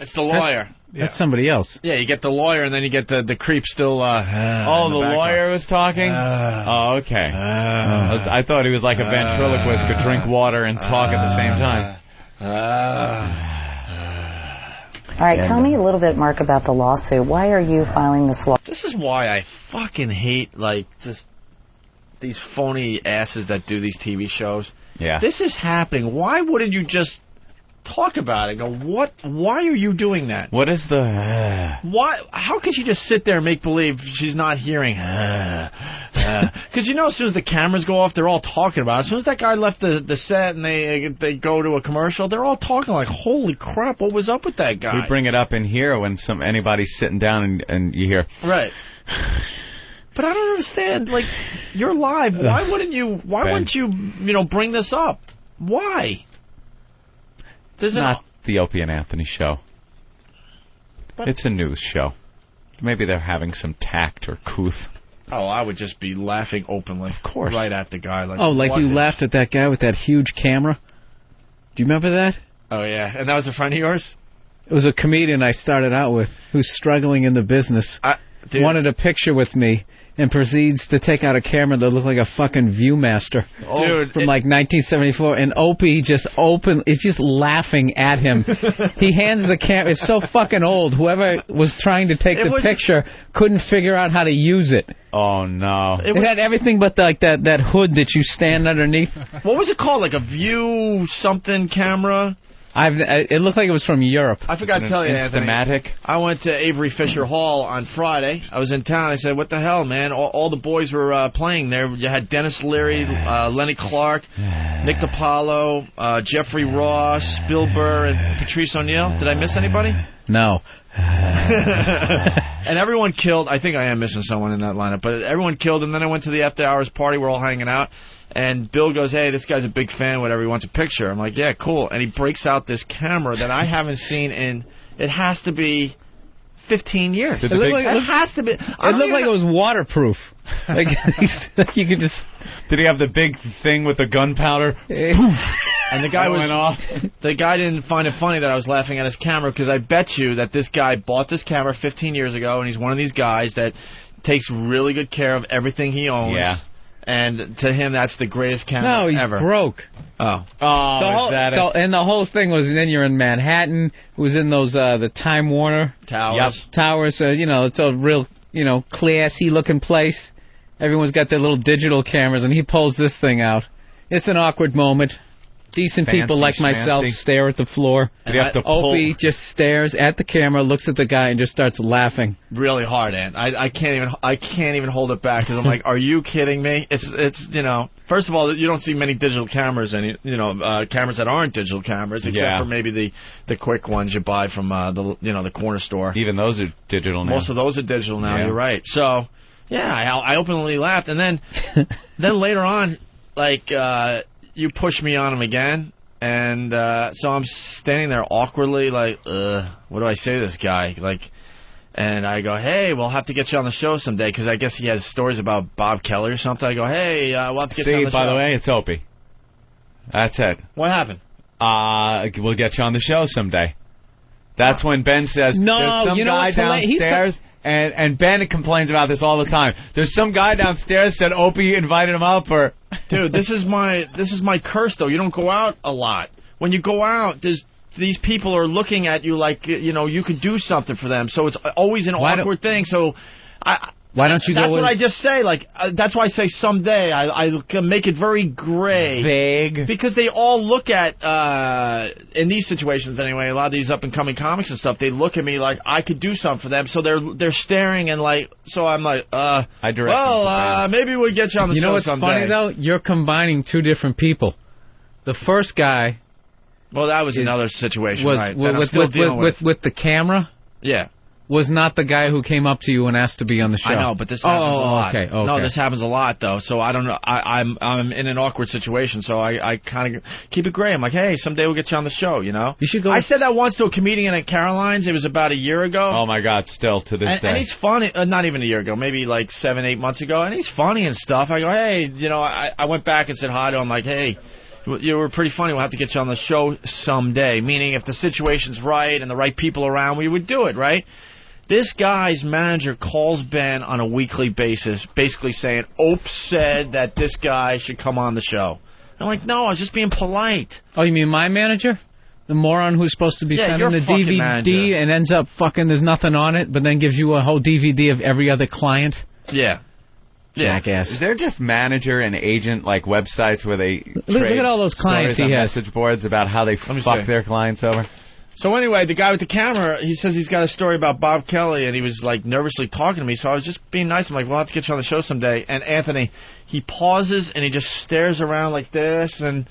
it's the lawyer.
That's somebody else.
Yeah, you get the lawyer, and then you get the creep still.
The lawyer was talking? Okay. I thought he was like a ventriloquist, could drink water and talk at the same time.
All right, tell me a little bit, Mark, about the lawsuit. Why are you filing this lawsuit?
This is why I fucking hate, like, just these phony asses that do these TV shows.
Yeah.
This is happening. Why wouldn't you just talk about it? Go, what? Why are you doing that?
What is the...
Why? How could she just sit there and make believe she's not hearing? Because you know, as soon as the cameras go off, they're all talking about it. As soon as that guy left the set and they go to a commercial, they're all talking like, holy crap, what was up with that guy?
We bring it up in here when anybody's sitting down and you hear...
Right. But I don't understand. Like, you're live. Why wouldn't you? Why wouldn't you? Bring this up? Why?
It's not the Opie and Anthony show.
But
it's a news show. Maybe they're having some tact or couth.
Oh, I would just be laughing openly.
Of course.
Right at the guy. Like,
you laughed at that guy with that huge camera? Do you remember that?
Oh, yeah. And that was a friend of yours?
It was a comedian I started out with who's struggling in the business. Wanted a picture with me and proceeds to take out a camera that looked like a fucking Viewmaster.
Dude,
from like 1974, and Opie is just laughing at him. He hands the camera. It's so fucking old. Whoever was trying to take the picture couldn't figure out how to use it.
Oh no!
It had everything but that hood that you stand underneath.
What was it called? Like a View something camera?
It looked like it was from Europe.
I forgot to tell you, Anthony.
Instamatic.
I went to Avery Fisher Hall on Friday. I was in town. I said, what the hell, man? All the boys were playing there. You had Dennis Leary, Lenny Clark, Nick DiPaolo, Jeffrey Ross, Bill Burr, and Patrice O'Neill. Did I miss anybody?
No.
And everyone killed. I think I am missing someone in that lineup, but everyone killed. And then I went to the after hours party. We're all hanging out. And Bill goes, hey, this guy's a big fan, whatever, he wants a picture. I'm like, yeah, cool. And he breaks out this camera that I haven't seen in, it has to be 15 years. It has to be.
It looked like it was waterproof. Like you could just...
Did he have the big thing with the gunpowder?
And the guy
went off.
The guy didn't find it funny that I was laughing at his camera, because I bet you that this guy bought this camera 15 years ago, and he's one of these guys that takes really good care of everything he owns.
Yeah.
And to him, that's the greatest camera
No, he's
ever.
broke.
Oh.
And the whole thing was, then you're in Manhattan. It was in those, the Time Warner
Towers.
Yep. Towers. So, it's a real, classy-looking place. Everyone's got their little digital cameras, and he pulls this thing out. It's an awkward moment. Decent people like myself stare at the floor. Opie just stares at the camera, looks at the guy, and just starts laughing.
Really hard, Ant. I can't even hold it back, because I'm like, are you kidding me? It's first of all, you don't see many digital cameras, cameras that aren't digital cameras, except for maybe the quick ones you buy from the corner store.
Even those are digital now.
Most of those are digital now. Yeah. You're right. So yeah, I openly laughed, and then later on, you push me on him again, and so I'm standing there awkwardly, like, what do I say to this guy? And I go, hey, we'll have to get you on the show someday, because I guess he has stories about Bob Kelly or something. I go, hey, we'll have to get you on the show.
See, by the way, it's Opie. That's it.
What happened?
We'll get you on the show someday. That's when Ben says,
no,
there's some guy downstairs... And Ben complains about this all the time. There's some guy downstairs said Opie invited him up, or
dude, this is my curse though. You don't go out a lot. When you go out, these people are looking at you like you could do something for them. So it's always an awkward thing. So
why don't you go?
That's what I just say. That's why I say someday. I make it very gray,
vague, because
they all look at in these situations anyway. A lot of these up and coming comics and stuff. They look at me like I could do something for them. So they're staring and so I'm like, maybe we'll get you on the show someday.
You know what's funny though? You're combining two different people. The first guy.
Well, that was another situation, right?
With the camera.
Yeah.
Was not the guy who came up to you and asked to be on the show.
I know, but this happens a lot.
Okay.
No, this happens a lot, though, so I don't know. I'm in an awkward situation, so I kind of keep it gray. I'm like, hey, someday we'll get you on the show, You
should go.
I said that once to a comedian at Caroline's. It was about a year ago.
Oh, my God, still to this day.
And he's funny. Not even a year ago, maybe 7-8 months ago, and he's funny and stuff. I go, hey, I went back and said hi to him, like, hey, you were pretty funny. We'll have to get you on the show someday, meaning if the situation's right and the right people around, we would do it, right? This guy's manager calls Ben on a weekly basis, basically saying, Ope said that this guy should come on the show. I'm like, no, I was just being polite.
Oh, you mean my manager? The moron who's supposed to be sending the DVD and ends up fucking there's nothing on it, but then gives you a whole DVD of every other client.
Yeah.
Jackass.
Is there just manager and agent like websites where they
look at all those clients he has.
Message boards about how they fuck their clients over?
So anyway, the guy with the camera, he says he's got a story about Bob Kelly, and he was like nervously talking to me, so I was just being nice. I'm like, we'll have to get you on the show someday. And Anthony, he pauses and he just stares around like this, and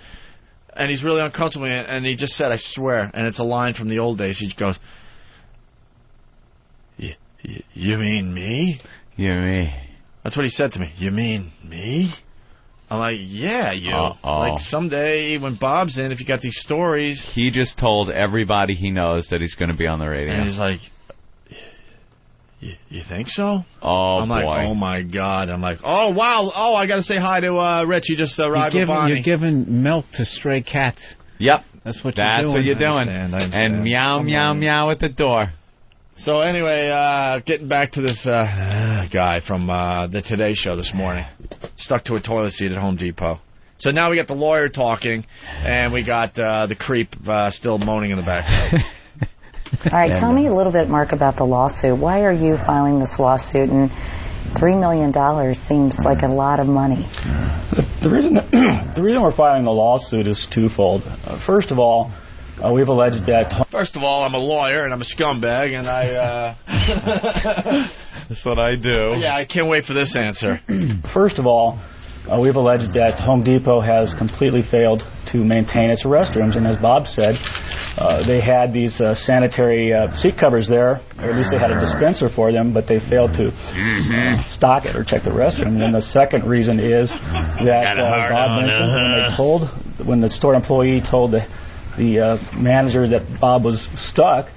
he's really uncomfortable, and he just said, I swear, and it's a line from the old days, he goes, you mean me?
You me.
That's what he said to me. You mean me? I'm like, yeah, you. Like, someday when Bob's in, if you got these stories.
He just told everybody he knows that he's going to be on the radio.
And he's like, you think so?
Oh,
I'm
boy.
like, oh, my God. I'm like, oh, wow. Oh, I got to say hi to Rich. He just arrived with Bonnie.
You're giving milk to stray cats.
Yep.
That's what you're doing.
That's what you're doing.
I understand.
And meow, meow, meow at the door.
So anyway, getting back to this guy from the Today Show this morning. Stuck to a toilet seat at Home Depot. So now we got the lawyer talking, and we got the creep still moaning in the back.
All right, tell me a little bit, Mark, about the lawsuit. Why are you filing this lawsuit? And $3 million seems like a lot of money.
The reason we're filing the lawsuit is twofold. First of all, we've alleged that...
First of all, I'm a lawyer, and I'm a scumbag, and I...
That's what I do.
Yeah, I can't wait for this answer.
First of all, we've alleged that Home Depot has completely failed to maintain its restrooms, and as Bob said, they had these sanitary seat covers there, or at least they had a dispenser for them, but they failed to stock it or check the restroom. And the second reason is that Bob mentioned when the store employee told the manager that Bob was stuck,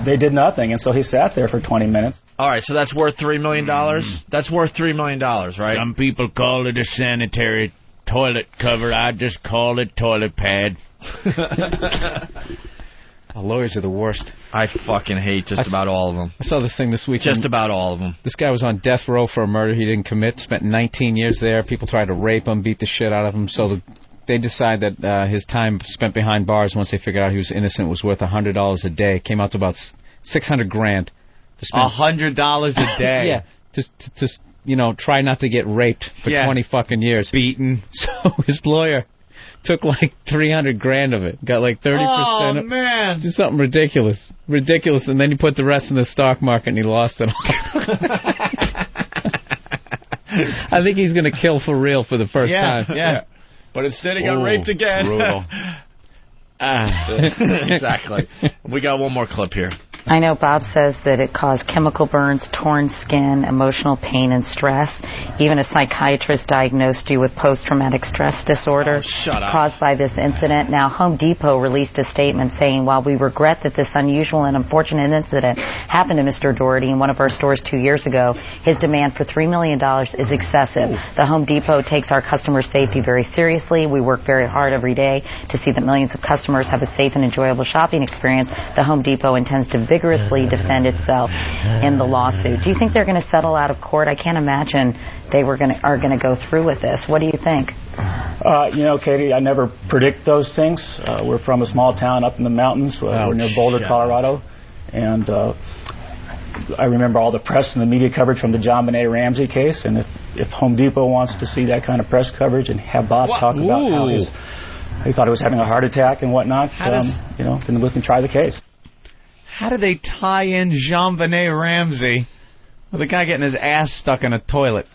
they did nothing, and so he sat there for 20 minutes.
All right, so that's worth $3 million? That's worth $3 million, right?
Some people call it a sanitary toilet cover. I just call it toilet pad.
Lawyers are the worst.
I fucking hate just about all of them.
I saw this thing this week.
Just about all of them.
This guy was on death row for a murder he didn't commit, spent 19 years there. People tried to rape him, beat the shit out of him, so they decide that his time spent behind bars, once they figured out he was innocent, was worth $100 a day. Came out to about $600,000.
$100 a day.
Yeah, to try not to get raped for 20 fucking years.
Beaten.
So his lawyer took like $300,000 of it. Got like 30%.
Oh man!
Just something ridiculous, and then he put the rest in the stock market and he lost it all. I think he's gonna kill for real for the first time.
Yeah. But instead he got raped again.
Brutal.
Exactly. We got one more clip here.
I know Bob says that it caused chemical burns, torn skin, emotional pain, and stress. Even a psychiatrist diagnosed you with post-traumatic stress disorder caused by this incident. Now, Home Depot released a statement saying, while we regret that this unusual and unfortunate incident happened to Mr. Doherty in one of our stores 2 years ago, his demand for $3 million is excessive. The Home Depot takes our customer safety very seriously. We work very hard every day to see that millions of customers have a safe and enjoyable shopping experience. The Home Depot intends to vigorously defend itself in the lawsuit. Do you think they're going to settle out of court? I can't imagine they are going to go through with this. What do you think?
Katie, I never predict those things. We're from a small town up in the mountains. We're near Boulder, Colorado. And I remember all the press and the media coverage from the John Benet Ramsey case. And if Home Depot wants to see that kind of press coverage and have Bob talk about how he thought he was having a heart attack and whatnot, then we can try the case.
How do they tie in Jean Benet Ramsey with a guy getting his ass stuck in a toilet?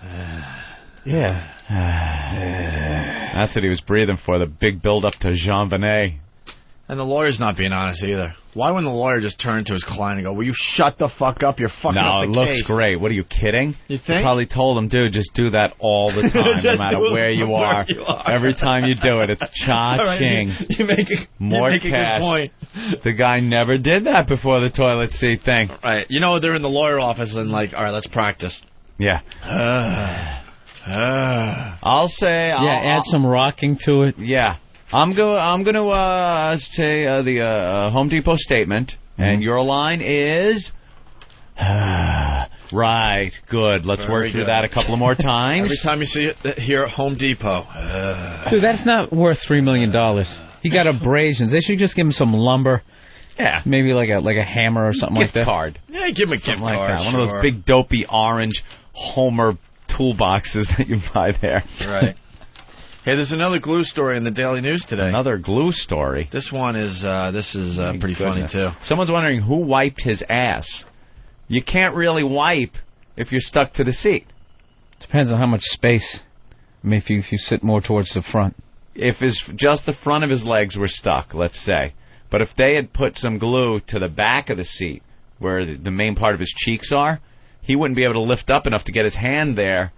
That's what he was breathing for, the big build-up to Jean Benet.
And the lawyer's not being honest either. Why wouldn't the lawyer just turn to his client and go, will you shut the fuck up? You're fucking up the case.
No, it looks great. What are you kidding?
You think?
He probably told him, dude, just do that all the time, no matter where you are. Every time you do it, it's cha-ching.
Right, you make
a
good point.
The guy never did that before the toilet seat thing.
Right. They're in the lawyer office and like, all right, let's practice.
Yeah. I'll say...
add some rocking to it.
Yeah. I'm going to say the Home Depot statement, and your line is... Right, good. Let's work through that a couple of more times.
Every time you see it here at Home Depot.
Dude, that's not worth $3 million.
He got abrasions. They should just give him some lumber.
Yeah.
Maybe like a hammer or something like that.
Gift card.
Yeah, give him a gift
Like
card.
that. One of those big dopey orange Homer toolboxes that you buy there.
Right. Hey, there's another glue story in the Daily News today.
Another glue story.
This one is pretty funny too.
Someone's wondering who wiped his ass. You can't really wipe if you're stuck to the seat.
Depends on how much space. I mean, if you sit more towards the front.
If just the front of his legs were stuck, let's say. But if they had put some glue to the back of the seat, where the main part of his cheeks are, he wouldn't be able to lift up enough to get his hand there.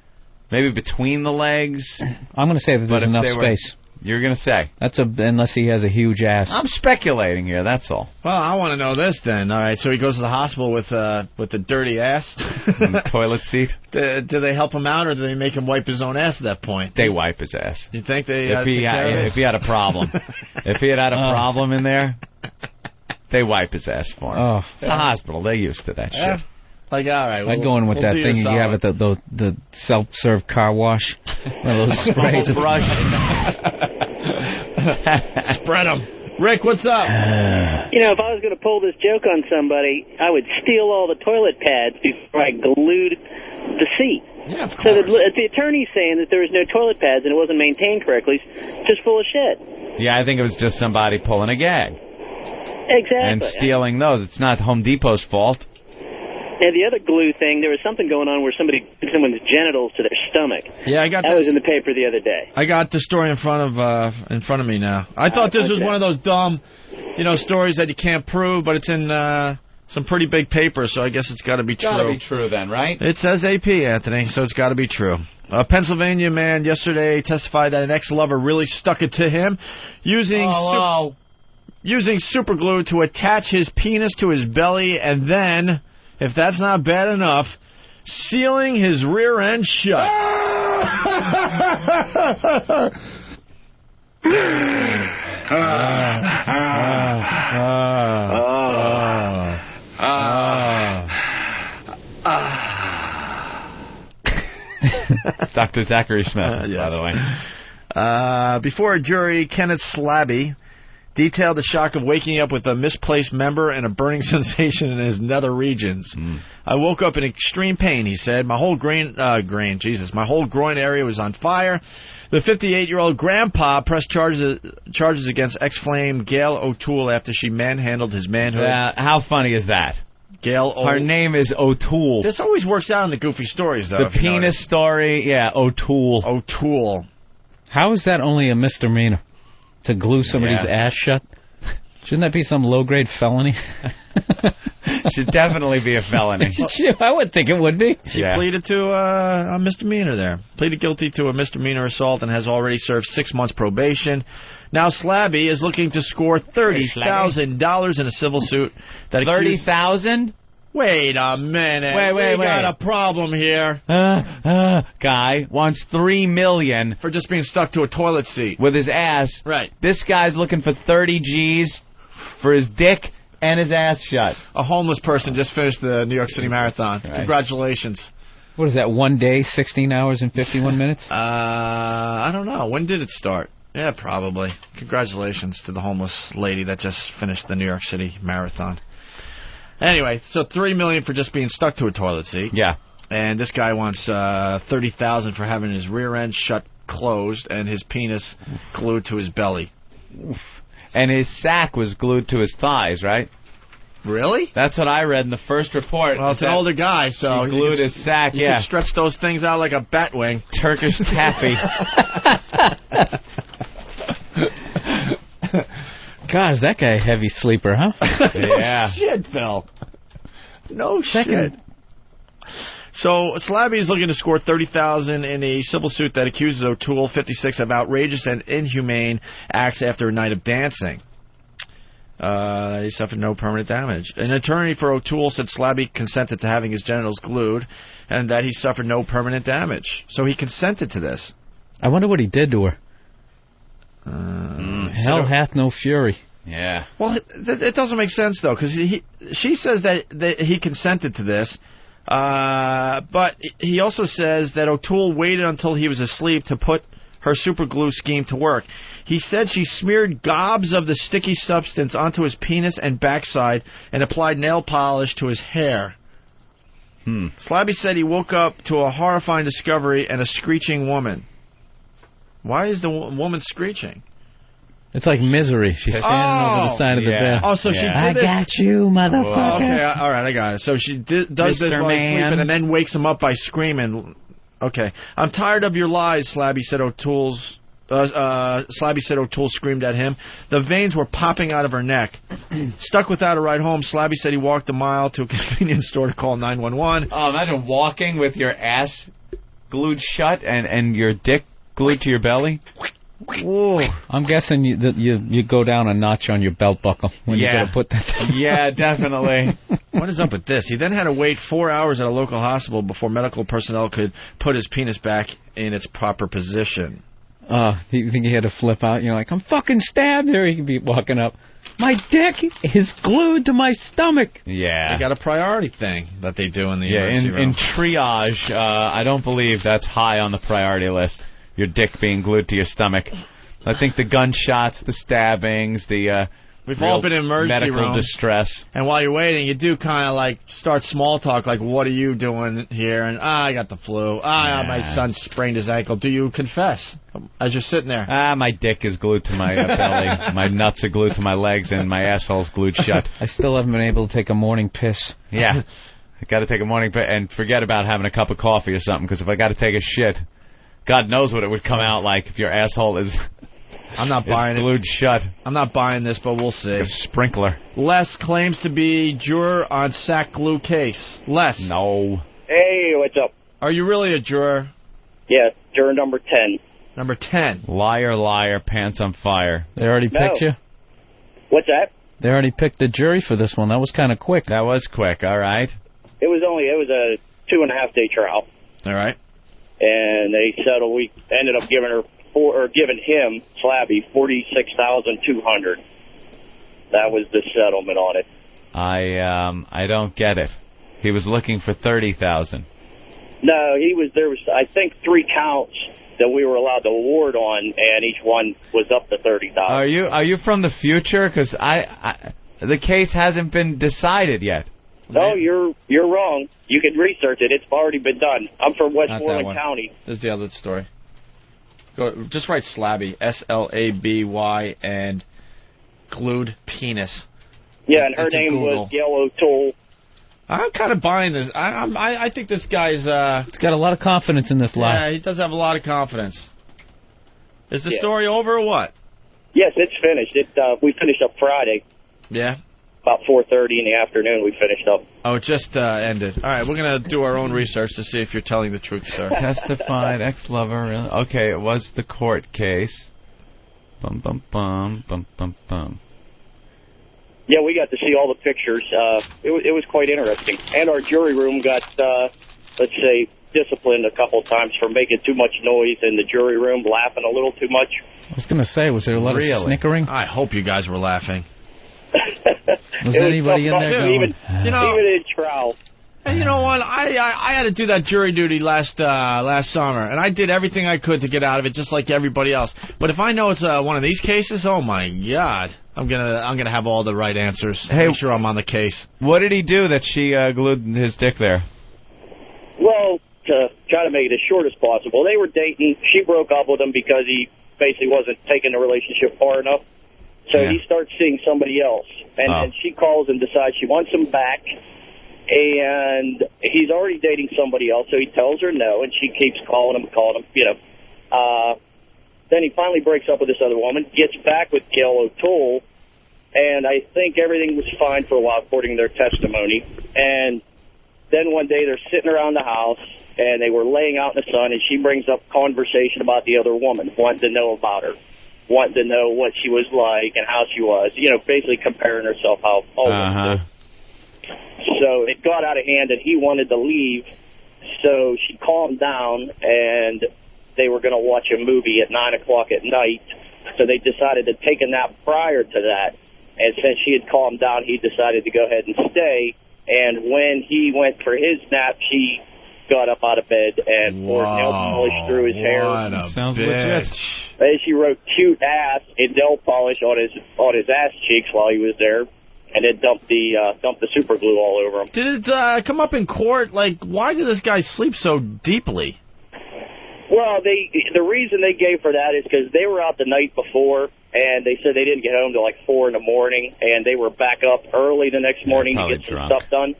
Maybe between the legs.
I'm going to say that there's enough space.
You're going to say?
Unless he has a huge ass.
I'm speculating here, that's all.
Well, I want to know this then. All right, so he goes to the hospital with the dirty ass.
The toilet seat.
Do they help him out, or do they make him wipe his own ass at that point?
They wipe his ass.
You think they
if he had a problem. If he had a problem in there, they wipe his ass for him.
Oh.
It's a hospital. They're used to that shit.
Like, all right.
I'd go in with that thing you have at the self-serve car wash. One of those sprays.
Spread them. Rick, what's up?
If I was going to pull this joke on somebody, I would steal all the toilet pads before I glued the seat.
Yeah, of course.
So the attorney's saying that there was no toilet pads and it wasn't maintained correctly. Just full of shit.
Yeah, I think it was just somebody pulling a gag.
Exactly.
And stealing those. It's not Home Depot's fault.
Yeah, the other glue thing, there was something going on where somebody did someone's genitals to their stomach.
Yeah, I got
that was in the paper the other day.
I got the story in front of me now. I thought this was one of those dumb, stories that you can't prove, but it's in some pretty big paper, so I guess it's got to be true.
Got to be true then, right?
It says AP, Anthony, so it's got to be true. A Pennsylvania man yesterday testified that an ex-lover really stuck it to him using super glue to attach his penis to his belly, and then, if that's not bad enough, sealing his rear end shut.
Dr. Zachary Smith,
yes.
by the way.
Before a jury, Kenneth Slabby detailed the shock of waking up with a misplaced member and a burning sensation in his nether regions. I woke up in extreme pain, he said. My whole groin area was on fire. The 58-year-old grandpa pressed charges against ex-flame Gail O'Toole after she manhandled his manhood.
How funny is that? Her name is O'Toole.
This always works out in the goofy stories, though.
The penis story, yeah, O'Toole.
O'Toole.
How is that only a misdemeanor? To glue somebody's ass shut? Shouldn't that be some low-grade felony?
Should definitely be a felony.
I would think it would be.
She pleaded to a misdemeanor there. Pleaded guilty to a misdemeanor assault and has already served 6 months probation. Now Slabby is looking to score $30,000 in a civil suit.
$30,000?
Wait a minute.
Wait.
We got a problem here.
Guy wants $3 million
for just being stuck to a toilet seat
with his ass.
Right.
This guy's looking for 30 G's for his dick and his ass shut.
A homeless person just finished the New York City Marathon.
Right.
Congratulations.
What is that, 1 day, 16 hours and 51 minutes?
I don't know. When did it start? Yeah, probably. Congratulations to the homeless lady that just finished the New York City Marathon. Anyway, so $3 million for just being stuck to a toilet seat.
Yeah.
And this guy wants $30,000 for having his rear end shut closed and his penis glued to his belly.
Oof. And his sack was glued to his thighs, right?
Really?
That's what I read in the first report.
Well, it's an older guy, so
he glued his sack.
You can stretch those things out like a bat wing.
Turkish taffy.
God, is that guy a heavy sleeper, huh?
Yeah.
No shit, Phil. No shit. So Slabby is looking to score $30,000 in a civil suit that accuses O'Toole, 56, of outrageous and inhumane acts after a night of dancing. He suffered no permanent damage. An attorney for O'Toole said Slabby consented to having his genitals glued and that he suffered no permanent damage. So he consented to this.
I wonder what he did to her. Hell hath no fury.
Yeah.
Well, it doesn't make sense, though, because she says that he consented to this, but he also says that O'Toole waited until he was asleep to put her super glue scheme to work. He said she smeared gobs of the sticky substance onto his penis and backside and applied nail polish to his hair. Slabby said he woke up to a horrifying discovery and a screeching woman. Why is the woman screeching?
It's like Misery. She's standing over the side of the bed.
Oh, so she did
I
this.
got you, motherfucker.
Okay, all right, I got it. So she does this while he's sleeping and then wakes him up by screaming. Okay. I'm tired of your lies, Slabby said O'Toole screamed at him. The veins were popping out of her neck. Stuck without a ride home, Slabby said he walked a mile to a convenience store to call 911.
Oh, imagine walking with your ass glued shut and your dick glued to your belly.
Whoa. I'm guessing you go down a notch on your belt buckle when you got to put that thing.
Yeah, definitely.
What is up with this? He then had to wait 4 hours at a local hospital before medical personnel could put his penis back in its proper position.
You think he had to flip out? You're like, I'm fucking stabbed here. He could be walking up. My dick is glued to my stomach.
Yeah.
They got a priority thing that they do in the emergency room.
In triage, I don't believe that's high on the priority list. Your dick being glued to your stomach. I think the gunshots, the stabbings, the
we've all been in emergency
medical
room.
distress.
And while you're waiting, you do kind of like start small talk, like, what are you doing here? And I got the flu. My son sprained his ankle. Do you confess as you're sitting there?
My dick is glued to my belly. My nuts are glued to my legs, and my asshole's glued shut.
I still haven't been able to take a morning piss.
Yeah. I got to take a morning piss and forget about having a cup of coffee or something, because if I got to take a shit, God knows what it would come out like if your asshole is...
I'm not buying it.
Glued shut.
I'm not buying this, but we'll see.
A sprinkler.
Les claims to be juror on sack glue case. Les.
No.
Hey, what's up?
Are you really a juror?
Yeah, juror number 10.
Number 10.
Liar, liar, pants on fire.
They already picked you?
What's that?
They already picked the jury for this one. That was kind of quick.
That was quick, all right.
It was a 2.5-day trial.
All right.
And they settled. We ended up giving him, Slabby, $46,200. That was the settlement on it.
I don't get it. He was looking for $30,000.
No, there was I think 3 counts that we were allowed to award on, and each one was up to $30,000.
Are you from the future? Because the case hasn't been decided yet.
No, you're wrong. You can research it. It's already been done. I'm from Westmoreland County.
This is the other story. Just write Slabby, S-L-A-B-Y, and glued penis.
Yeah, and her name was Gail O'Toole.
I'm kind of buying this. I think this guy's...
He's got a lot of confidence in this lie.
Yeah, he does have a lot of confidence. Is the story over or what?
Yes, it's finished. We finished up Friday.
Yeah?
About 4:30 in the afternoon, we finished up.
Oh, it just ended. All right, we're going to do our own research to see if you're telling the truth, sir.
Testified, ex-lover. Okay, it was the court case. Bum, bum, bum, bum, bum, bum.
Yeah, we got to see all the pictures. It was quite interesting. And our jury room got, let's say, disciplined a couple times for making too much noise in the jury room, laughing a little too much.
I was going to say, was there a lot of snickering?
I hope you guys were laughing.
Was anybody in there going?
Even in trial.
And you know what? I had to do that jury duty last summer, and I did everything I could to get out of it, just like everybody else. But if I know it's one of these cases, oh my God, I'm gonna have all the right answers.
Hey,
make sure I'm on the case.
What did he do that she glued his dick there?
Well, to try to make it as short as possible, they were dating. She broke up with him because he basically wasn't taking the relationship far enough. So he starts seeing somebody else, and she calls and decides she wants him back, and he's already dating somebody else, so he tells her no, and she keeps calling him, Then he finally breaks up with this other woman, gets back with Gail O'Toole, and I think everything was fine for a while, according to their testimony. And then one day they're sitting around the house, and they were laying out in the sun, and she brings up conversation about the other woman, wanting to know about her. Wanting to know what she was like and how she was, basically comparing herself how old. So it got out of hand, and he wanted to leave. So she calmed down, and they were going to watch a movie at 9 o'clock at night. So they decided to take a nap prior to that. And since she had calmed down, he decided to go ahead and stay. And when he went for his nap, she got up out of bed and poured nail polish through his hair.
Sounds legit.
And she wrote "cute ass" in nail polish on his ass cheeks while he was there, and then dumped the super glue all over him.
Did it come up in court? Like, why did this guy sleep so deeply?
Well, the reason they gave for that is because they were out the night before, and they said they didn't get home till like 4 in the morning, and they were back up early the next morning to get some stuff done.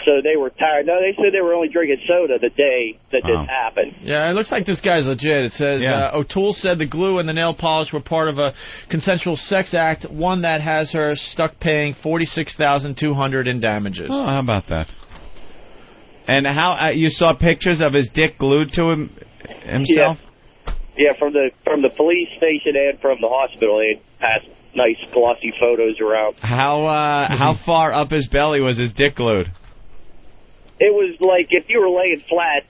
So they were tired. No, they said they were only drinking soda the day that this happened.
Yeah, it looks like this guy's legit. It says, O'Toole said the glue and the nail polish were part of a consensual sex act, one that has her stuck paying $46,200 in damages.
Oh, how about that? And how you saw pictures of his dick glued to himself?
Yeah, from the police station and from the hospital. They passed nice glossy photos around.
How far up his belly was his dick glued?
It was like if you were laying flat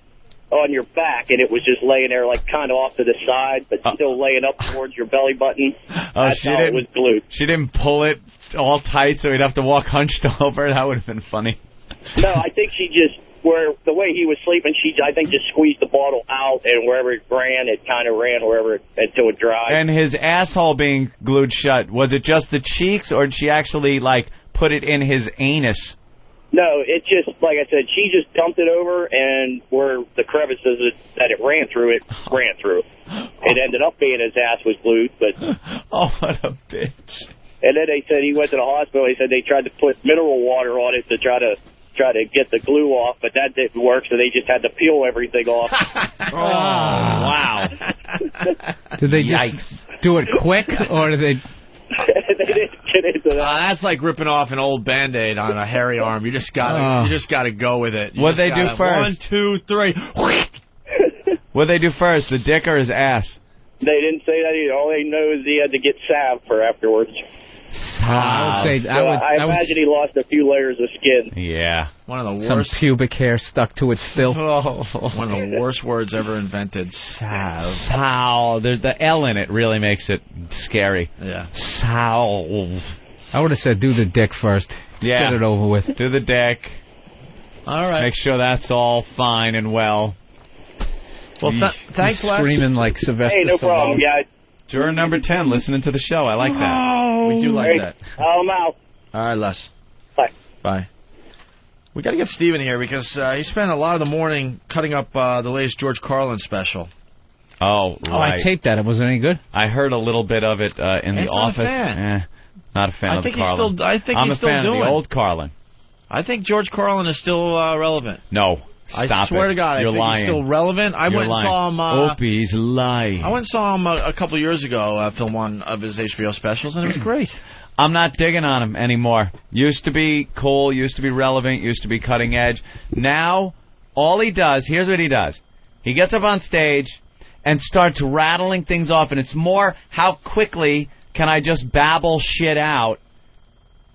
on your back and it was just laying there like kind of off to the side, but still laying up towards your belly button. That's how it was glued.
She didn't pull it all tight so he'd have to walk hunched over. That would have been funny.
No, I think she just, the way he was sleeping, she, I think, just squeezed the bottle out, and wherever it ran, it kind of ran until it dried.
And his asshole being glued shut, was it just the cheeks, or did she actually, like, put it in his anus?
No, it just, like I said, she just dumped it over, and where the crevices that it ran through, ran through. It ended up being his ass was glued, but...
Oh, what a bitch.
And then they said he went to the hospital. They said they tried to put mineral water on it to try to get the glue off, but that didn't work, so they just had to peel everything off.
Oh, wow.
Did they just do it quick, or did they...
They didn't get into that.
That's like ripping off an old Band-Aid on a hairy arm. You just gotta go with it.
What'd they do first?
1, 2, 3.
What'd they do first, the dick or his ass?
They didn't say that either. All they know is he had to get salve for afterwards.
I
imagine he lost a few layers of skin.
Yeah.
One of the
some
worst.
pubic hair stuck to it still.
One of the worst words ever invented. Salve.
Salve. There's the L in it really makes it scary.
Yeah.
Salve.
I would have said do the dick first.
Yeah.
Get it over with.
Do the dick.
All right.
Make sure that's all fine and well.
Well, thanks, Les.
Screaming like Sylvester
Hey, no problem, guys.
Juror number 10, listening to the show. I like that.
We do like that.
I'm out.
All right, Les.
Bye.
Bye. We got to get Steven here because he spent a lot of the morning cutting up the latest George Carlin special.
Oh, right.
Oh, I taped that. It wasn't any good?
I heard a little bit of it in the office. Not a fan of the Carlin. I'm a fan of the old Carlin.
I think George Carlin is still relevant.
No. Stop
I swear to God,
You're
I think
lying.
he's still relevant. I went and saw him.
Opie's lying.
I went and saw him a couple of years ago, film one of his HBO specials, and it was great.
I'm not digging on him anymore. Used to be cool, used to be relevant, used to be cutting edge. Now, all he does, here's what he does. He gets up on stage and starts rattling things off, and it's more how quickly can I just babble shit out,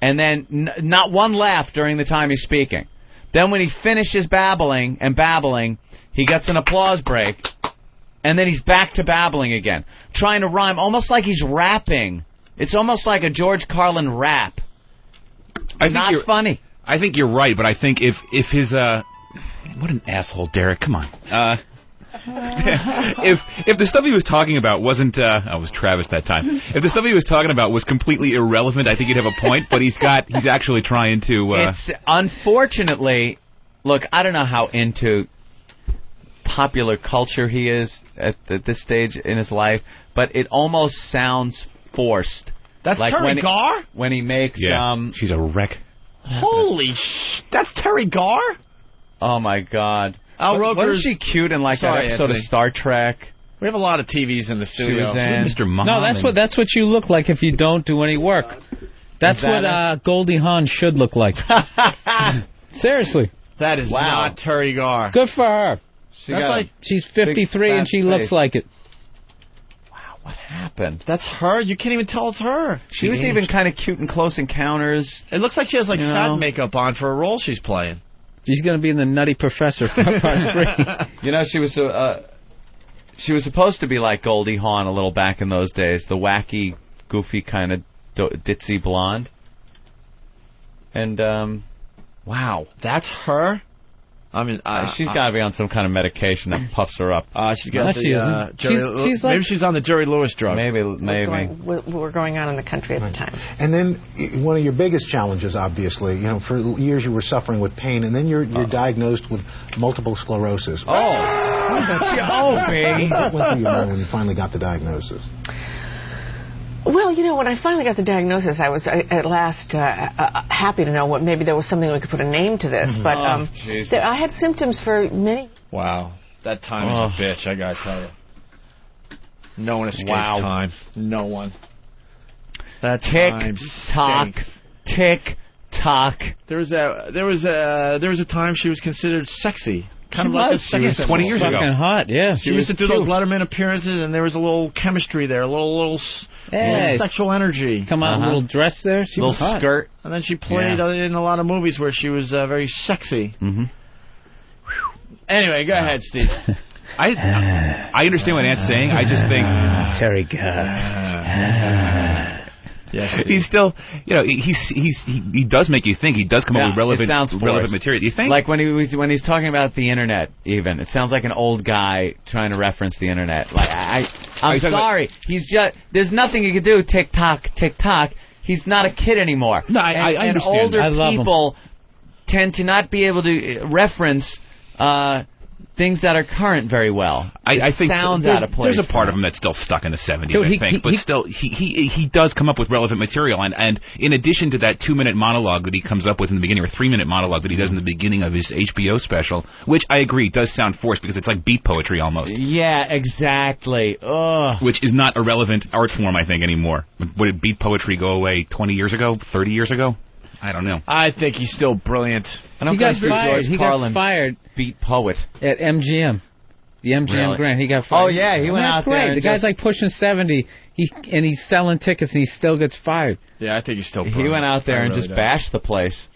and then not one laugh during the time he's speaking. Then when he finishes babbling, he gets an applause break, and then he's back to babbling again, trying to rhyme, almost like he's rapping. It's almost like a George Carlin rap. Not funny.
I think you're right, but I think if his what an asshole, Derek. Come on. If the stuff he was talking about wasn't, I was Travis that time. If the stuff he was talking about was completely irrelevant, I think he'd have a point. But he's actually trying to.
It's unfortunately, look, I don't know how into popular culture he is at this stage in his life, but it almost sounds forced.
That's like Terry Garr?
When he makes
she's a wreck.
Holy that's Terry Garr?
Oh my God.
Al Roker's...
Wasn't she cute in that episode of Star Trek?
We have a lot of TVs in the studio.
She was in
Mr. Muhammad.
No, that's what you look like if you don't do any work. That's what Goldie Hawn should look like. Seriously.
That is not Terry Garr.
Good for her. She's 53 and she looks like it.
Wow, what happened?
That's her? You can't even tell it's her.
She was even kind of cute in Close Encounters.
It looks like she has fat makeup on for a role she's playing.
She's going to be in the Nutty Professor.
You know, she was supposed to be like Goldie Hawn a little back in those days, the wacky, goofy kind of ditzy blonde. And wow,
that's her. I mean,
she's got to be on some kind of medication that puffs her up.
She's got maybe she's on the Jerry Lewis drug.
Maybe.
We're going on in the country at the time.
And then one of your biggest challenges, obviously, for years you were suffering with pain, and then you're diagnosed with multiple sclerosis.
Oh, Opie!
What went through your mind when you finally got the diagnosis?
Well, when I finally got the diagnosis, I was at last happy to know maybe there was something we could put a name to this. But I had symptoms for many.
Wow, that time is a bitch. I gotta tell you, no one escapes time. No one. That
tick tock.
There was a time she was considered sexy. Kind of like
she was 20 years ago. Fucking hot, yeah.
She used to do those Letterman appearances, and there was a little chemistry there, a little sexual energy.
Come on, a little dress there, she was hot.
Skirt, and then she played in a lot of movies where she was very sexy.
Mm-hmm.
Anyway, go ahead, Steve.
I understand what Ant's saying. I just think
Terry God.
Yes, he's still, he does make you think. He does come up with relevant material. Do you think?
Like when he's talking about the internet, even it sounds like an old guy trying to reference the internet. Like I'm sorry, he's just there's nothing he can do. Tick tock. He's not a kid anymore.
No, I understand.
And older people tend to not be able to reference things that are current very well.
I think
sounds out of place.
There's a part of him that's still stuck in the 70s, I think. But still, he does come up with relevant material. And in addition to that 2-minute monologue that he comes up with in the beginning, or 3-minute monologue that he does in the beginning of his HBO special, which I agree does sound forced because it's like beat poetry almost.
Yeah, exactly. Ugh.
Which is not a relevant art form, I think, anymore. Would beat poetry go away 20 years ago, 30 years ago? I don't know.
I think he's still brilliant.
He got fired.
Beat poet
at MGM. The MGM Grand. He got fired.
Oh yeah, he went out there.
The guy's like pushing 70. He's selling tickets and he still gets fired.
Yeah, I think he's still brilliant.
He went out there and just bashed the place.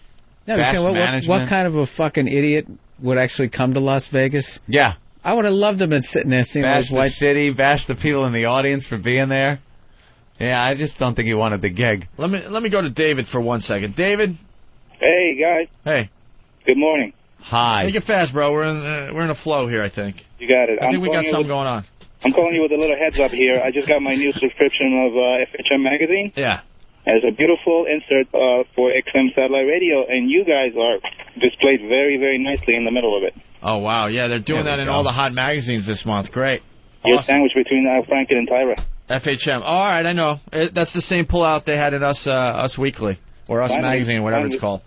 No, what kind of a fucking idiot would actually come to Las Vegas?
Yeah.
I would have loved to have been sitting there seeing
bash
those white
city, bash the people in the audience for being there. Yeah, I just don't think he wanted the gig.
Let me go to David for 1 second. David.
Hey guys.
Hey.
Good morning.
Hi.
Make it fast, bro. We're in a flow here, I think.
You got it.
I think we got something going on.
I'm calling you with a little heads up here. I just got my new subscription of FHM magazine.
Yeah.
As a beautiful insert for XM satellite radio, and you guys are displayed very, very nicely in the middle of it.
Oh wow, yeah, they're doing that in all the hot magazines this month. Great.
You're sandwiched between Franken and Tyra.
FHM. All right, I know. That's the same pullout they had in Us Weekly, or Us Magazine, whatever it's called.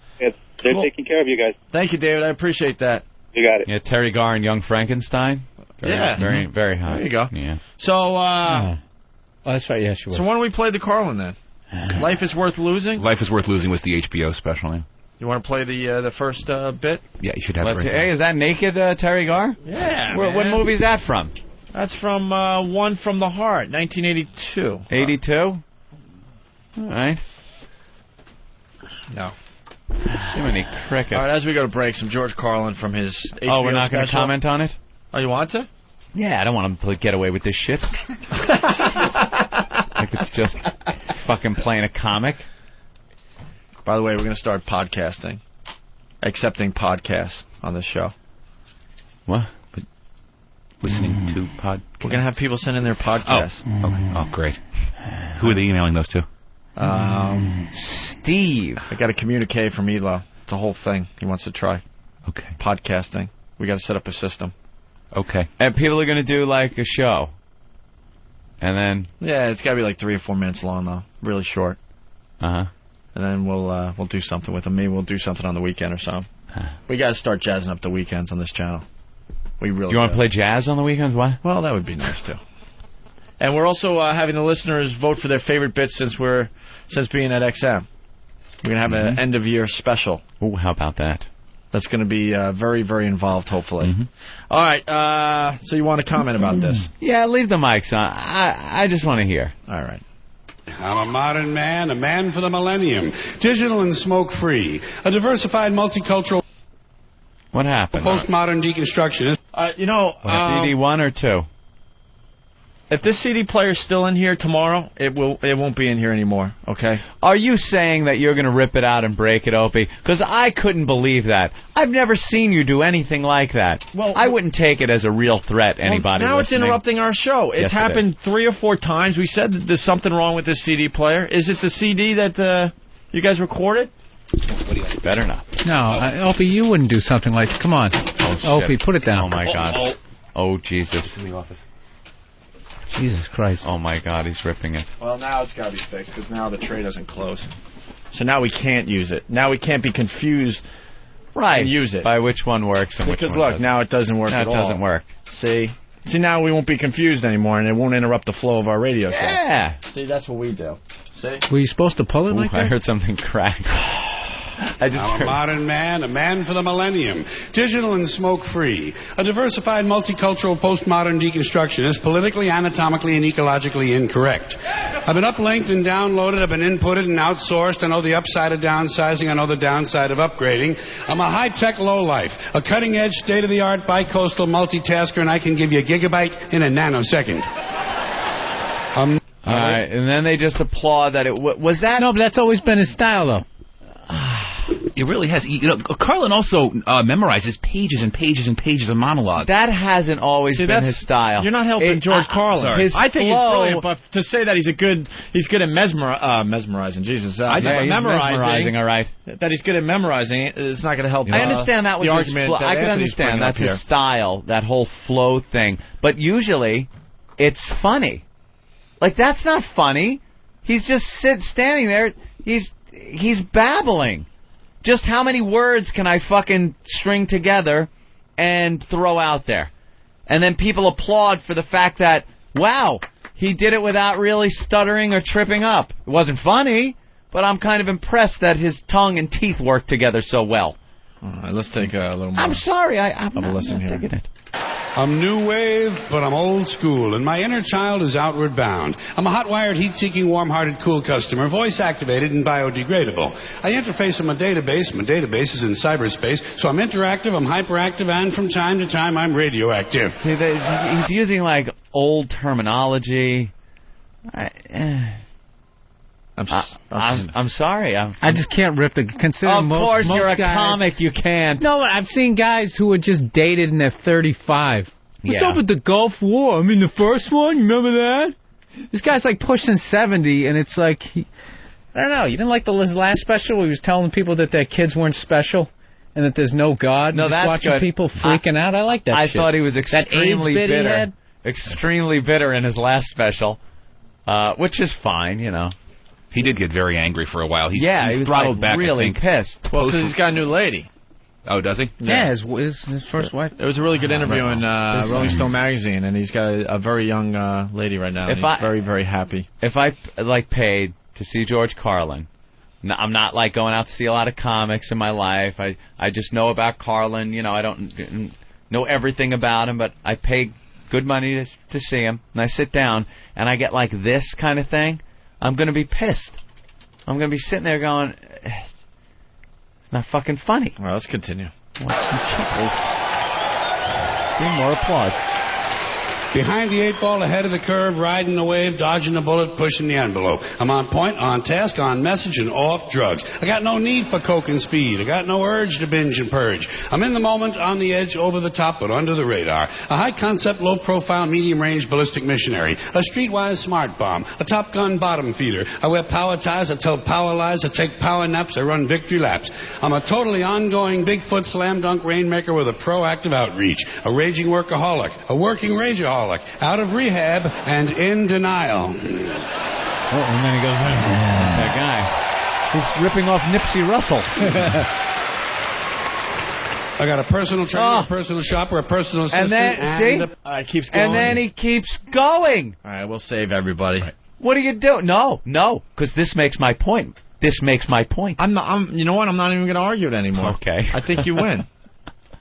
They're taking care of you guys.
Thank you, David. I appreciate that.
You got it.
Yeah, Terry Garr and Young Frankenstein. Very, very high.
There you go.
Yeah.
So,
oh, that's right. Yeah, she was.
So why don't we play the Carlin then? Life is Worth Losing?
Life is Worth Losing was the HBO special. Yeah.
You want to play the first bit?
Yeah, you should have it.
Hey, is that naked Terry Garr?
Yeah.
What movie is that from?
That's from One from the Heart, 1982.
82? All right.
No.
Jiminy cricket.
All right, as we go to break, some George Carlin from his HBO
Oh, we're not going to comment on it?
Oh, you want to?
Yeah, I don't want him to get away with this shit. Like it's just fucking playing a comic.
By the way, we're going to start podcasting. Accepting podcasts on this show.
What?
Listening to podcasts?
We're going to have people send in their podcasts.
Oh, great. Who are they emailing those to?
Steve.
I got a communique from Elo. It's a whole thing he wants to try.
Okay.
Podcasting. We got to set up a system.
Okay.
And people are going to do like a show. And then...
Yeah, it's got to be like 3 or 4 minutes long, though. Really short.
Uh-huh.
And then we'll do something with them. Maybe we'll do something on the weekend or something. We got to start jazzing up the weekends on this channel. We really.
You want to play jazz on the weekends? Why?
Well, that would be nice too. And we're also having the listeners vote for their favorite bits since being at XM. We're gonna have an end of year special.
Ooh, how about that?
That's going to be very, very involved, hopefully. All right. So you want to comment about this?
Yeah, leave the mics on. I just want to hear.
All right.
I'm a modern man, a man for the millennium, digital and smoke-free, a diversified, multicultural...
What happened?
Postmodern deconstructionist.
You know...
CD 1 or 2?
If this CD player's still in here tomorrow, it won't be in here anymore, okay?
Are you saying that you're going to rip it out and break it, Opie? Because I couldn't believe that. I've never seen you do anything like that. Well, I wouldn't take it as a real threat, anybody
now
listening.
It's interrupting our show. It's happened 3 or 4 times. We said that there's something wrong with this CD player. Is it the CD that you guys recorded?
Better not.
No, Opie, you wouldn't do something like that. Come on. Opie, put it down.
Oh, my God. Oh, Jesus.
In the office.
Jesus Christ.
Oh, my God, he's ripping it.
Well, now it's got to be fixed, because now the tray doesn't close. So now we can't use it. Now we can't be confused and use it.
By which one works and which one doesn't.
Because, look, now it doesn't work at all.
It doesn't work.
See, now we won't be confused anymore, and it won't interrupt the flow of our radio.
Yeah.
See, that's what we do. See?
Were you supposed to pull it like that?
I heard something crack.
I'm a modern man, a man for the millennium, digital and smoke-free, a diversified, multicultural, postmodern deconstructionist, politically, anatomically, and ecologically incorrect. I've been uplinked and downloaded, I've been inputted and outsourced. I know the upside of downsizing, I know the downside of upgrading. I'm a high-tech lowlife, a cutting-edge, state-of-the-art, bi-coastal multitasker, and I can give you a gigabyte in a nanosecond.
All right, and then they just applaud that it was that.
No, but that's always been his style, though.
It really has. Carlin also memorizes pages and pages and pages of monologue.
That hasn't always been his style.
You're not helping George Carlin. I think he's brilliant, but to say that he's good at mesmerizing. Jesus,
memorizing. All right.
That he's good at memorizing is not going to help.
I understand that was
the argument.
I can understand that's his style, that whole flow thing. But usually, it's funny. Like that's not funny. He's just standing there. He's babbling. Just how many words can I fucking string together and throw out there? And then people applaud for the fact that, wow, he did it without really stuttering or tripping up. It wasn't funny, but I'm kind of impressed that his tongue and teeth work together so well.
All right, let's take a little more.
I'm sorry, I'm
not
taking it.
I'm new wave, but I'm old school, and my inner child is outward bound. I'm a hot-wired, heat-seeking, warm-hearted, cool customer, voice-activated and biodegradable. I interface with my database. My database is in cyberspace, so I'm interactive, I'm hyperactive, and from time to time I'm radioactive.
See, he's using, like, old terminology. I'm sorry.
I just can't rip the. Considering
of course,
most
you're a
guys,
comic. You can't.
No, I've seen guys who are just dated and they're 35. What's up with the Gulf War? I mean, the first one. Remember that? This guy's like pushing 70, and it's like, I don't know. You didn't like his last special where he was telling people that their kids weren't special and that there's no God?
No, that's
watching
good.
People freaking out. I like that shit.
I thought he was extremely bitter. Extremely bitter in his last special, which is fine, you know.
He did get very angry for a while. He's
he was
throttled back,
really pissed.
Well, because he's got a new lady.
Oh, does he?
Yeah, his first wife.
It was a really good interview in Rolling Stone magazine, and he's got a very young lady right now. He's very, very happy.
If I paid to see George Carlin, I'm not like going out to see a lot of comics in my life. I just know about Carlin. You know, I don't know everything about him, but I pay good money to see him, and I sit down and I get like this kind of thing. I'm going to be pissed. I'm going to be sitting there going, it's not fucking funny.
All right, let's continue.
Watch some chuckles. Give more applause.
Behind the 8 ball, ahead of the curve, riding the wave, dodging the bullet, pushing the envelope. I'm on point, on task, on message, and off drugs. I got no need for coke and speed. I got no urge to binge and purge. I'm in the moment, on the edge, over the top, but under the radar. A high-concept, low-profile, medium-range ballistic missionary. A streetwise smart bomb. A Top Gun bottom feeder. I wear power ties, I tell power lies, I take power naps, I run victory laps. I'm a totally ongoing Bigfoot slam-dunk rainmaker with a proactive outreach. A raging workaholic. A working rageaholic. Out of rehab and in denial.
And then he goes,
that guy. He's ripping off Nipsey Russell.
I got a personal trainer, a personal shopper, a personal assistant,
it keeps going.
And then he keeps going.
All right, we'll save everybody. Right.
What do you do? No, because this makes my point. You
know what? I'm not even going to argue it anymore.
Okay.
I think you win.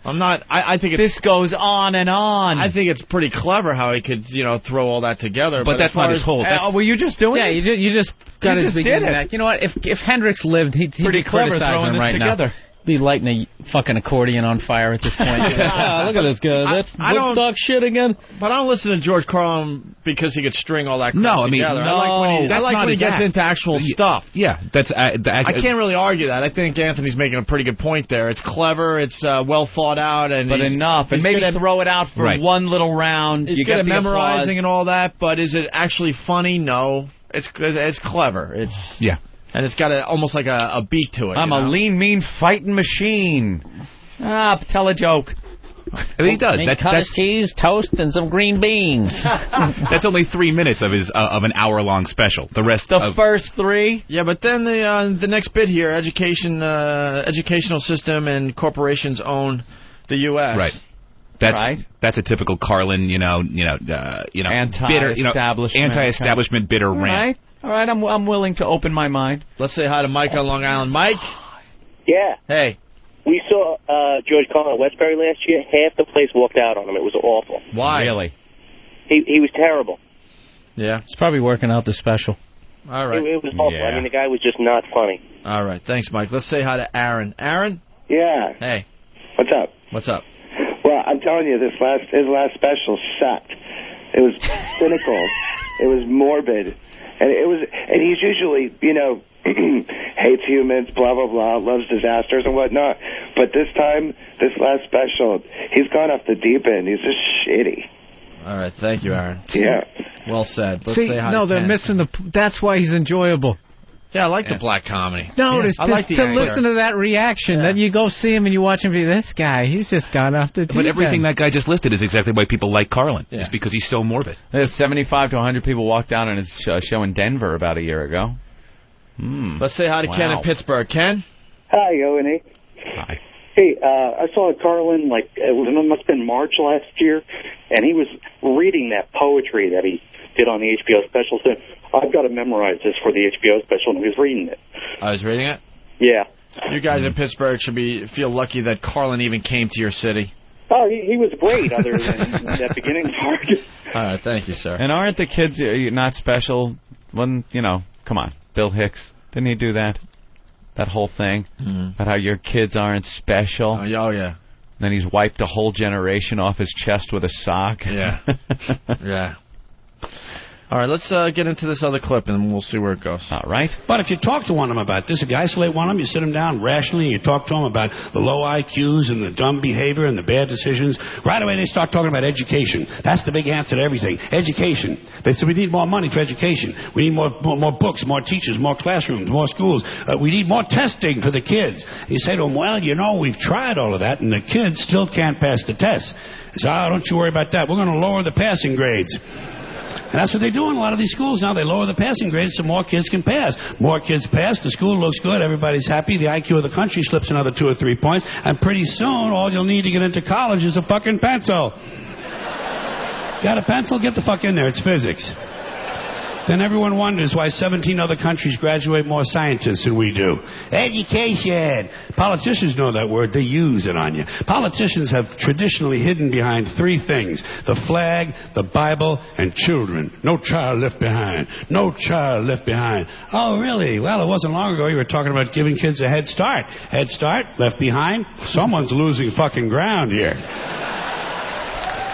I'm not. I think
this goes on and on.
I think it's pretty clever how he could, throw all that together.
But that's not his whole.
Were you just doing it?
Yeah, you just got his beginning back. You know what? If Hendrix lived, he'd
pretty
be
clever
criticizing
throwing
him
this
right
together.
now. be lighting a fucking accordion on fire at this point. Look at this guy. That's Woodstock shit again.
But I don't listen to George Carlin because he could string all that crap together.
No,
I like when he gets into actual stuff.
Yeah, that's. I
can't really argue that. I think Anthony's making a pretty good point there. It's clever. It's well thought out, and
enough. And maybe throw it out for one little round.
He's good at memorizing and all that, but is it actually funny? No. It's clever. And it's got almost like a beat to it.
I'm a lean, mean fighting machine. Tell a joke.
I mean, he does.
That's cheese, toast, and some green beans.
That's only 3 minutes of his of an hour-long special. The rest,
first 3.
Yeah, but then the next bit here: educational system and corporations own the U.S.
Right. That's a typical Carlin, anti-establishment, bitter rant.
All right, I'm willing to open my mind.
Let's say hi to Mike on Long Island. Mike?
Yeah.
Hey.
We saw George Carlin at Westbury last year. Half the place walked out on him. It was awful.
Why?
Really?
He was terrible.
Yeah.
It's probably working out the special.
All right.
It was awful. I mean, the guy was just not funny.
All right. Thanks, Mike. Let's say hi to Aaron. Aaron?
Yeah.
Hey.
What's up?
What's up?
Well, I'm telling you, his last special sucked. It was cynical. It was morbid. And he's usually, hates humans, blah, blah, blah, loves disasters and whatnot. But this time, this last special, he's gone off the deep end. He's just shitty.
All right. Thank you, Aaron.
Yeah.
Well said. Let's
See,
say hi
no,
to
they're
Ken.
missing that's why he's enjoyable.
Yeah, I like the black comedy.
No,
I like
to listen to that reaction. Then you go see him and you watch him be this guy. He's just gone off the deep
But everything
end.
that guy just listed is exactly why people like Carlin. It's because he's so morbid.
There's 75 to 100 people walked down on his show in Denver about a year ago.
Let's say hi to Ken in Pittsburgh. Ken?
Hi, Owen.
Hi.
Hey, I saw Carlin, it must have been March last year, and he was reading that poetry that he did on the HBO special. So I've got to memorize this for the HBO special, and he was reading it.
I was reading it?
Yeah.
You guys in Pittsburgh should feel lucky that Carlin even came to your city.
Oh, he was great, other than that beginning part.
All right, thank you, sir.
And aren't the kids not special? When, come on, Bill Hicks, didn't he do that? That whole thing about how your kids aren't special.
Oh, yeah.
Then he's wiped a whole generation off his chest with a sock.
Yeah. Yeah. All right, let's get into this other clip, and we'll see where it goes.
All right.
But if you talk to one of them about this, if you isolate one of them, you sit them down rationally, and you talk to them about the low IQs and the dumb behavior and the bad decisions, right away they start talking about education. That's the big answer to everything. Education. They say we need more money for education. We need more books, more teachers, more classrooms, more schools. We need more testing for the kids. You say to them, well, we've tried all of that, and the kids still can't pass the test. They say, don't you worry about that. We're going to lower the passing grades. And that's what they do in a lot of these schools now. They lower the passing grades so more kids can pass. More kids pass, the school looks good, everybody's happy, the IQ of the country slips another 2 or 3 points, and pretty soon all you'll need to get into college is a fucking pencil. Got a pencil? Get the fuck in there. It's physics. Then everyone wonders why 17 other countries graduate more scientists than we do. Education. Politicians know that word. They use it on you. Politicians have traditionally hidden behind 3 things: the flag, the Bible, and children. No child left behind. No child left behind. Oh, really? Well, it wasn't long ago you were talking about giving kids a head start. Head start? Left behind? Someone's losing fucking ground here.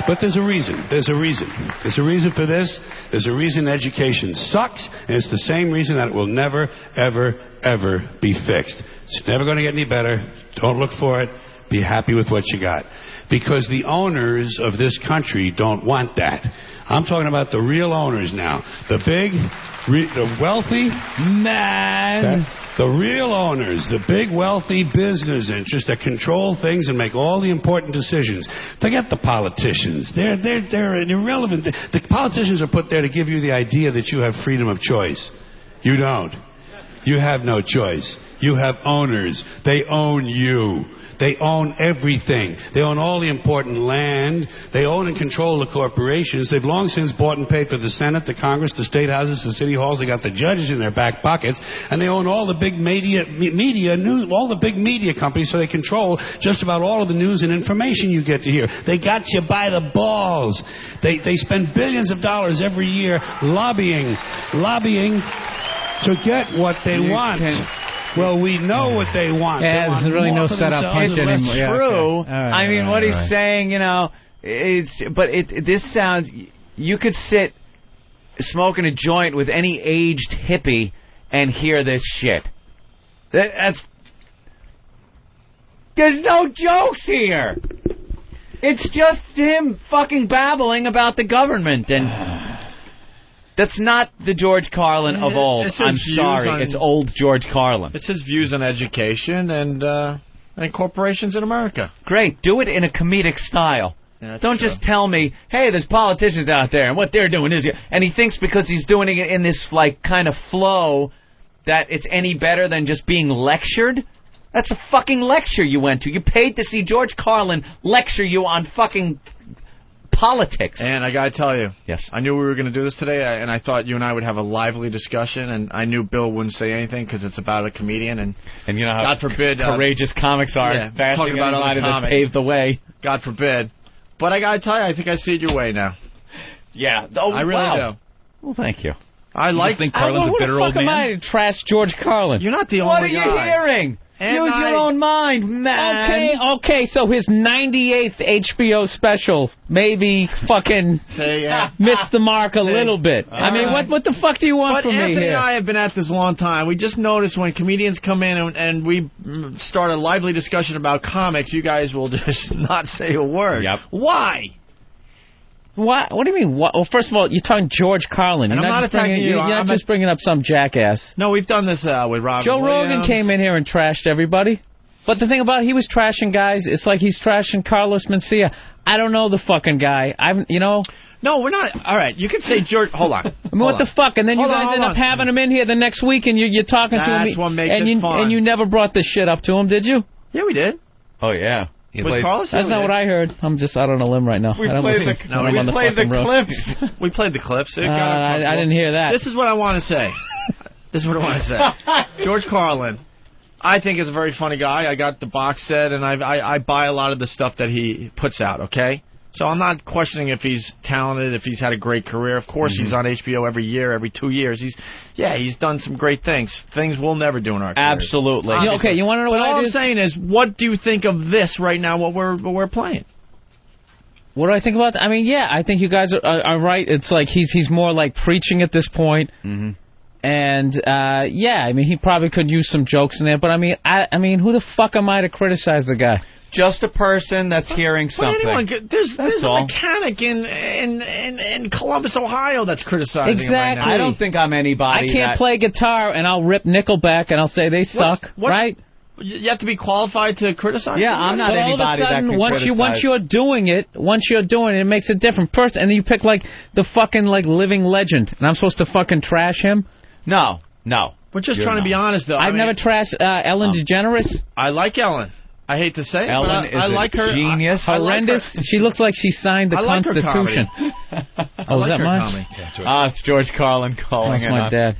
But there's a reason. There's a reason. There's a reason for this. There's a reason education sucks, and it's the same reason that it will never, ever, ever be fixed. It's never going to get any better. Don't look for it. Be happy with what you got. Because the owners of this country don't want that. I'm talking about the real owners now. The big, the wealthy man. The real owners, the big wealthy business interests that control things and make all the important decisions. Forget the politicians. They're irrelevant. The politicians are put there to give you the idea that you have freedom of choice. You don't. You have no choice. You have owners. They own you. They own everything. They own all the important land. They own and control the corporations. They've long since bought and paid for the Senate, the Congress, the state houses, the city halls. They got the judges in their back pockets, and they own all the big media news, all the big media companies. So they control just about all of the news and information you get to hear. They got you by the balls. They spend billions of dollars every year lobbying to get what they want. Well, we know what they want.
Yeah, there's really no setup punch anymore.
It's true. I mean, what he's saying, this sounds. You could sit smoking a joint with any aged hippie and hear this shit. That's. There's no jokes here. It's just him fucking babbling about the government, and that's not the George Carlin of old. I'm sorry, it's old George Carlin.
It's his views on education and corporations in America.
Great, do it in a comedic style. Yeah, don't just tell me, hey, there's politicians out there, and what they're doing is... And he thinks because he's doing it in this kind of flow that it's any better than just being lectured. That's a fucking lecture you went to. You paid to see George Carlin lecture you on fucking politics.
And I got to tell you,
yes,
I knew we were going to do this today, and I thought you and I would have a lively discussion, and I knew Bill wouldn't say anything because it's about a comedian, and
you know how
God forbid,
courageous comics are,
talking about other comics.
That paved the way.
God forbid. But I got to tell you, I think I see it your way now.
Yeah.
I really do.
Well, thank you.
I like...
think Carlin's a bitter old man? What the fuck am I to trash George Carlin?
You're not the only guy.
What are you hearing? Use your own mind, man.
Okay, so his 98th HBO special maybe fucking missed the mark a little bit. I mean, what the fuck do you want from me here?
Anthony and I have been at this a long time. We just noticed when comedians come in and we start a lively discussion about comics, you guys will just not say a word.
Yep.
Why?
What do you mean? Well, first of all, you're talking George Carlin.
And I'm not attacking you.
You're not just bringing up some jackass.
No, we've done this with Robin
Joe
Williams.
Rogan came in here and trashed everybody. But the thing about it, he was trashing guys. It's like he's trashing Carlos Mencia. I don't know the fucking guy.
No, we're not. All right, you can say George. Hold on.
I mean, what the fuck? And then you guys end up having him in here the next week, and you're talking to him.
That's what makes it fun.
And you never brought this shit up to him, did you?
Yeah, we did.
Oh, yeah.
That's not what I heard. I'm just out on a limb right now.
We played the clips. We played the clips.
I didn't hear that.
This is what I want to say. George Carlin, I think, is a very funny guy. I got the box set, and I buy a lot of the stuff that he puts out, okay? So I'm not questioning if he's talented, if he's had a great career. Of course, he's on HBO every year, every 2 years. He's done some great things. Things we'll never do in our careers.
Absolutely.
Okay, you want to know what
all I'm saying is, what do you think of this right now, what we're playing?
What do I think about that? I mean, yeah, I think you guys are right. It's like he's more like preaching at this point.
Mm-hmm.
And, I mean, he probably could use some jokes in there. But, I mean, who the fuck am I to criticize the guy?
Just a person that's hearing something.
There's a mechanic in Columbus, Ohio that's criticizing him right now.
I don't think I'm anybody.
I can't play guitar, and I'll rip Nickelback, and I'll say they suck, right?
You have to be qualified to criticize?
Yeah, I'm not anybody that can criticize.
Once you're doing it, it makes a different person. And you pick, like, the fucking, like, living legend, and I'm supposed to fucking trash him?
No.
We're just trying to be honest, though.
I've never trashed Ellen DeGeneres.
I like Ellen. I hate to say it,
Ellen
but I like her.
Genius.
Horrendous. She looks like she signed the Constitution.
Oh,
is that mine?
It's George Carlin calling.
That's my dad.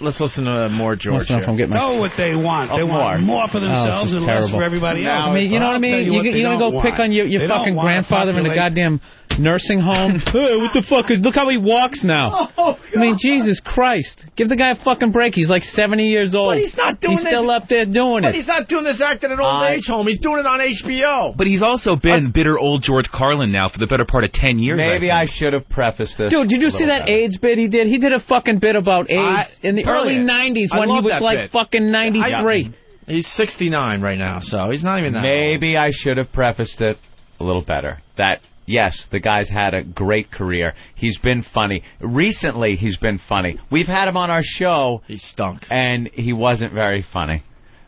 Let's listen to more George.
Know what they want. They want more for themselves and less for everybody else.
I mean, you know what I mean? You're going to go pick on your fucking grandfather in a goddamn nursing home. Hey, what the fuck look how he walks now. I mean, Jesus Christ. Give the guy a fucking break. He's like 70 years old.
But he's not doing
this. He's still up there doing it.
But he's not doing this act at an old age home. He's doing it on HBO.
But he's also been bitter old George Carlin now for the better part of 10 years.
Maybe I should have prefaced this.
Dude, did you see that AIDS bit he did? He did a fucking bit about AIDS in the early 90s when he was like fucking 93.
He's 69 right now, so he's not even that
Maybe I should have prefaced it a little better. That, yes, the guy's had a great career. He's been funny. Recently, he's been funny. We've had him on our show.
He stunk.
And he wasn't very funny.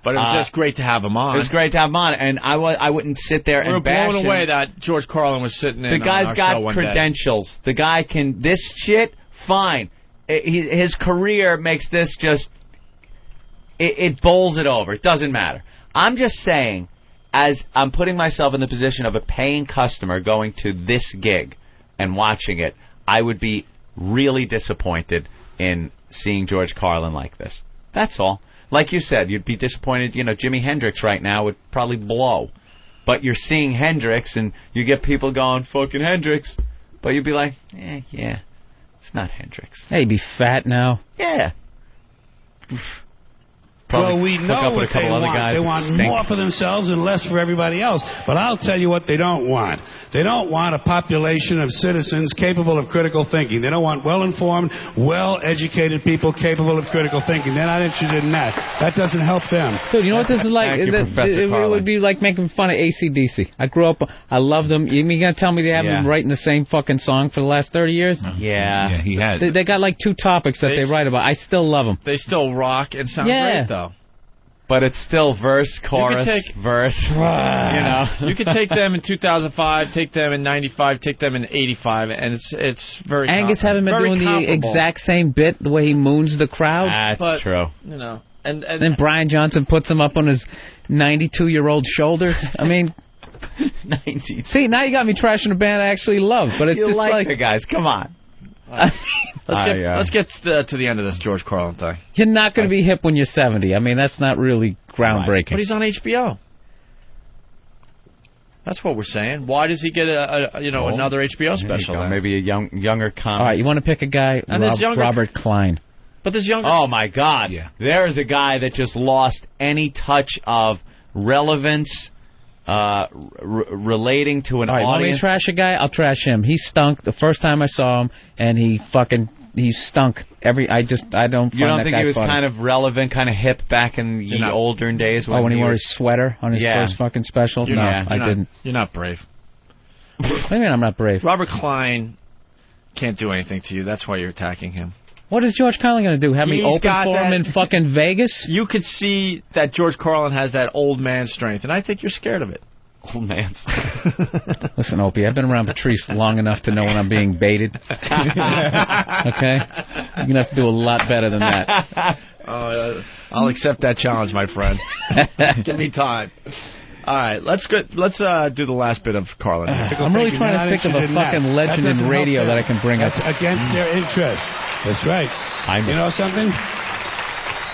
But it was just great to have him on.
It was great to have him on, and I wouldn't sit there and bash him.
We were blown away that George Carlin was sitting in
The guy's got credentials. The guy can... This shit, fine. His career makes this just... It bowls it over. It doesn't matter. I'm just saying, as I'm putting myself in the position of a paying customer going to this gig and watching it, I would be really disappointed in seeing George Carlin like this. That's all. Like you said, you'd be disappointed. You know, Jimi Hendrix right now would probably blow. But you're seeing Hendrix, and you get people going, fucking Hendrix. But you'd be like, yeah, it's not Hendrix.
Hey, be fat now.
Yeah.
Probably
well, we
hook
know
up with
what
a couple
they
other
want.
guys
They
that
want
stink.
more for themselves and less for everybody else. But I'll tell you what they don't want. They don't want a population of citizens capable of critical thinking. They don't want well-informed, well-educated people capable of critical thinking. They're not interested in that. That doesn't help them.
Dude, you know what this is like?
Thank you, Professor
It
Carlin.
would be like making fun of AC/DC. I grew up, I love them. You mean gonna tell me they haven't been writing the same fucking song for the last 30 years?
Yeah, he has.
They got like 2 topics that they write about. I still love them.
They still rock and sound great, though.
But it's still verse, chorus, verse. You know,
you could take them in 2005, take them in 95, take them in 85, and it's very.
Angus haven't been
very
doing the
comparable.
exact same bit, the way he moons the crowd.
That's true.
You know, and
then Brian Johnson puts him up on his 92-year-old shoulders. I mean,
90.
See, now you got me trashing a band I actually love, but it's
You
just
like the guys. Come on.
Let's get to the end of this George Carlin thing.
You're not going to be hip when you're 70. I mean, that's not really groundbreaking.
But he's on HBO. That's what we're saying. Why does he get another HBO special? Then?
Maybe a younger comic.
All right, you want to pick a guy,
And there's younger-
Robert Klein.
But there's younger.
Oh my God! There is a guy that just lost any touch of relevance relating to an
All right, want me to
audience.
trash a guy? I'll trash him. He stunk the first time I saw him, and he stunk. I don't.
You
find
don't
that
think
guy
he was
funny.
kind of relevant, kind of hip back in the olden days?
when he wore his sweater on his first fucking special? No, I didn't.
You're not brave.
What do you mean I'm not brave?
Robert Klein can't do anything to you. That's why you're attacking him.
What is George Carlin going to do? Have me
He's
open
got
for him
that-
in fucking Vegas?
You could see that George Carlin has that old man strength, and I think you're scared of it.
Old man
Listen, Opie, I've been around Patrice long enough to know when I'm being baited. Okay? You're going to have to do a lot better than that.
I'll accept that challenge, my friend. Give me time. All right, let's do the last bit of Carlin.
I'm really trying to think of a fucking legend in radio that I can bring up.
That's against their interest. That's right. You know something?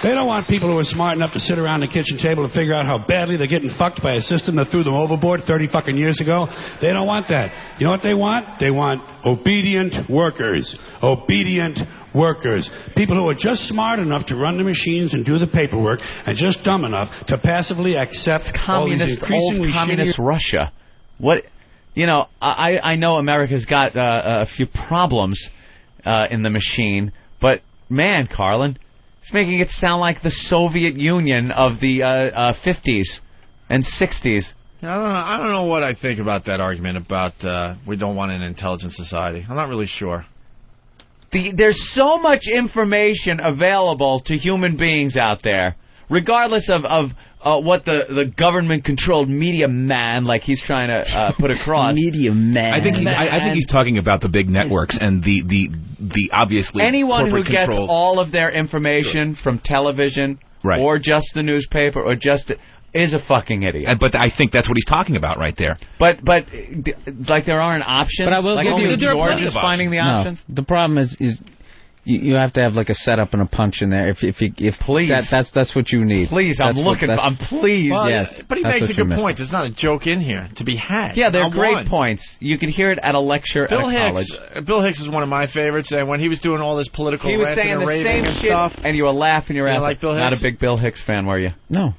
They don't want people who are smart enough to sit around the kitchen table and figure out how badly they're getting fucked by a system that threw them overboard 30 fucking years ago. They don't want that. You know what they want? They want obedient workers. Obedient workers. People who are just smart enough to run the machines and do the paperwork and just dumb enough to passively accept all these increasingly
old communist Russia. What? You know, I know America's got a few problems in the machine, but man, Carlin, it's making it sound like the Soviet Union of the 50s and 60s.
I don't know what I think about that argument about we don't want an intelligent society. I'm not really sure.
There's so much information available to human beings out there, regardless of what the government-controlled media man, like he's trying to put across.
Media man.
I think he's talking about the big networks and the obviously
anyone who gets
corporate-controlled.
all of their information from television or just the newspaper or just is a fucking idiot.
But I think that's what he's talking about right there.
But like there aren't options.
But I will
like
give
only
you
George is finding the options.
No, the problem is you have to have like a setup and a punch in there. If
please,
that's what you need.
Please, I'm pleased.
Well,
yes,
but he
that's
makes
what
a
you're
good
missing.
point. There's not a joke in here to be had.
Yeah, they're
Not
great
one.
points. You can hear it at a lecture at a college.
Bill Hicks is one of my favorites, and when he was doing all this political
He was
ranting
saying
and
the
raving
same
and
shit,
stuff,
and you were laughing your
You
ass
like
off.
Bill
Not a
Hicks?
big Bill Hicks fan, were you?
No.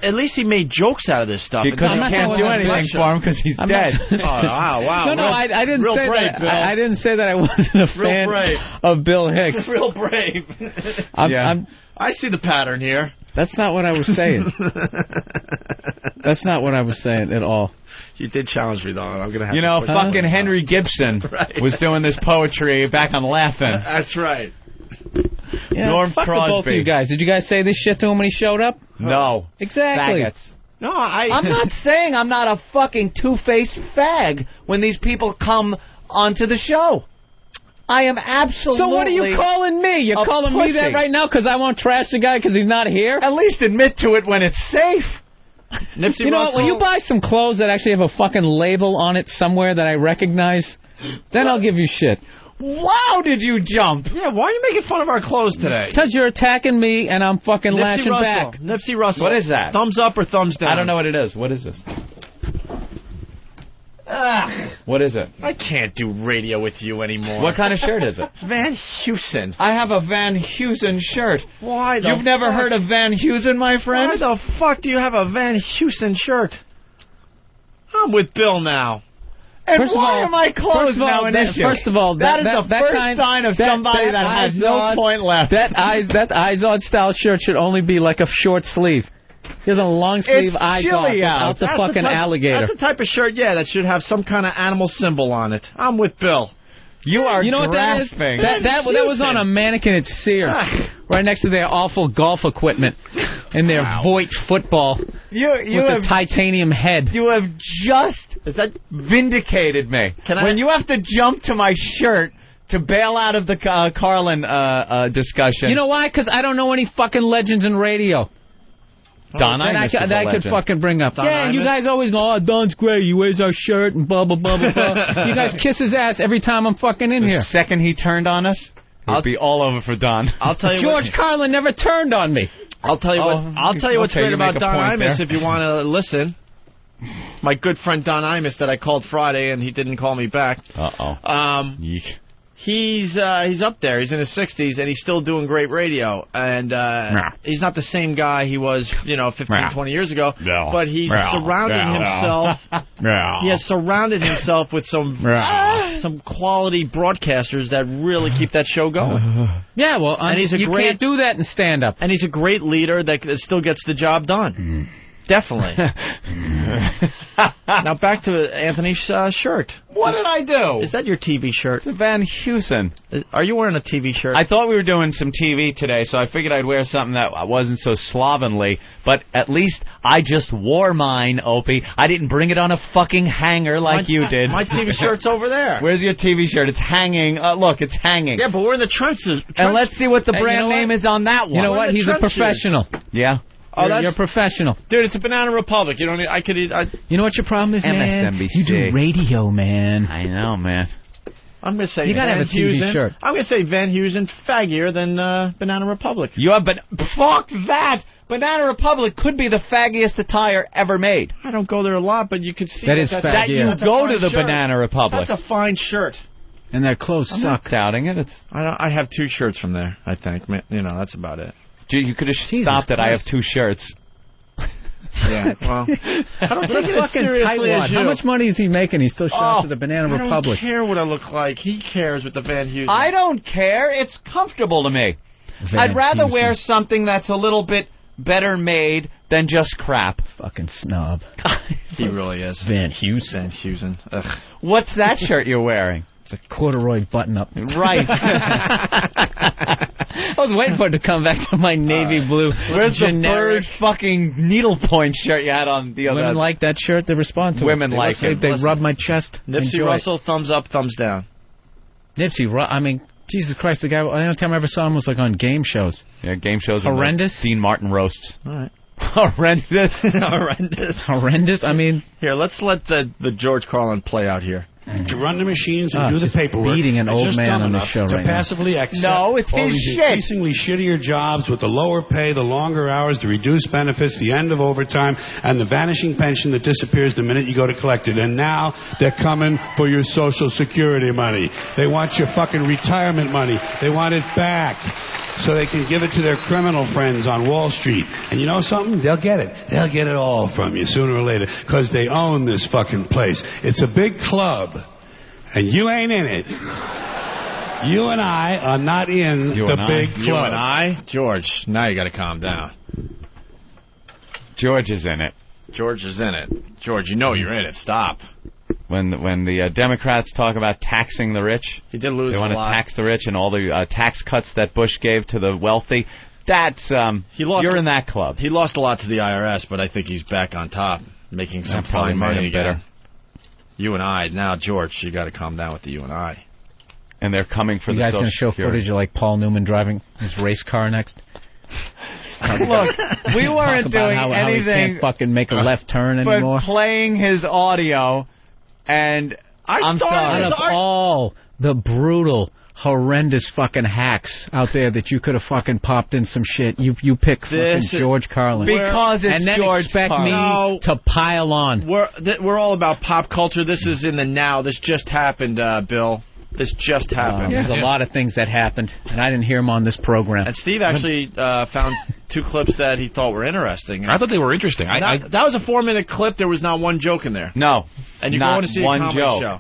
At least he made jokes out of this stuff.
Because he can't do anything for him because he's dead.
Wow.
No, I didn't
real
say
brave,
that.
Bill.
I didn't say that I wasn't a fan
brave.
of Bill Hicks.
Real brave. I see the pattern here.
That's not what I was saying. That's not what I was saying at all.
You did challenge me, though. I'm gonna have
You
to
know,
put
fucking
that
Henry Gibson was doing this poetry back on Laughing.
That's right.
Yeah,
Norm
fuck
Crosby.
both of you guys. Did you guys say this shit to him when he showed up?
No.
Exactly.
Faggots.
No,
I'm not saying I'm not a fucking two-faced fag when these people come onto the show. I am absolutely.
So what are you calling me? You're
a
calling me that
pussy.
right now because I won't trash the guy because he's not here?
At least admit to it when it's safe.
Nipsey
You know what? When you buy some clothes that actually have a fucking label on it somewhere that I recognize, then I'll give you shit.
Wow, did you jump?
Yeah, why are you making fun of our clothes today?
Because you're attacking me and I'm fucking lashing back.
Nipsey Russell.
What is that?
Thumbs up or thumbs down?
I don't know what it is. What is this? What is it?
I can't do radio with you anymore.
What kind of shirt is it?
Van Heusen.
I have a Van Heusen shirt.
Why the
You've never heard of Van Heusen, my friend?
Why the fuck do you have a Van Heusen shirt? I'm with Bill now.
And
First of
why
all-
are my clothes
first of all,
now an
that-
issue?
first of all,
that is
that-
the
that
first
kind-
sign of
that-
somebody
that
that has
eyes
no
on-
point left.
That eyes on style shirt should only be like a short sleeve. He has a long sleeve
It's
eyes
chilly
on
out.
without the
That's
fucking
type-
alligator.
That's the type of shirt, that should have some kind of animal symbol on it. I'm with Bill.
You are
You know what that is?
grasping.
That was on a mannequin at Sears, right next to their awful golf equipment and their Voight football
You
with
have
the titanium head.
You have just vindicated me. When you have to jump to my shirt to bail out of the Carlin discussion.
You know why? Because I don't know any fucking legends in radio.
Don Imus is a
that I could
legend.
fucking bring up.
Don
You
Imus?
guys always go, Don's great, he wears our shirt and blah, blah, blah, blah, blah. You guys kiss his ass every time I'm fucking in here.
The second he turned on us, it'd be all over for Don.
I'll tell you
George Carlin never turned on me.
I'll tell you what's great about Don Imus
there.
if you want to listen. My good friend Don Imus that I called Friday and he didn't call me back.
Yeek.
He's up there. He's in his 60s and he's still doing great radio. And he's not the same guy he was, 15, 20 years ago.
No.
But he's surrounded himself. He has surrounded himself with some quality broadcasters that really keep that show going.
Yeah, well,
and he's
you can't do that in stand-up.
And he's a great leader that still gets the job done. Definitely. Now back to Anthony's shirt.
What did I do?
Is that your TV shirt?
It's a Van Heusen.
Are you wearing a TV shirt?
I thought we were doing some TV today, so I figured I'd wear something that wasn't so slovenly. But at least I just wore mine, Opie. I didn't bring it on a fucking hanger like you did.
My TV shirt's over there.
Where's your TV shirt? It's hanging. Look, it's hanging.
Yeah, but we're in the trenches.
And let's see what the brand name is on that one.
You know what? He's a professional.
Yeah.
You're a professional.
Dude, it's a Banana Republic. You don't need,
You know what your problem is, man?
MSNBC.
You do radio, man.
I know, man.
I'm going to say
You gotta
Van
have a TV
Heusen.
shirt.
I'm going to say Van Heusen faggier than Banana Republic.
Fuck that! Banana Republic could be the faggiest attire ever made.
I don't go there a lot, but you could see
That is
that you
faggy.
go to the Banana Republic.
That's a fine shirt.
And their clothes
I'm
suck.
not doubting it.
I have 2 shirts from there, I think. That's about it.
You could have stopped at I have 2 shirts.
Yeah, well, I don't take it as
fucking
seriously
tightwad.
as you.
How much money is he making? He still shops at the Banana Republic.
I don't care what I look like. He cares with the Van Heusen.
I don't care. It's comfortable to me.
Van
I'd rather
Heusen.
wear something that's a little bit better made than just crap.
Fucking snob.
He really is.
Van Heusen.
Van Heusen. Ugh.
What's that shirt you're wearing?
It's a corduroy button-up.
Right.
I was waiting for it to come back to my navy blue.
Where's the
generic
bird fucking needlepoint shirt you had on the other?
Women like that shirt. They respond to
Women
it.
like it.
They rub my chest.
Nipsey
enjoy
Russell, thumbs up, thumbs down.
Nipsey, I mean, Jesus Christ, the guy. The only time I ever saw him was like on game shows.
Yeah, game shows.
Horrendous.
Dean Martin roasts.
All right.
Horrendous.
Horrendous. I mean,
here, let's let the George Carlin play out here.
To run the machines and do the paperwork.
Beating an old man on the show
to
right now.
passively accept
No, it's
all
his
these
shit.
increasingly shittier jobs with the lower pay, the longer hours, the reduced benefits, the end of overtime, and the vanishing pension that disappears the minute you go to collect it. And now they're coming for your Social Security money. They want your fucking retirement money. They want it back, so they can give it to their criminal friends on Wall Street. And you know something? They'll get it. They'll get it all from you sooner or later, because they own this fucking place. It's a big club, and you ain't in it. You and I are not in the big club.
You and I? George, now you got to calm down.
George is in it.
George is in it. George, you know you're in it. Stop.
When the Democrats talk about taxing the rich,
he did lose
they
a
want
lot.
to tax the rich and all the tax cuts that Bush gave to the wealthy. That's you're in that club.
He lost a lot to the IRS, but I think he's back on top, making some
probably
fine money
made him
again.
better.
You and I. Now, George, you got to calm down with the you and I.
And they're coming for
you
the
guys
Social
going to show
Security.
footage of like Paul Newman driving his race car next?
Look, we weren't doing
how
anything
he can't fucking make a left turn anymore.
but playing his audio, and I'm sorry.
Out of all the brutal,
horrendous fucking hacks out there that you could have fucking popped in some shit. You pick fucking George Carlin.
Because it's
and then
George
expect
Carlin.
me to pile on.
We're all about pop culture. This is in the now. This just happened, Bill. This just happened.
There's a lot of things that happened, and I didn't hear them on this program.
And Steve actually found 2 clips that he thought were interesting.
I thought they were interesting.
That was a 4-minute clip. There was not one joke in there.
No.
And you're
not
going to see
one
a comedy
joke.
show.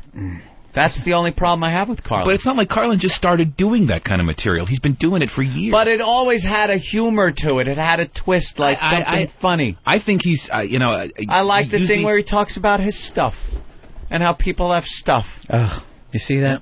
That's the only problem I have with Carlin.
But it's not like Carlin just started doing that kind of material. He's been doing it for years.
But it always had a humor to it. It had a twist, like something funny.
I think he's,
I like the thing where he talks about his stuff and how people have stuff.
Ugh. You see that?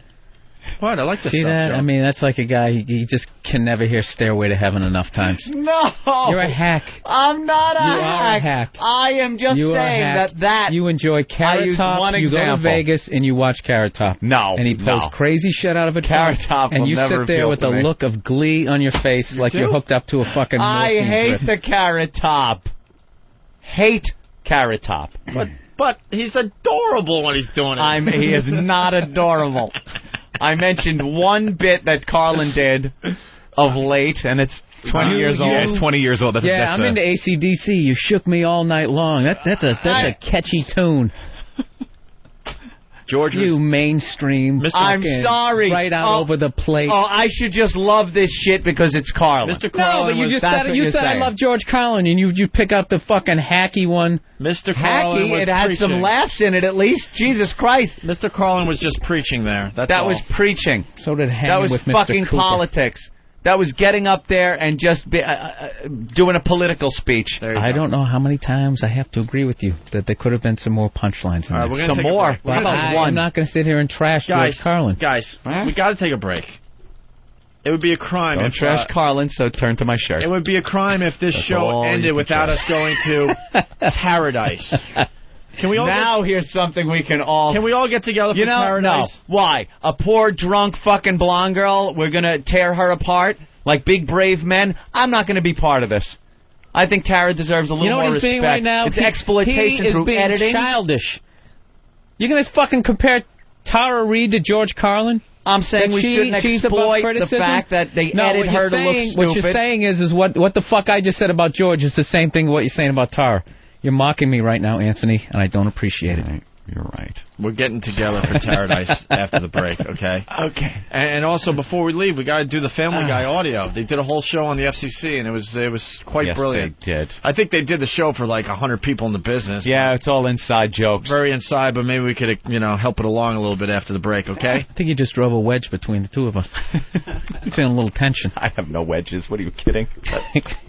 What? I like this
See
stuff,
that?
Joe.
I mean, that's like a guy, he just can never hear Stairway to Heaven enough times.
No!
You're a hack.
I'm not a
You
hack.
are a hack.
I am just
You are a
saying
hack.
that
you enjoy Carrot Top, you go to Vegas, and you watch Carrot Top.
No.
And he pulls crazy shit out of a
Carrot Top
and
will
you
never
sit there
appeal
with
to
a
me.
look of glee on your face like you're hooked up to a fucking
I
morphine
hate
drip.
the Carrot Top. Hate Carrot Top.
But he's adorable when he's doing it.
He is not adorable. I mentioned one bit that Carlin did of late, and it's 20 years old.
Yeah, it's 20 years old.
I'm into AC/DC. You shook me all night long. That's a catchy tune.
George,
you mainstream.
I'm sorry.
Right out over the plate.
Oh, I should just love this shit because it's Carlin.
Mr. Carlin,
no, but you just said you said I love George Carlin, and you pick up the fucking hacky one.
Mr. Carlin was
it had
preaching.
some laughs in it at least. Jesus Christ.
Mr. Carlin was just preaching there.
That was preaching.
So did Hang
That was
with Mr.
fucking
Cooper.
politics. That was getting up there and just doing a political speech.
I don't know how many times I have to agree with you that there could have been some more punchlines in there.
Some more.
But I'm not going to sit here and trash George Carlin.
Guys, we got to take a break. It would be a crime
Don't
if
trash Carlin, so turn to my shirt.
It would be a crime if this show ended without us going to Paradise. Can we all
here's something we can all...
Can we all get together for Paradise?
No. Why? A poor, drunk, fucking blonde girl, we're going to tear her apart like big, brave men? I'm not going to be part of this. I think Tara deserves a little more respect.
Being right now?
It's exploitation through editing.
He is being childish. You're going to fucking compare Tara Reid to George Carlin?
I'm saying we shouldn't exploit the fact that they edit her to look stupid.
What you're saying is what the fuck I just said about George is the same thing what you're saying about Tara. You're mocking me right now, Anthony, and I don't appreciate it.
You're right.
We're getting together for Paradise after the break, okay?
Okay.
And also, before we leave, we got to do the Family Guy audio. They did a whole show on the FCC, and it was quite brilliant.
Yes, they did.
I think they did the show for like 100 people in the business.
Yeah, it's all inside jokes.
Very inside, but maybe we could, help it along a little bit after the break, okay?
I think you just drove a wedge between the two of us. I'm feeling a little tension.
I have no wedges. What are you kidding?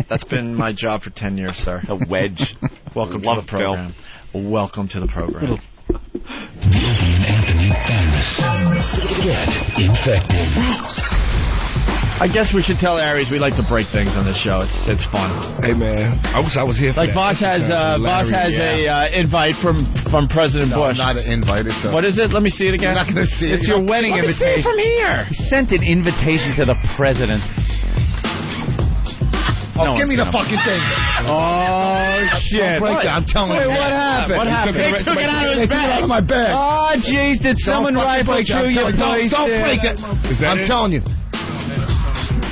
That's been my job for 10 years, sir.
A wedge.
Welcome to the program. Welcome to the program.
and Anthony get infected.
I guess we should tell Aries we like to break things on this show. It's fun.
Hey man, I wish I was here. For
like Voss has a invite from President Bush.
Not an invite. It's
what is it? Let me see it again.
You're not going to see it.
It's your wedding invitation.
Let me see it from here. He sent an invitation to the president.
Oh, give me the fucking thing.
Oh, shit.
I'm telling you.
Wait, what happened?
What happened? They took it out of his bag. Out of my bag.
Oh, jeez. Did someone rifle through your place?
Don't break it. I'm telling you.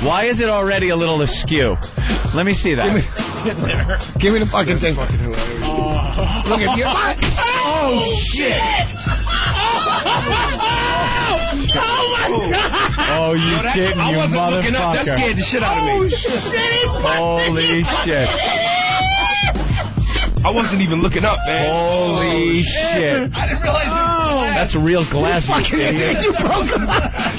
Why is it already a little askew? Let me see that.
Give me the fucking thing. Look at you. Oh, shit. Oh, my God.
Oh, you kidding, you motherfucker.
That scared the shit out of me.
Oh, shit. Holy shit.
I wasn't even looking up, man.
Holy shit.
I didn't realize
that's a real glass.
You broke him.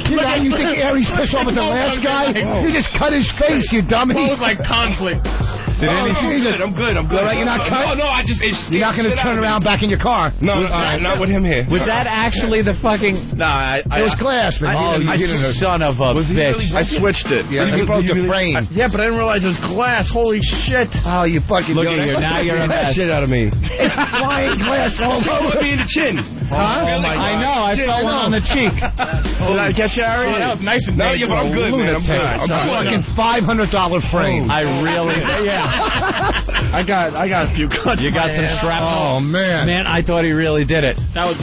You know, you think Aries pissed off at the last guy? You just cut his face, you dummy.
It was like conflict.
I'm good. All right, you're not cut?
No,
you're not going to turn around back in your car. No, not with him here.
Was that actually the fucking...
No,
it was glass, man.
Son of a bitch.
I switched it.
Yeah, you broke your frame.
Yeah, but I didn't realize it was glass. Holy shit.
Oh, you fucking...
Look at you. Now you're a mess.
Shit out of me. It's flying glass all over me in the chin.
Huh?
Oh, my God.
I know. I felt one on the cheek. Did I catch you, Aries?
That was nice and nice. Yeah, but I'm good, man. I'm good. I'm fucking $500 frame.
I really... Yeah. I got a few cuts.
You got some shrapnel.
Oh, man.
Man, I thought he really did it.
That was.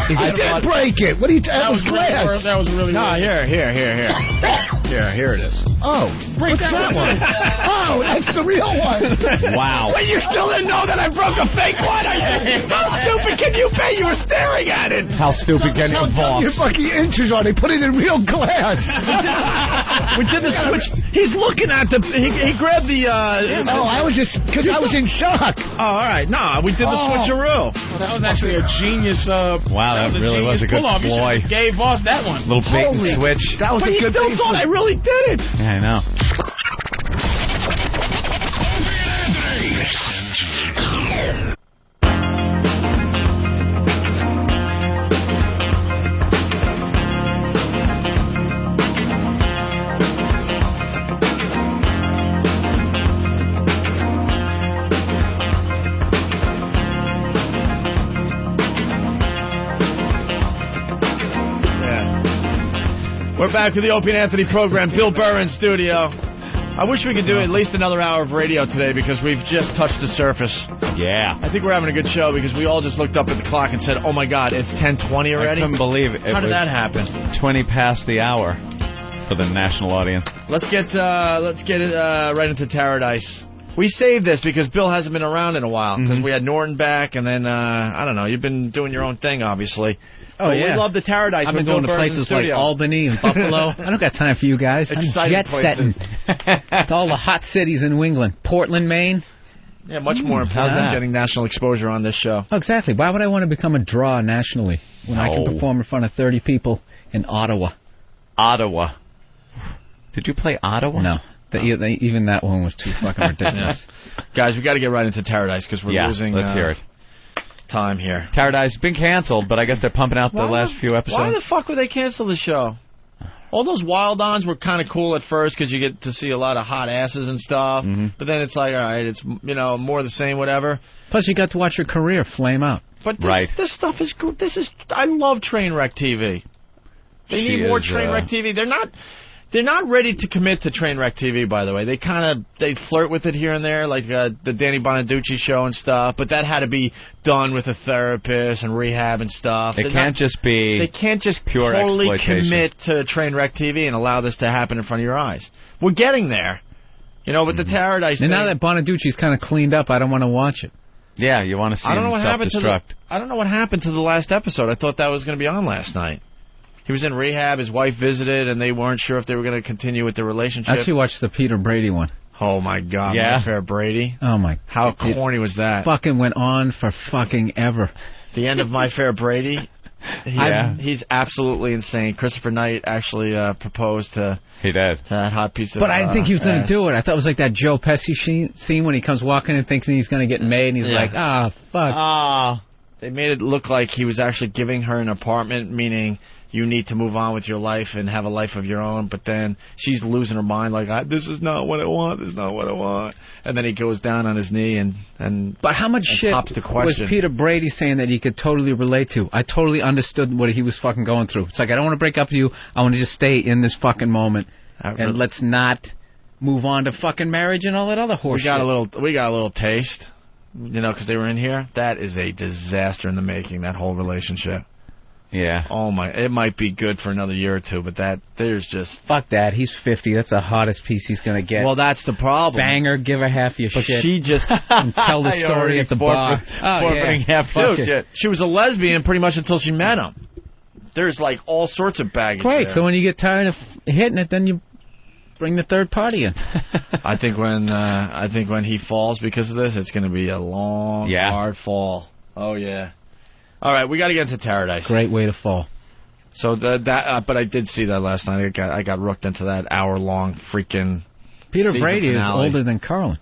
He did break it. What do you? That was glass.
That was really. No, here it is.
Oh,
Break
what's
that
that one? Oh, that's the real one.
Wow.
But you still didn't know that I broke a fake one. How stupid can you be? You were staring at it.
How stupid can you be?
Your fucking inches on. They put it in real glass.
We did the switch. He's looking at the. He grabbed the.
I was just because I was in shock.
Oh, all right. No, we did the switcheroo.
Well, that was actually a genius.
Wow, that really was a good ploy.
Gave us that one.
Little bait and switch.
That was
but
a good
still thought I really did it.
Yeah, I know.
We're back with the Opie and Anthony program. Bill Burr in studio. I wish we could do at least another hour of radio today because we've just touched the surface.
Yeah.
I think we're having a good show because we all just looked up at the clock and said, oh, my God, it's 10:20 already?
I couldn't believe it.
How did that happen?
20 past the hour for the national audience.
Let's get it right into Paradise. We saved this because Bill hasn't been around in a while because we had Norton back and then, I don't know, you've been doing your own thing, obviously.
Oh, yeah.
We love the Paradise.
I've been going to places like Albany and Buffalo. I don't got time for you guys. I'm jet-setting to all the hot cities in New England. Portland, Maine.
Yeah, much more important than getting national exposure on this show.
Oh, exactly. Why would I want to become a draw nationally when I can perform in front of 30 people in Ottawa?
Ottawa. Did you play Ottawa?
No. Even that one was too fucking ridiculous.
Guys, we got to get right into Paradise because we're losing
let's hear it.
Time here.
Paradise has been canceled, but I guess they're pumping out the last few episodes.
Why the fuck would they cancel the show? All those wild-ons were kind of cool at first because you get to see a lot of hot asses and stuff. But then it's like, all right, it's more the same, whatever.
Plus, you got to watch your career flame out.
But this stuff is good. I love Trainwreck TV. They need more Trainwreck TV. They're not ready to commit to Trainwreck TV, by the way. They flirt with it here and there, like the Danny Bonaducci show and stuff, but that had to be done with a therapist and rehab and stuff.
They can't just pure
totally
exploitation.
Commit to Trainwreck TV and allow this to happen in front of your eyes. We're getting there. With the Paradise
and
thing.
now that Bonaducci's kind of cleaned up, I don't want to watch it.
Yeah, you want to see him self-destruct.
I don't know what happened to the last episode. I thought that was going to be on last night. He was in rehab, his wife visited, and they weren't sure if they were going to continue with the relationship.
I actually watched the Peter Brady one.
Oh, my God.
Yeah.
My Fair Brady.
Oh, my.
How corny was that?
Fucking went on for fucking ever.
The end of My Fair Brady? He's absolutely insane. Christopher Knight actually proposed to that hot piece of
But I didn't think he was going to do it. I thought it was like that Joe Pesci scene when he comes walking and thinks he's going to get made, and he's like, fuck.
They made it look like he was actually giving her an apartment, meaning you need to move on with your life and have a life of your own, but then she's losing her mind like, this is not what I want, this is not what I want. And then he goes down on his knee and
But how much shit was Peter Brady saying that he could totally relate to? I totally understood what he was fucking going through. It's like, I don't want to break up with you, I want to just stay in this fucking moment, and let's not move on to fucking marriage and all that other horse shit.
We got a little taste, because they were in here. That is a disaster in the making, that whole relationship.
Yeah.
Oh my! It might be good for another year or two, but there's just
fuck that. He's 50. That's the hottest piece he's gonna get.
Well, that's the problem.
Banger, give her half your shit.
She just
and tell the story at the bar.
Forfeiting half your shit. She was a lesbian pretty much until she met him. There's like all sorts of baggage.
Great.
There.
So when you get tired of hitting it, then you bring the third party in.
I think when he falls because of this, it's gonna be a long, hard fall. Oh yeah. All right, we got to get into Paradise.
Great way to fall.
So but I did see that last night. I got rooked into that hour-long freaking.
Peter Brady is older than Carlin.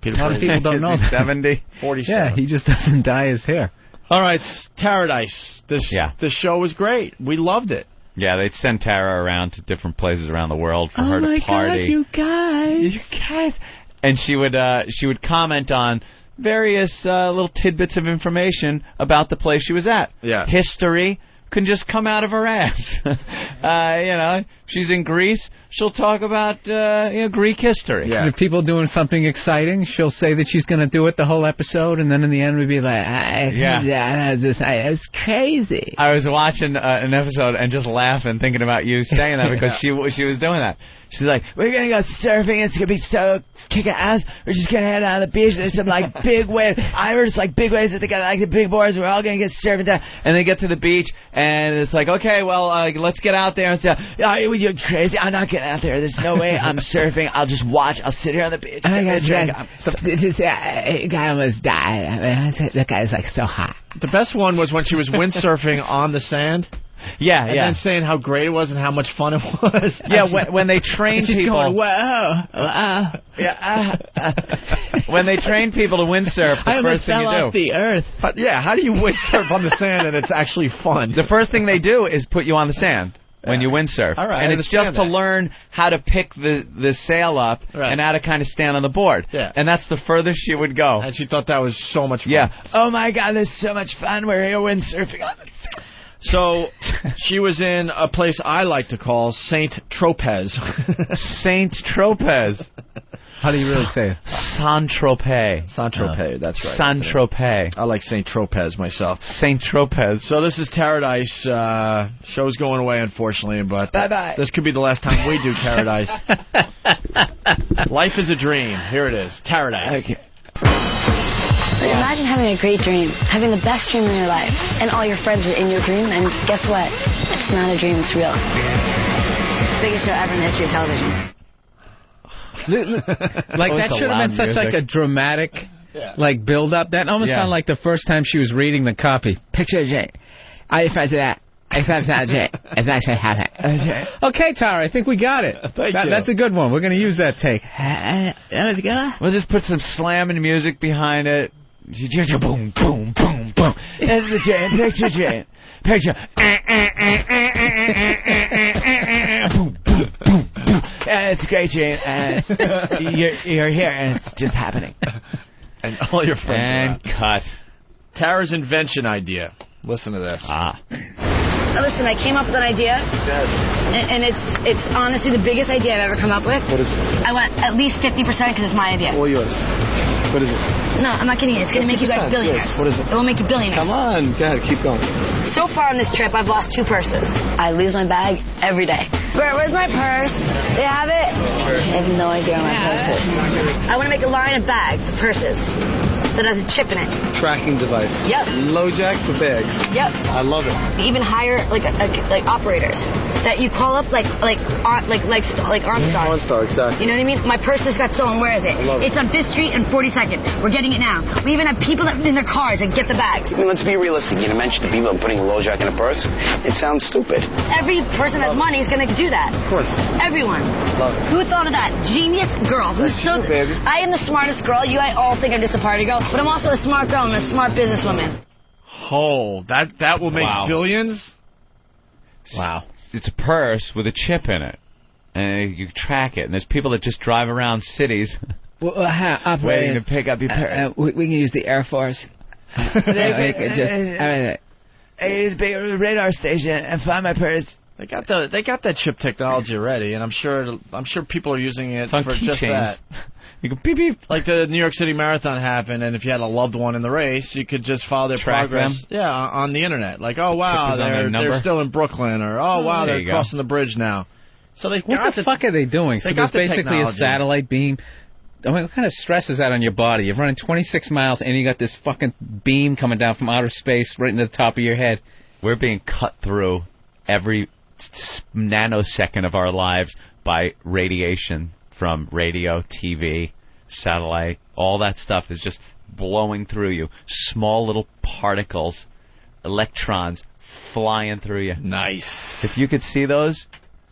A lot of people don't know that.
70,
47.
Yeah, he just doesn't dye his hair.
All right, Paradise. This show was great. We loved it.
Yeah, they'd send Tara around to different places around the world for her to party.
Oh my God, you guys!
And she would comment on various little tidbits of information about the place she was at.
Yeah.
History,
can just come out of her ass. She's in Greece. She'll talk about Greek history.
Yeah. If people doing something exciting, she'll say that she's going to do it the whole episode, and then in the end we'd be like, it's crazy.
I was watching an episode and just laughing, thinking about you saying that because she was doing that. She's like, we're going to go surfing. It's going to be so kicking ass. We're just going to head out on the beach. There's some, big waves. Irish, big waves that they got, the big boards. We're all going to get surfing down. And they get to the beach, and it's like, okay, well, let's get out there and say, you're crazy. I'm not getting out there. There's no way I'm surfing. I'll just watch. I'll sit here on the beach.
Oh, my God, a guy almost died. I mean, that guy's, so hot.
The best one was when she was windsurfing on the sand.
Yeah,
and then saying how great it was and how much fun it was.
Yeah, when they train
she's
people.
Going, whoa.
When they train people to windsurf, the first thing you do.
I almost fell off the earth.
But yeah, how do you windsurf on the sand and it's actually fun?
The first thing they do is put you on the sand when you windsurf.
All right,
and it's just to learn how to pick the sail up and how to kind of stand on the board.
Yeah.
And that's the furthest she would go.
And she thought that was so much fun.
Yeah. Oh, my God, this is so much fun. We're here windsurfing on the sand.
So she was in a place I like to call Saint Tropez.
Saint Tropez.
How do you really say it?
Saint-Tropez.
Saint-Tropez, that's right.
Saint-Tropez.
I like Saint Tropez myself.
Saint Tropez.
So this is Paradise. Show's going away, unfortunately, but
bye-bye.
This could be the last time we do Paradise. Life is a dream. Here it is. Paradise.
Okay. Imagine having a great dream, having the best dream in your life, and all your friends are in your dream, and guess what? It's not a dream, it's real. Biggest show ever in the history of television.
That should have been such a dramatic build-up. That almost sounded like the first time she was reading the copy. Picture Jay. I refer to that. It's not Jay. It's actually happening. Okay, Tara, I think we got it. That's a good one. We're going to use that take. That was good.
We'll just put some slamming music behind it. Boom, boom, boom, boom. This is the Jay. Picture Jay. Picture. Boom, boom, boom, boom. It's great, Jay. You're here, and it's just happening.
And all your friends
and cut.
Tara's invention idea. Listen to this.
Listen, I came up with an idea, and it's honestly the biggest idea I've ever come up with.
What is it?
I want at least 50% because it's my idea.
All yours. What is it?
No, I'm not kidding you. It's going to make you guys billionaires.
Yes. What is it?
It will make you billionaires.
Come on, go ahead, keep going.
So far on this trip, I've lost 2 purses. I lose my bag every day. Where's my purse? Do you have it? I have no idea where my purse is. I want to make a line of bags, purses, that has a chip in it.
Tracking device.
Yep.
LoJack for bags.
Yep.
I love it.
Even hire like operators that you call up like OnStar.
OnStar, exactly.
You know what I mean? My purse just got stolen. Where is it?
I love it.
It's on 5th Street and 42nd. We're getting it now. We even have people that in their cars that get the bags.
I mean, let's be realistic. You mentioned the people putting a LoJack in a purse. It sounds stupid.
Every person that has money is going to do that.
Of course.
Everyone.
Love it.
Who thought of that? Genius girl. Who's so?
Baby.
I am the smartest girl. You all think I'm just a party girl, but I'm also a smart girl. I'm a smart businesswoman.
Oh, that will make billions?
Wow. It's a purse with a chip in it. And you track it. And there's people that just drive around cities waiting to pick up your purse.
We can use the Air Force.
It's big radar station and find my purse.
They got that chip technology already, and I'm sure people are using it for just that.
You go beep beep.
Like the New York City Marathon happened, and if you had a loved one in the race, you could just follow their progress.
Them.
Yeah, on the internet. Like, oh wow, they're still in Brooklyn, or oh wow, they're crossing the bridge now. So what
the fuck are they doing? So there's basically a satellite beam. I mean, what kind of stress is that on your body? You're running 26 miles, and you got this fucking beam coming down from outer space right into the top of your head.
We're being cut through every nanosecond of our lives by radiation from radio, TV, satellite. All that stuff is just blowing through you. Small little particles, electrons flying through you.
Nice.
If you could see those,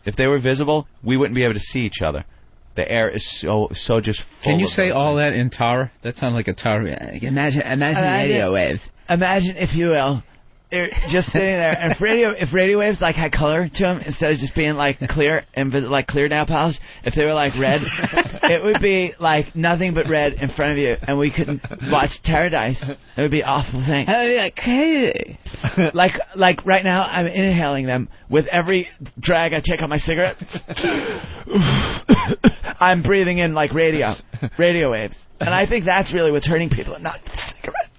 if they were visible, we wouldn't be able to see each other. The air is so just full.
Can you
of
say all
things.
that in Tara? That sounds like a Tara. Imagine radio waves.
Imagine, if you will, they're just sitting there, and if radio waves like had color to them instead of just being like clear and like clear nail polish, if they were like red, it would be like nothing but red in front of you, and we couldn't watch Paradise. It would be an awful thing. It would be like crazy. like right now, I'm inhaling them with every drag I take on my cigarette. I'm breathing in like radio waves, and I think that's really what's hurting people, not cigarettes.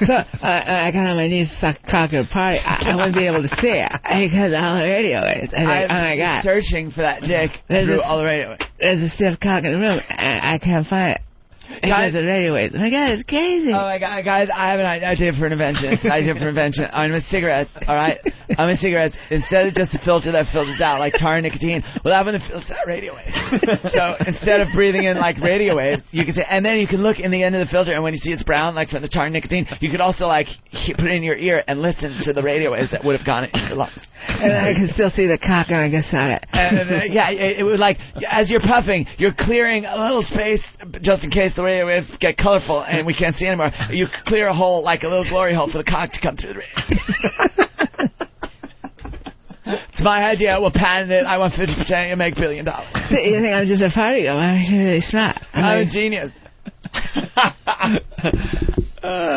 So I got on my knees, sucked cock at a party. I wouldn't be able to see it because all the radio waves. Oh my God! Searching for that dick through all the radio waves. There's a stiff cock in the room, and I can't find it. Because the radio waves. Oh my God, it's crazy. Oh my God, guys, I have an idea for an invention. I'm with cigarettes, all right? I'm with cigarettes. Instead of just a filter that filters out like tar and nicotine, we'll have one that filters out radio waves. So instead of breathing in like radio waves, you can say, and then you can look in the end of the filter, and when you see it's brown, like from the tar and nicotine, you could also like put it in your ear and listen to the radio waves that would have gone into your lungs. And then I can still see the cock, and I can suck it. And yeah, it was like as you're puffing, you're clearing a little space just in case the radio waves get colorful and we can't see anymore. You clear a hole, like a little glory hole, for the cock to come through the radio. It's my idea. We'll patent it. I want 50%. You make $1 billion. So you think I'm just a party girl? I'm actually really smart. I'm a genius.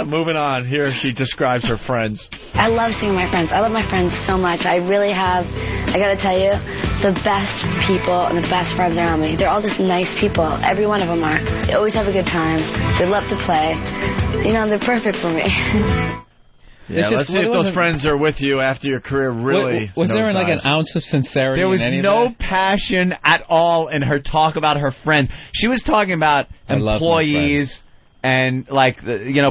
Moving on. Here she describes her friends.
I love seeing my friends. I love my friends so much. I really have, I gotta tell you, the best people and the best friends around me. They're all just nice people. Every one of them are. They always have a good time. They love to play. You know, they're perfect for me.
Yeah, let's see if those friends are with you after your career really
was there like an ounce of sincerity?
There was
in any
no
of that?
passion at all in her talk about her friend. She was talking about employees and like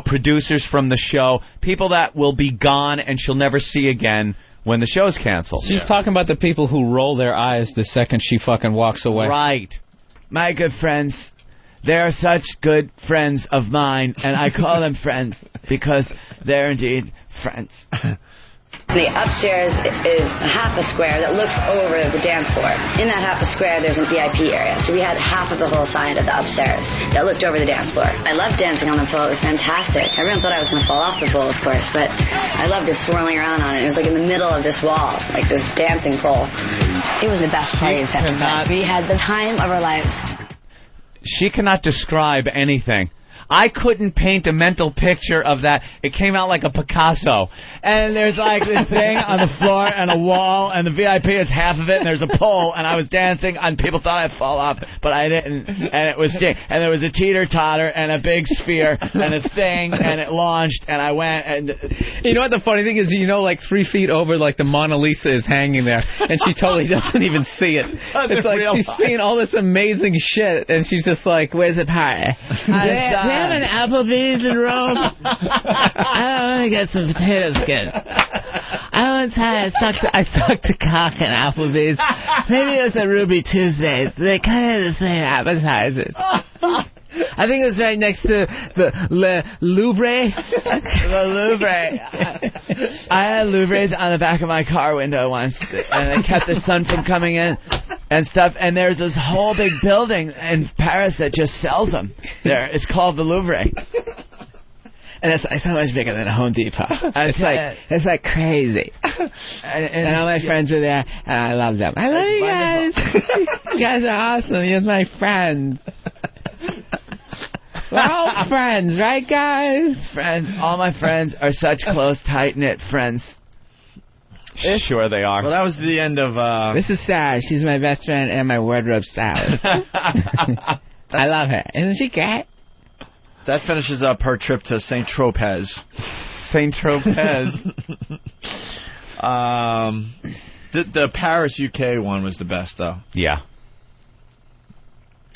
producers from the show, people that will be gone and she'll never see again when the show's canceled.
She's talking about the people who roll their eyes the second she fucking walks away.
Right. My good friends. They are such good friends of mine, and I call them friends because they're indeed friends.
The upstairs is half a square that looks over the dance floor. In that half a square, there's a VIP area. So we had half of the whole side of the upstairs that looked over the dance floor. I loved dancing on the pole. It was fantastic. Everyone thought I was going to fall off the pole, of course, but I loved just swirling around on it. It was like in the middle of this wall, like this dancing pole. It was the best party we've ever had. We had the time of our lives.
She cannot describe anything. I couldn't paint a mental picture of that. It came out like a Picasso. And there's like this thing on the floor and a wall, and the VIP is half of it, and there's a pole, and I was dancing, and people thought I'd fall off, but I didn't. And it was and there was a teeter-totter and a big sphere and a thing, and it launched, and I went, and...
You know what the funny thing is? Like 3 feet over, like the Mona Lisa is hanging there, and she totally doesn't even see it. It's like she's seeing all this amazing shit, and she's just like, where's the pie?
They have an Applebee's in Rome. I want to get some potato skin. I want to tell you, I sucked a cock in Applebee's. Maybe it was a Ruby Tuesdays. They kind of had the same appetizers. I think it was right next to the Louvre.
The Louvre. I had Louvres on the back of my car window once, and they kept the sun from coming in and stuff. And there's this whole big building in Paris that just sells them. There, it's called the Louvre. And it's so much bigger than a Home Depot. It's like crazy. And all my friends are there, and I love them. I love you guys. You guys are awesome. You're my friends. We're all friends, right, guys? Friends. All my friends are such close, tight-knit friends. Sure they are.
Well, that was the end of...
This is Sarah. She's my best friend and my wardrobe stylist. I love her. Isn't she great?
That finishes up her trip to St. Tropez.
St. Tropez.
The Paris, UK one was the best, though.
Yeah.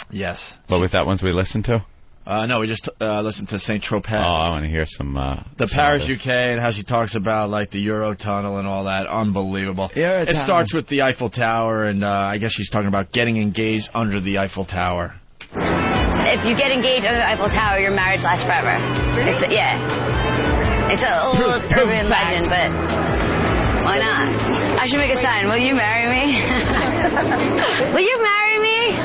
Yes.
What was that one we listened to?
No, we just listened to St. Tropez.
Oh, I want to hear some...
the Paris, UK, and how she talks about, like, the Eurotunnel and all that. Unbelievable. It starts with the Eiffel Tower, and I guess she's talking about getting engaged under the Eiffel Tower.
If you get engaged under the Eiffel Tower, your marriage lasts forever. It's an old urban legend, but why not? I should make a sign. Will you marry me? Will you marry me?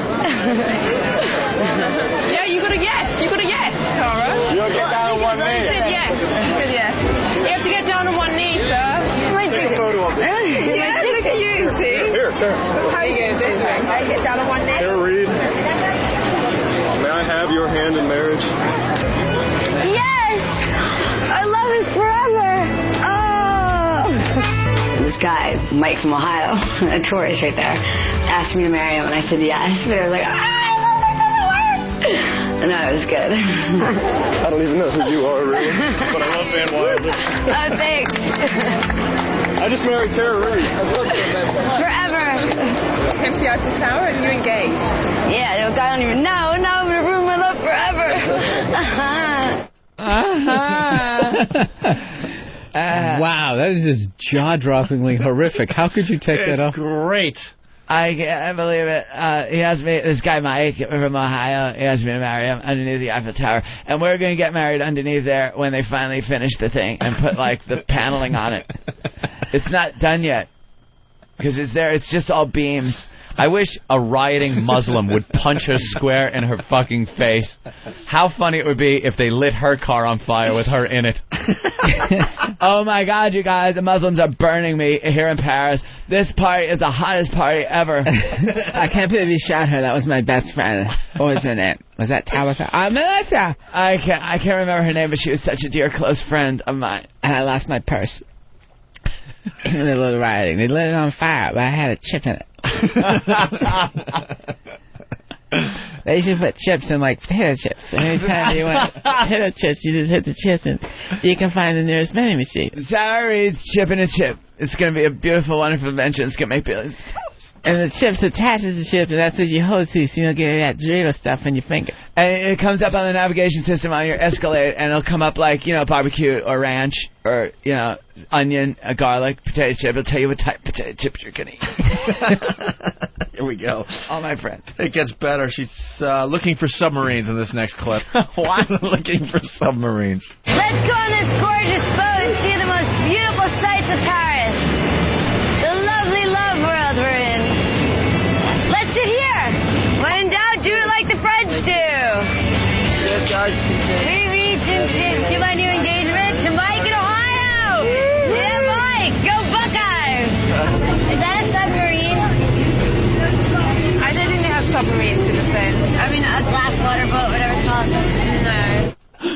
Yeah, you got a yes. You got a yes, Tara.
You'll get down on one knee.
He said yes. He said yes. You have to get down on one knee, sir.
Sure. How are you guys doing? Can I get down on one knee?
Tara Reid, may I have your hand in marriage?
Yes! I love it forever! Oh! This guy, Mike from Ohio, a tourist right there, asked me to marry him, and I said yes. But I was like, I love that doesn't work! No, it was good.
I don't even know who you are, really. But I love Van Wilder.
Oh, thanks.
I just married Tara Reid.
Forever.
Empty out the tower and you're engaged.
Yeah, the guy don't even know. No, I'm going to ruin my love forever.
Wow, that is just jaw-droppingly horrific. How could you take that off?
Great.
I can't believe it. He asked me, this guy Mike from Ohio, he asked me to marry him underneath the Eiffel Tower. And we're going to get married underneath there when they finally finish the thing and put, like, the paneling on it. It's not done yet. Because it's there. It's just all beams. I wish a rioting Muslim would punch her square in her fucking face. How funny it would be if they lit her car on fire with her in it. Oh my God, you guys, the Muslims are burning me here in Paris. This party is the hottest party ever.
I can't believe you shot her. That was my best friend. What was her name? Was that Tabitha? Melissa!
I can't remember her name, but she was such a dear close friend of mine.
And I lost my purse. In the middle of the rioting. They lit it on fire, but I had a chip in it. They should put chips in, like potato chips. Every time you want potato chips, you just hit the chips and you can find the nearest vending machine.
Sorry, it's chip and a chip. It's going to be a beautiful, wonderful invention. It's going to make billions.
And the chips attaches the chip, and that's what you hold to, so you don't get that Dorito stuff in your finger.
And it comes up on the navigation system on your Escalade, and it'll come up like, you know, barbecue or ranch or, you know, onion, garlic, potato chip. It'll tell you what type of potato chips you're going to eat.
Here we go.
All my friends.
It gets better. She's looking for submarines in this next clip.
What?
Looking for submarines.
Let's go on this gorgeous boat and see the most beautiful sights of Paris. The lovely love world we're in. Let's sit here. When in doubt, do it like the French do. We reach to my new engagement to Mike in Ohio. Yeah, Mike. Go Buckeyes. Is that a submarine?
I didn't have submarines in the thing.
I mean, a glass water boat, whatever it's called.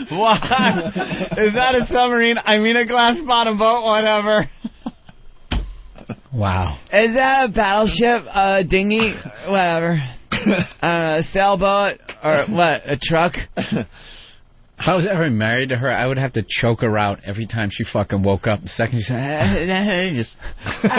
No.
What? Is that a submarine? I mean a glass bottom boat, whatever.
Wow.
Is that a battleship, a dinghy, whatever? A sailboat, or what, a truck?
If I was ever married to her, I would have to choke her out every time she fucking woke up. The second she said, just
what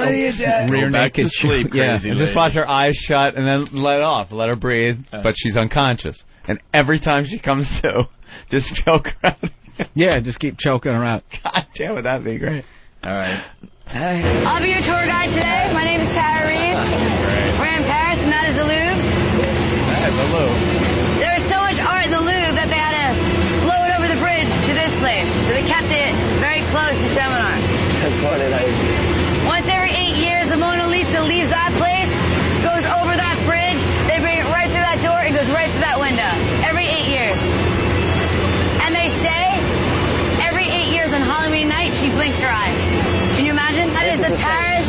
are you doing?
rear
back
naked
to sleep,
Yeah,
crazy
and just
lady.
watch her eyes shut and then let off. Let her breathe, but she's unconscious. And every time she comes to, just choke her out.
Yeah, just keep choking her out.
God damn it, that'd be great.
All right.
I'll be your tour guide today. My name is Tara Reid. We're in Paris, and that is the Louvre.
That is the Louvre.
There was so much art in the Louvre that they had to float over the bridge to this place. So they kept it very close to seminar.
That's funny.
Once every 8 years, the Mona Lisa leaves that place, goes over that bridge, they bring it right through that door, and goes right through that window. Every 8 years. And they say every 8 years on Halloween night, she blinks her eyes. Can you imagine? That is the Paris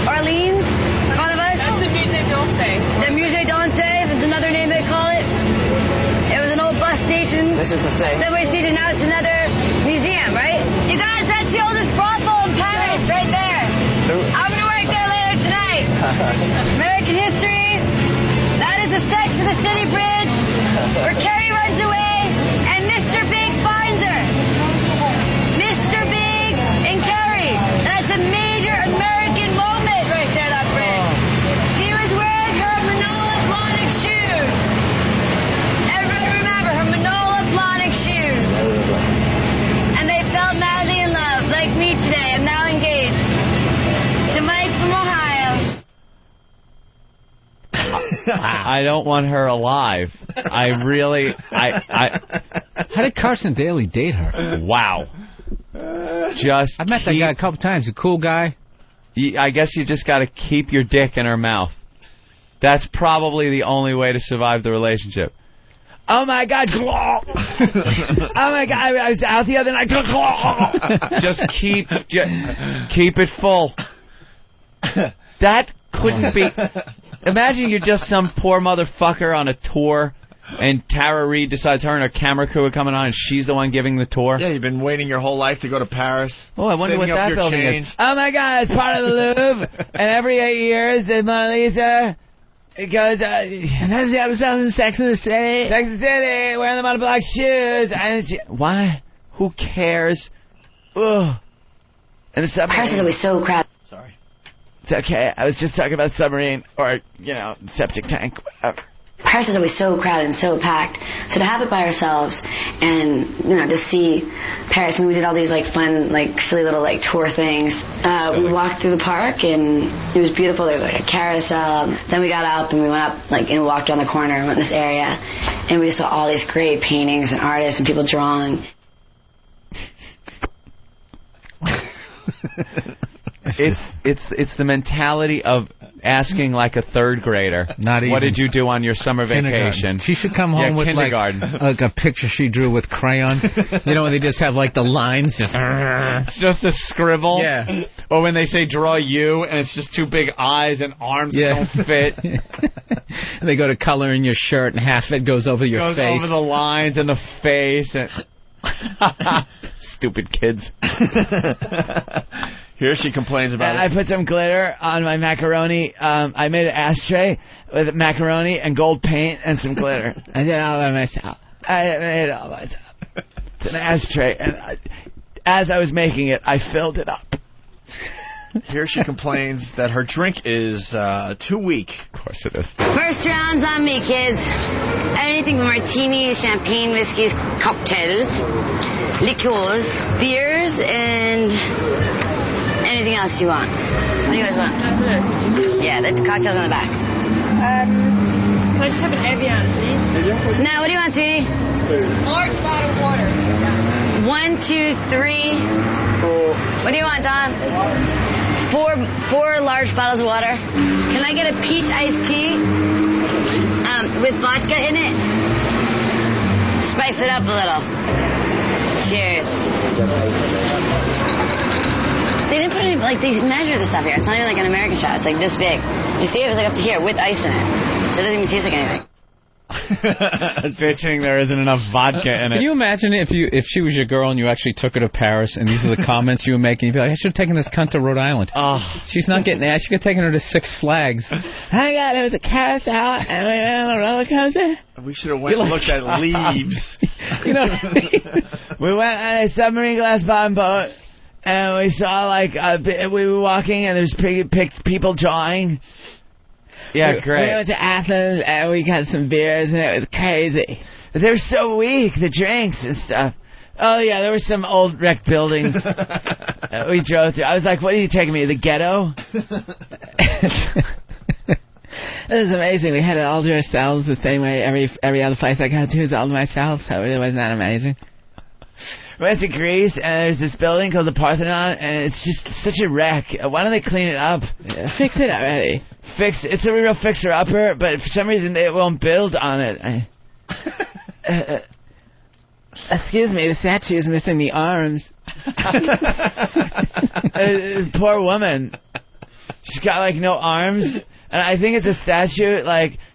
Orleans in front of us.
That's the Musée d'Orsay.
The Musée d'Orsay is another name they call it. It was an old bus station.
This is the same.
Subway station, now it's another museum, right? You guys, that's the oldest brothel in Paris, right there. I'm going to work there later tonight. American history. That is the sex of the city bridge, where Carrie runs away, and Mr. Big finds her. Mr. Big and Carrie. That's a major American moment right there, that bridge. She was wearing her Manolo Blahnik shoes. Everybody remember her Manolo Blahnik shoes. And they fell madly in love, like me today. I'm now engaged to Mike from Ohio.
I don't want her alive. I really,
How did Carson Daly date her?
wow. Just
I met that guy a couple times. A cool guy.
I guess you just got to keep your dick in her mouth. That's probably the only way to survive the relationship. Oh my God! Oh my God! I was out the other night. Just keep it full. That couldn't be. Imagine you're just some poor motherfucker on a tour, and Tara Reid decides her and her camera crew are coming on, and she's the one giving the tour.
Yeah, you've been waiting your whole life to go to Paris.
Oh, I wonder what that building is. Oh my God, it's part of the Louvre, and every 8 years, the Mona Lisa. It goes, and that's the episode of Sex and the City. Sex and the City, wearing them on black shoes. And why? Who cares? Ugh. And the submarine.
Paris is always so crowded.
Sorry. It's okay. I was just talking about submarine or, septic tank.
Paris is always so crowded and so packed. So to have it by ourselves and, to see Paris, we did all these, fun, silly little, tour things. We walked through the park, and it was beautiful. There was, a carousel. Then we got up, and we went up, and walked around the corner and went in this area. And we saw all these great paintings and artists and people drawing.
It's the mentality of asking like a third grader.
Not even.
What did you do on your summer vacation?
She should come home with like a picture she drew with crayon. When they just have the lines just.
It's just a scribble.
Yeah.
Or when they say draw you and it's just two big eyes and arms that don't fit.
And they go to color in your shirt and half it goes over your face.
Goes over the lines and the face and. Stupid kids.
Here she complains about it.
I put some glitter on my macaroni. I made an ashtray with macaroni and gold paint and some glitter. I did it all by myself. It's an ashtray. And as I was making it, I filled it up.
Here she complains that her drink is too weak.
Of course it is.
First round's on me, kids. Anything from martinis, champagne, whiskeys, cocktails, liqueurs, beers, and anything else you want. What do you guys want? Yeah, the cocktails on the back.
Can I just have an Evian, please?
No, what do you want, sweetie?
Large bottle of water.
1, 2, 3. What do you want, Don? Four large bottles of water. Can I get a peach iced tea with vodka in it? Spice it up a little. Cheers. They didn't put any, they measure this stuff here. It's not even like an American shot. It's this big. You see, it was up to here with ice in it. So it doesn't even taste like anything.
Bitching there isn't enough vodka in it.
Can you imagine if she was your girl and you actually took her to Paris and these are the comments you were making? You'd be like, I should have taken this cunt to Rhode Island.
Oh,
she's not getting asked. You could have taken her to Six Flags.
I got it was a carousel and we went on a roller coaster.
We should have went and looked at leaves.
We went on a submarine glass bottom boat and we saw we were walking and there's people drawing. Yeah, great.
We went to Athens and we got some beers and it was crazy.
They were so weak, the drinks and stuff. Oh, yeah, there were some old wrecked buildings we drove through. I was like, what are you taking me, the ghetto?
It was amazing. We had it all to ourselves the same way every other place I got to is all to myself, so it wasn't that amazing.
We went to Greece, and there's this building called the Parthenon, and it's just such a wreck. Why don't they clean it up?
Yeah, fix it already.
It's a real fixer-upper, but for some reason they won't build on it.
Excuse me, the statue's missing the arms.
This poor woman. She's got, no arms. And I think it's a statue,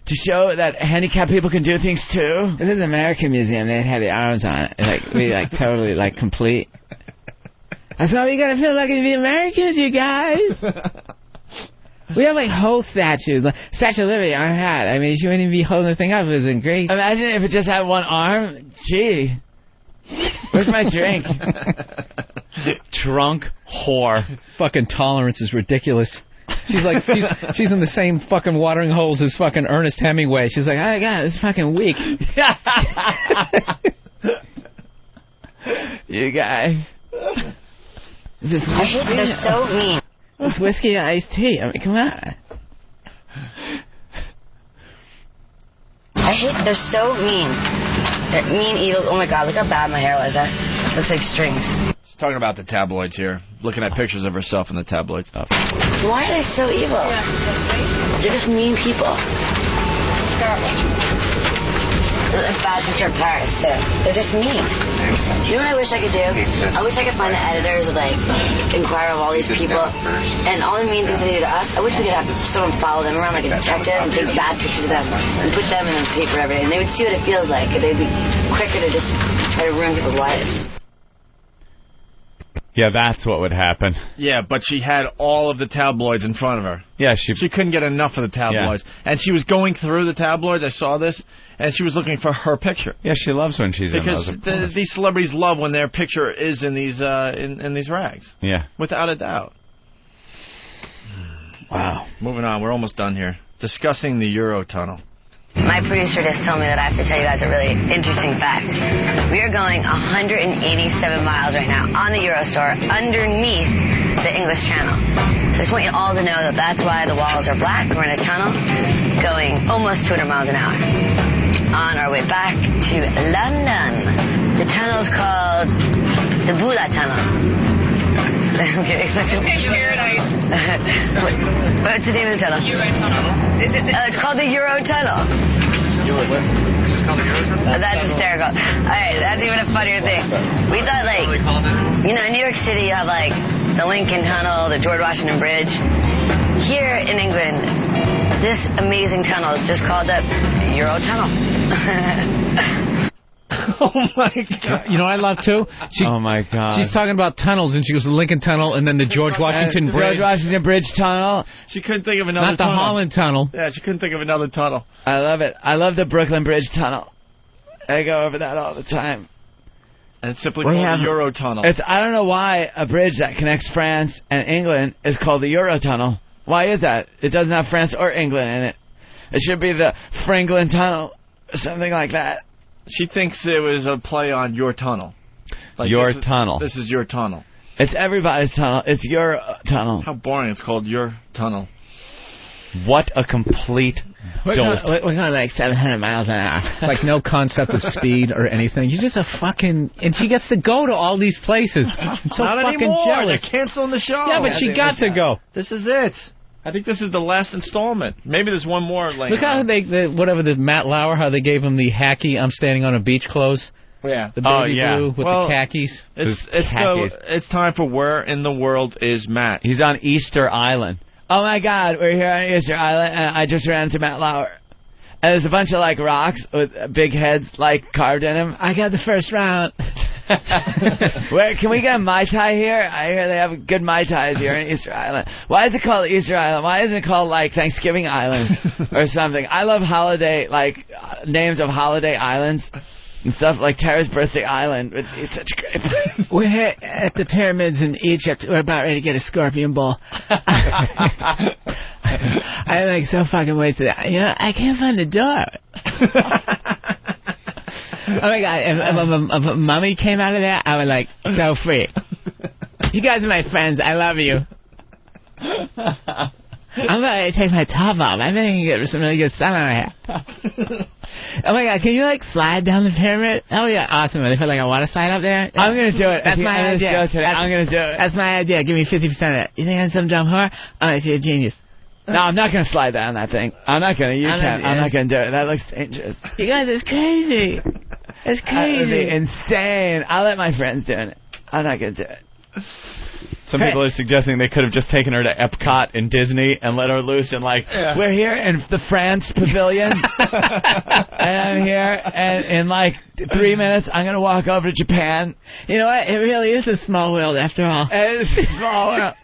to show that handicapped people can do things, too.
It was an American museum. They had the arms on it. Totally, complete. That's why we gotta feel like the Americans, you guys. We have, whole statues. Statue of Liberty on her hat. I mean, she wouldn't even be holding the thing up. It was in Greece.
Imagine if it just had one arm. Gee. Where's my drink?
Drunk whore. Fucking tolerance is ridiculous. She's she's in the same fucking watering holes as fucking Ernest Hemingway. She's like, oh God, it's fucking weak.
You guys.
They're so mean.
It's whiskey and iced tea. I mean, come on.
They're so mean. They're mean, evil. Oh my God, look how bad my hair was. That looks like strings.
She's talking about the tabloids here. Looking at pictures of herself in the tabloids. Oh.
Why are they so evil? They're just mean people. a bad picture of Paris, too. They're just mean. You know what I wish I could do? I wish I could find the editors of, like, Inquirer of all these people, and all the mean things they do to us, I wish we could have someone follow them around like a detective and take bad pictures of them and put them in the paper every day, and they would see what it feels like. They'd be quicker to just try to ruin people's lives.
Yeah, that's what would happen.
Yeah, but she had all of the tabloids in front of her.
Yeah, she
couldn't get enough of the tabloids. Yeah. And she was going through the tabloids, I saw this, and she was looking for her picture.
Yeah, she loves when she's in those.
Because these celebrities love when their picture is in these in these rags.
Yeah.
Without a doubt.
Wow.
Moving on, we're almost done here. Discussing the Eurotunnel.
My producer just told me that I have to tell you guys a really interesting fact. We are going 187 miles right now on the Eurostar underneath the English Channel. So I just want you all to know that that's why the walls are black. We're in a tunnel going almost 200 miles an hour. On our way back to London. The tunnel is called the Bula Tunnel. Okay. What's the name of the tunnel? It's called the Eurotunnel. That's hysterical. Alright, that's even a funnier thing. We thought, like, you know, in New York City you have, like, the Lincoln Tunnel, the George Washington Bridge. Here in England, this amazing tunnel is just called the Eurotunnel.
Oh my God!
You know what I love too?
Oh my God!
She's talking about tunnels, and she goes the Lincoln Tunnel, and then the George Washington Bridge.
George Washington Bridge Tunnel.
She couldn't think of another.
Not the
tunnel.
Holland Tunnel.
Yeah, she couldn't think of another tunnel.
I love it. I love the Brooklyn Bridge Tunnel. I go over that all the time.
And it's simply called the Eurotunnel.
I don't know why a bridge that connects France and England is called the Eurotunnel. Why is that? It doesn't have France or England in it. It should be the Franklin Tunnel or something like that.
She thinks it was a play on your tunnel. Like
your tunnel.
This is your tunnel.
It's everybody's tunnel. It's your tunnel.
How boring. It's called your tunnel.
What a complete dolt.
We're going like 700 miles an hour.
Like no concept of speed or anything. You're just a fucking... And she gets to go to all these places. I'm so
Not
fucking
anymore.
jealous.
They're canceling the show.
Yeah, but she got to go.
This is it. I think this is the last installment. Maybe there's one more later.
Look how the Matt Lauer, how they gave him the hacky I'm standing on a beach clothes.
Yeah.
The baby blue with the khakis.
It's time for Where in the World is Matt?
He's on Easter Island.
Oh my God, we're here on Easter Island, and I just ran into Matt Lauer. And there's a bunch of like rocks with big heads like carved in them.
I got the first round.
Where can we get a Mai Tai here? I hear they have good Mai Tais here in Easter Island. Why is it called Easter Island? Why isn't it called like Thanksgiving Island or something? I love holiday, like names of holiday islands and stuff, like Tara's Birthday Island. It's such a great place.
We're here at the pyramids in Egypt. We're about ready to get a scorpion bowl. I'm like so fucking wasted. You know, I can't find the door. Oh my God, if a mummy came out of there, I would like so free. You guys are my friends. I love you. I'm going to take my top off. I bet I can get some really good sun on my hair. Oh my God, can you like slide down the pyramid? Oh yeah, awesome. They put like a water slide up there.
I'm going to do it.
That's my idea.
I'm going to do it.
That's my idea. Give me 50% of it. You think I'm some dumb whore? Oh, you're a genius.
No, I'm not going to slide down that thing. I'm not going to. You can. I'm not going to do it. That looks dangerous.
You guys, it's crazy. It's crazy.
That would be insane. I'll let my friends do it. I'm not going to do it.
Some people are suggesting they could have just taken her to Epcot in Disney and let her loose and like...
Yeah. We're here in the France Pavilion. And I'm here, and in like 3 minutes, I'm going to walk over to Japan.
You know what? It really is a small world after all.
It's a small world.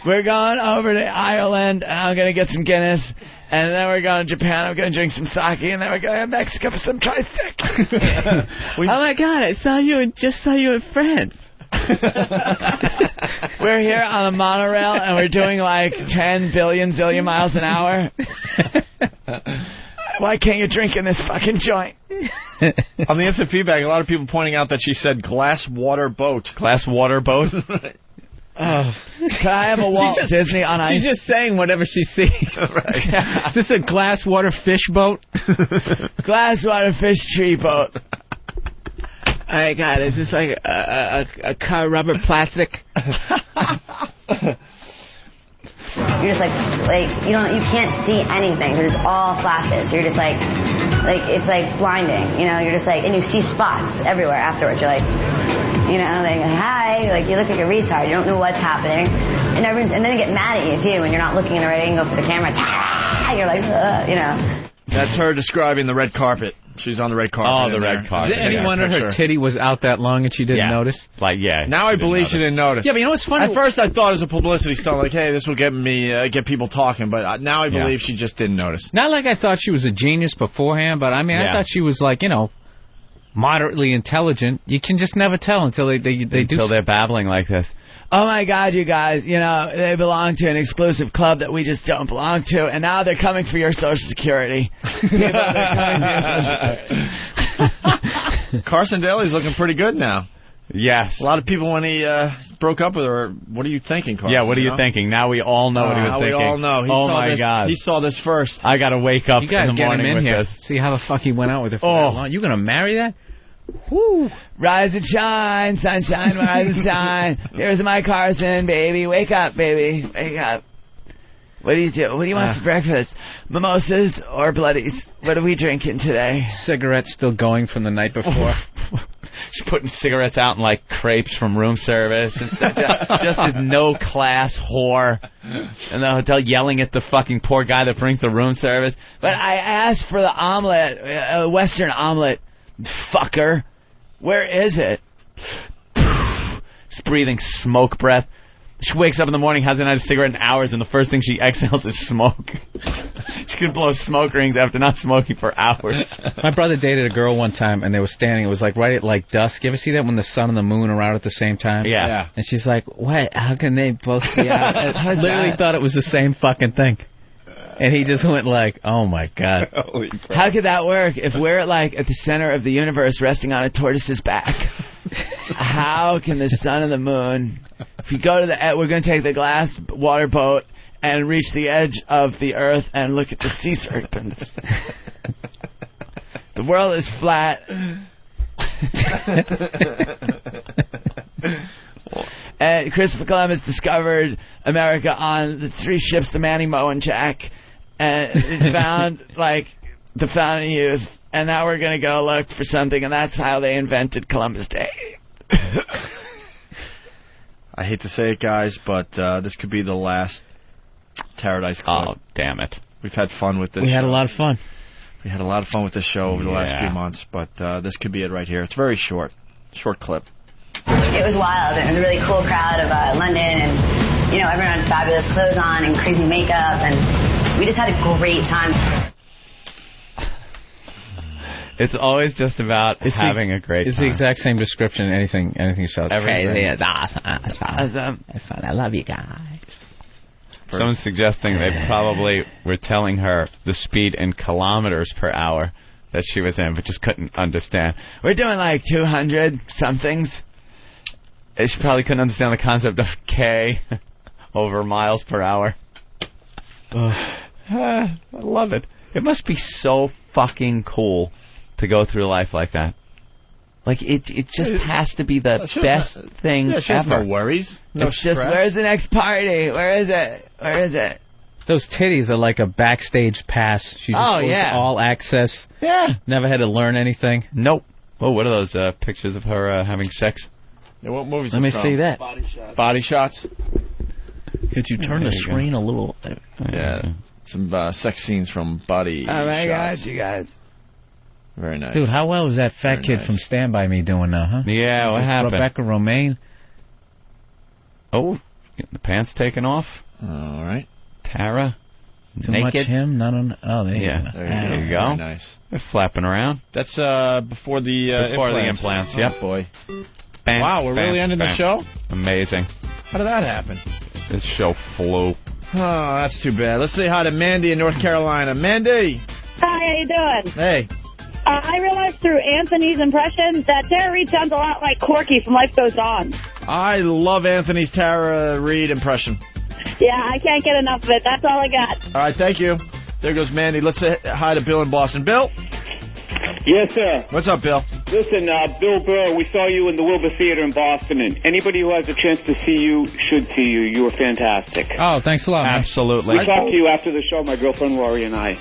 We're going over to Ireland, and I'm going to get some Guinness. And then we're going to Japan. I'm going to drink some sake, and then we're going to Mexico for some tricycles.
Oh my God! I just saw you in France.
We're here on a monorail, and we're doing like 10 billion zillion miles an hour. Why can't you drink in this fucking joint?
On the instant feedback, a lot of people pointing out that she said glass water boat.
Glass water boat?
Oh. Can I have a Walt Disney on ice?
She's just saying whatever she sees. Right. Is this a glass water fish boat?
Glass water fish tree boat.
Oh my God, is this like a car rubber plastic?
You're just like you can't see anything because it's all flashes. You're just like Like, it's like blinding, you know, you're just like, and you see spots everywhere afterwards. You're like, you know, like, hi, like, you look like a retard. You don't know what's happening. And then they get mad at you, too, when you're not looking in the right angle for the camera. You're like, you know.
That's her describing the red carpet. She's on the red carpet.
Oh, the red carpet. Is it any wonder her titty was out that long and she didn't notice?
Like, yeah.
Now I believe she didn't notice.
Yeah, but you know what's funny?
At first I thought it was a publicity stunt, like, hey, this will get people talking, but now I believe she just didn't notice.
Not like I thought she was a genius beforehand, but I mean, I thought she was like, you know, moderately intelligent. You can just never tell until
they're babbling like this. Oh, my God, you guys, you know, they belong to an exclusive club that we just don't belong to, and now they're coming for your Social Security. They're coming for your Social Security.
Carson Daly's looking pretty good now.
Yes.
A lot of people, when he broke up with her, what are you thinking, Carson?
Yeah, what are you thinking? Now we all know what he was thinking.
We all know.
God.
He saw this first.
I got to wake up in the morning with
here.
this.
See how the fuck he went out with her for that long. You going to marry that? Woo.
Rise and shine, sunshine, rise and shine. Here's my Carson, baby. Wake up, baby. Wake up. What do you do? What do you want for breakfast? Mimosas or bloodies? What are we drinking today?
Cigarettes still going from the night before.
She's putting cigarettes out in, like, crepes from room service. And stuff. Just this no-class whore in the hotel yelling at the fucking poor guy that brings the room service. But I asked for the omelet, a Western omelet. Fucker. Where is it? Just breathing smoke breath. She wakes up in the morning, hasn't had a cigarette in hours, and the first thing she exhales is smoke. She could blow smoke rings after not smoking for hours.
My brother dated a girl one time, and they were standing. It was like right at like dusk. You ever see that when the sun and the moon are out at the same time?
Yeah.
And she's like, "What? How can they both be out?" I literally thought it was the same fucking thing. And he just went like, "Oh my God!"
How could that work if we're like at the center of the universe, resting on a tortoise's back? How can the sun and the moon? If you go to we're going to take the glass water boat and reach the edge of the earth and look at the sea serpents. The world is flat. And Christopher Columbus discovered America on the 3 ships, the Manning-Moe and Jack, and it found like the founding youth. And now we're going to go look for something, and that's how they invented Columbus Day.
I hate to say it, guys, but this could be the last Paradise Club.
Oh, damn it.
We've had fun with this
We had a lot of fun.
We had a lot of fun with this show over the last few months, but this could be it right here. It's very short clip.
It was wild. It was a really cool crowd of London, and, you know, everyone had fabulous clothes on and crazy makeup, and we just had a great time.
It's always just about having a great time.
It's the exact same description. Anything shouts.
Everything.
It's awesome. It's fun. It's fun. I love you guys.
Someone's suggesting they probably were telling her the speed in kilometers per hour that she was in, but just couldn't understand. We're doing like 200 somethings. She probably couldn't understand the concept of K over miles per hour. I love it. It must be so fucking cool to go through life like that. Like, it just has to be the best thing
she has
ever.
No worries. No
it's just,
stress.
where's the next party? Where is it? Where is it?
Those titties are like a backstage pass. She just was all access.
Yeah.
Never had to learn anything.
Nope. Oh, what are those pictures of her having sex?
Yeah, what movies?
Let me see that.
Body shots.
Could you turn the screen a little?
Yeah. Some sex scenes from Body
Oh, my
Shots.
God, you guys.
Very nice.
Dude, how well is that fat
Very
kid
nice.
from Stand By Me doing now, huh?
Yeah, what happened?
Rebecca Romaine.
Oh, getting the pants taken off.
All right.
Tara.
Too
naked.
much him? Not on. Oh, there you go.
There you go.
Very nice.
They're flapping around.
That's before the
implants.
Yep.
Oh,
boy.
Bam,
Wow, we're really ending the show?
Amazing.
How did that happen?
This show flew.
Oh, that's too bad. Let's say hi to Mandy in North Carolina. Mandy.
Hi, how you doing?
Hey.
I realized through Anthony's impression that Tara Reid sounds a lot like Corky from Life Goes On.
I love Anthony's Tara Reid impression.
Yeah, I can't get enough of it. That's all I got.
All right, thank you. There goes Mandy. Let's say hi to Bill in Boston. Bill?
Yes, sir.
What's up, Bill?
Listen, Bill Burr, we saw you in the Wilbur Theater in Boston, and anybody who has a chance to see you should see you. You were fantastic.
Oh, thanks a lot, man.
Absolutely.
We talked to you after the show, my girlfriend Lori and I.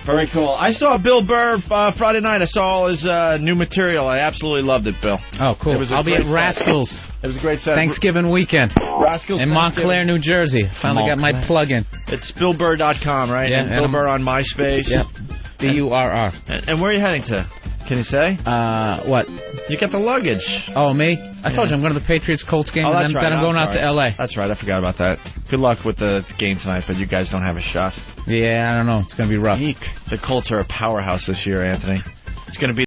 Very cool. I saw Bill Burr Friday night. I saw all his new material. I absolutely loved it, Bill.
Oh, cool.
I'll
be at Rascals.
It was a great set.
Thanksgiving weekend.
Rascals
in Montclair, New Jersey. Finally got my plug-in.
It's BillBurr.com, right?
Yeah.
And Bill Burr on MySpace.
Yep. B-U-R-R.
And where are you heading to? Can you say?
What?
You got the luggage.
Oh, me? I told you I'm going to the Patriots-Colts game, and then I'm going out to L.A.
That's right. I forgot about that. Good luck with the game tonight, but you guys don't have a shot.
Yeah, I don't know. It's going to be rough.
The Colts are a powerhouse this year, Anthony. It's going to be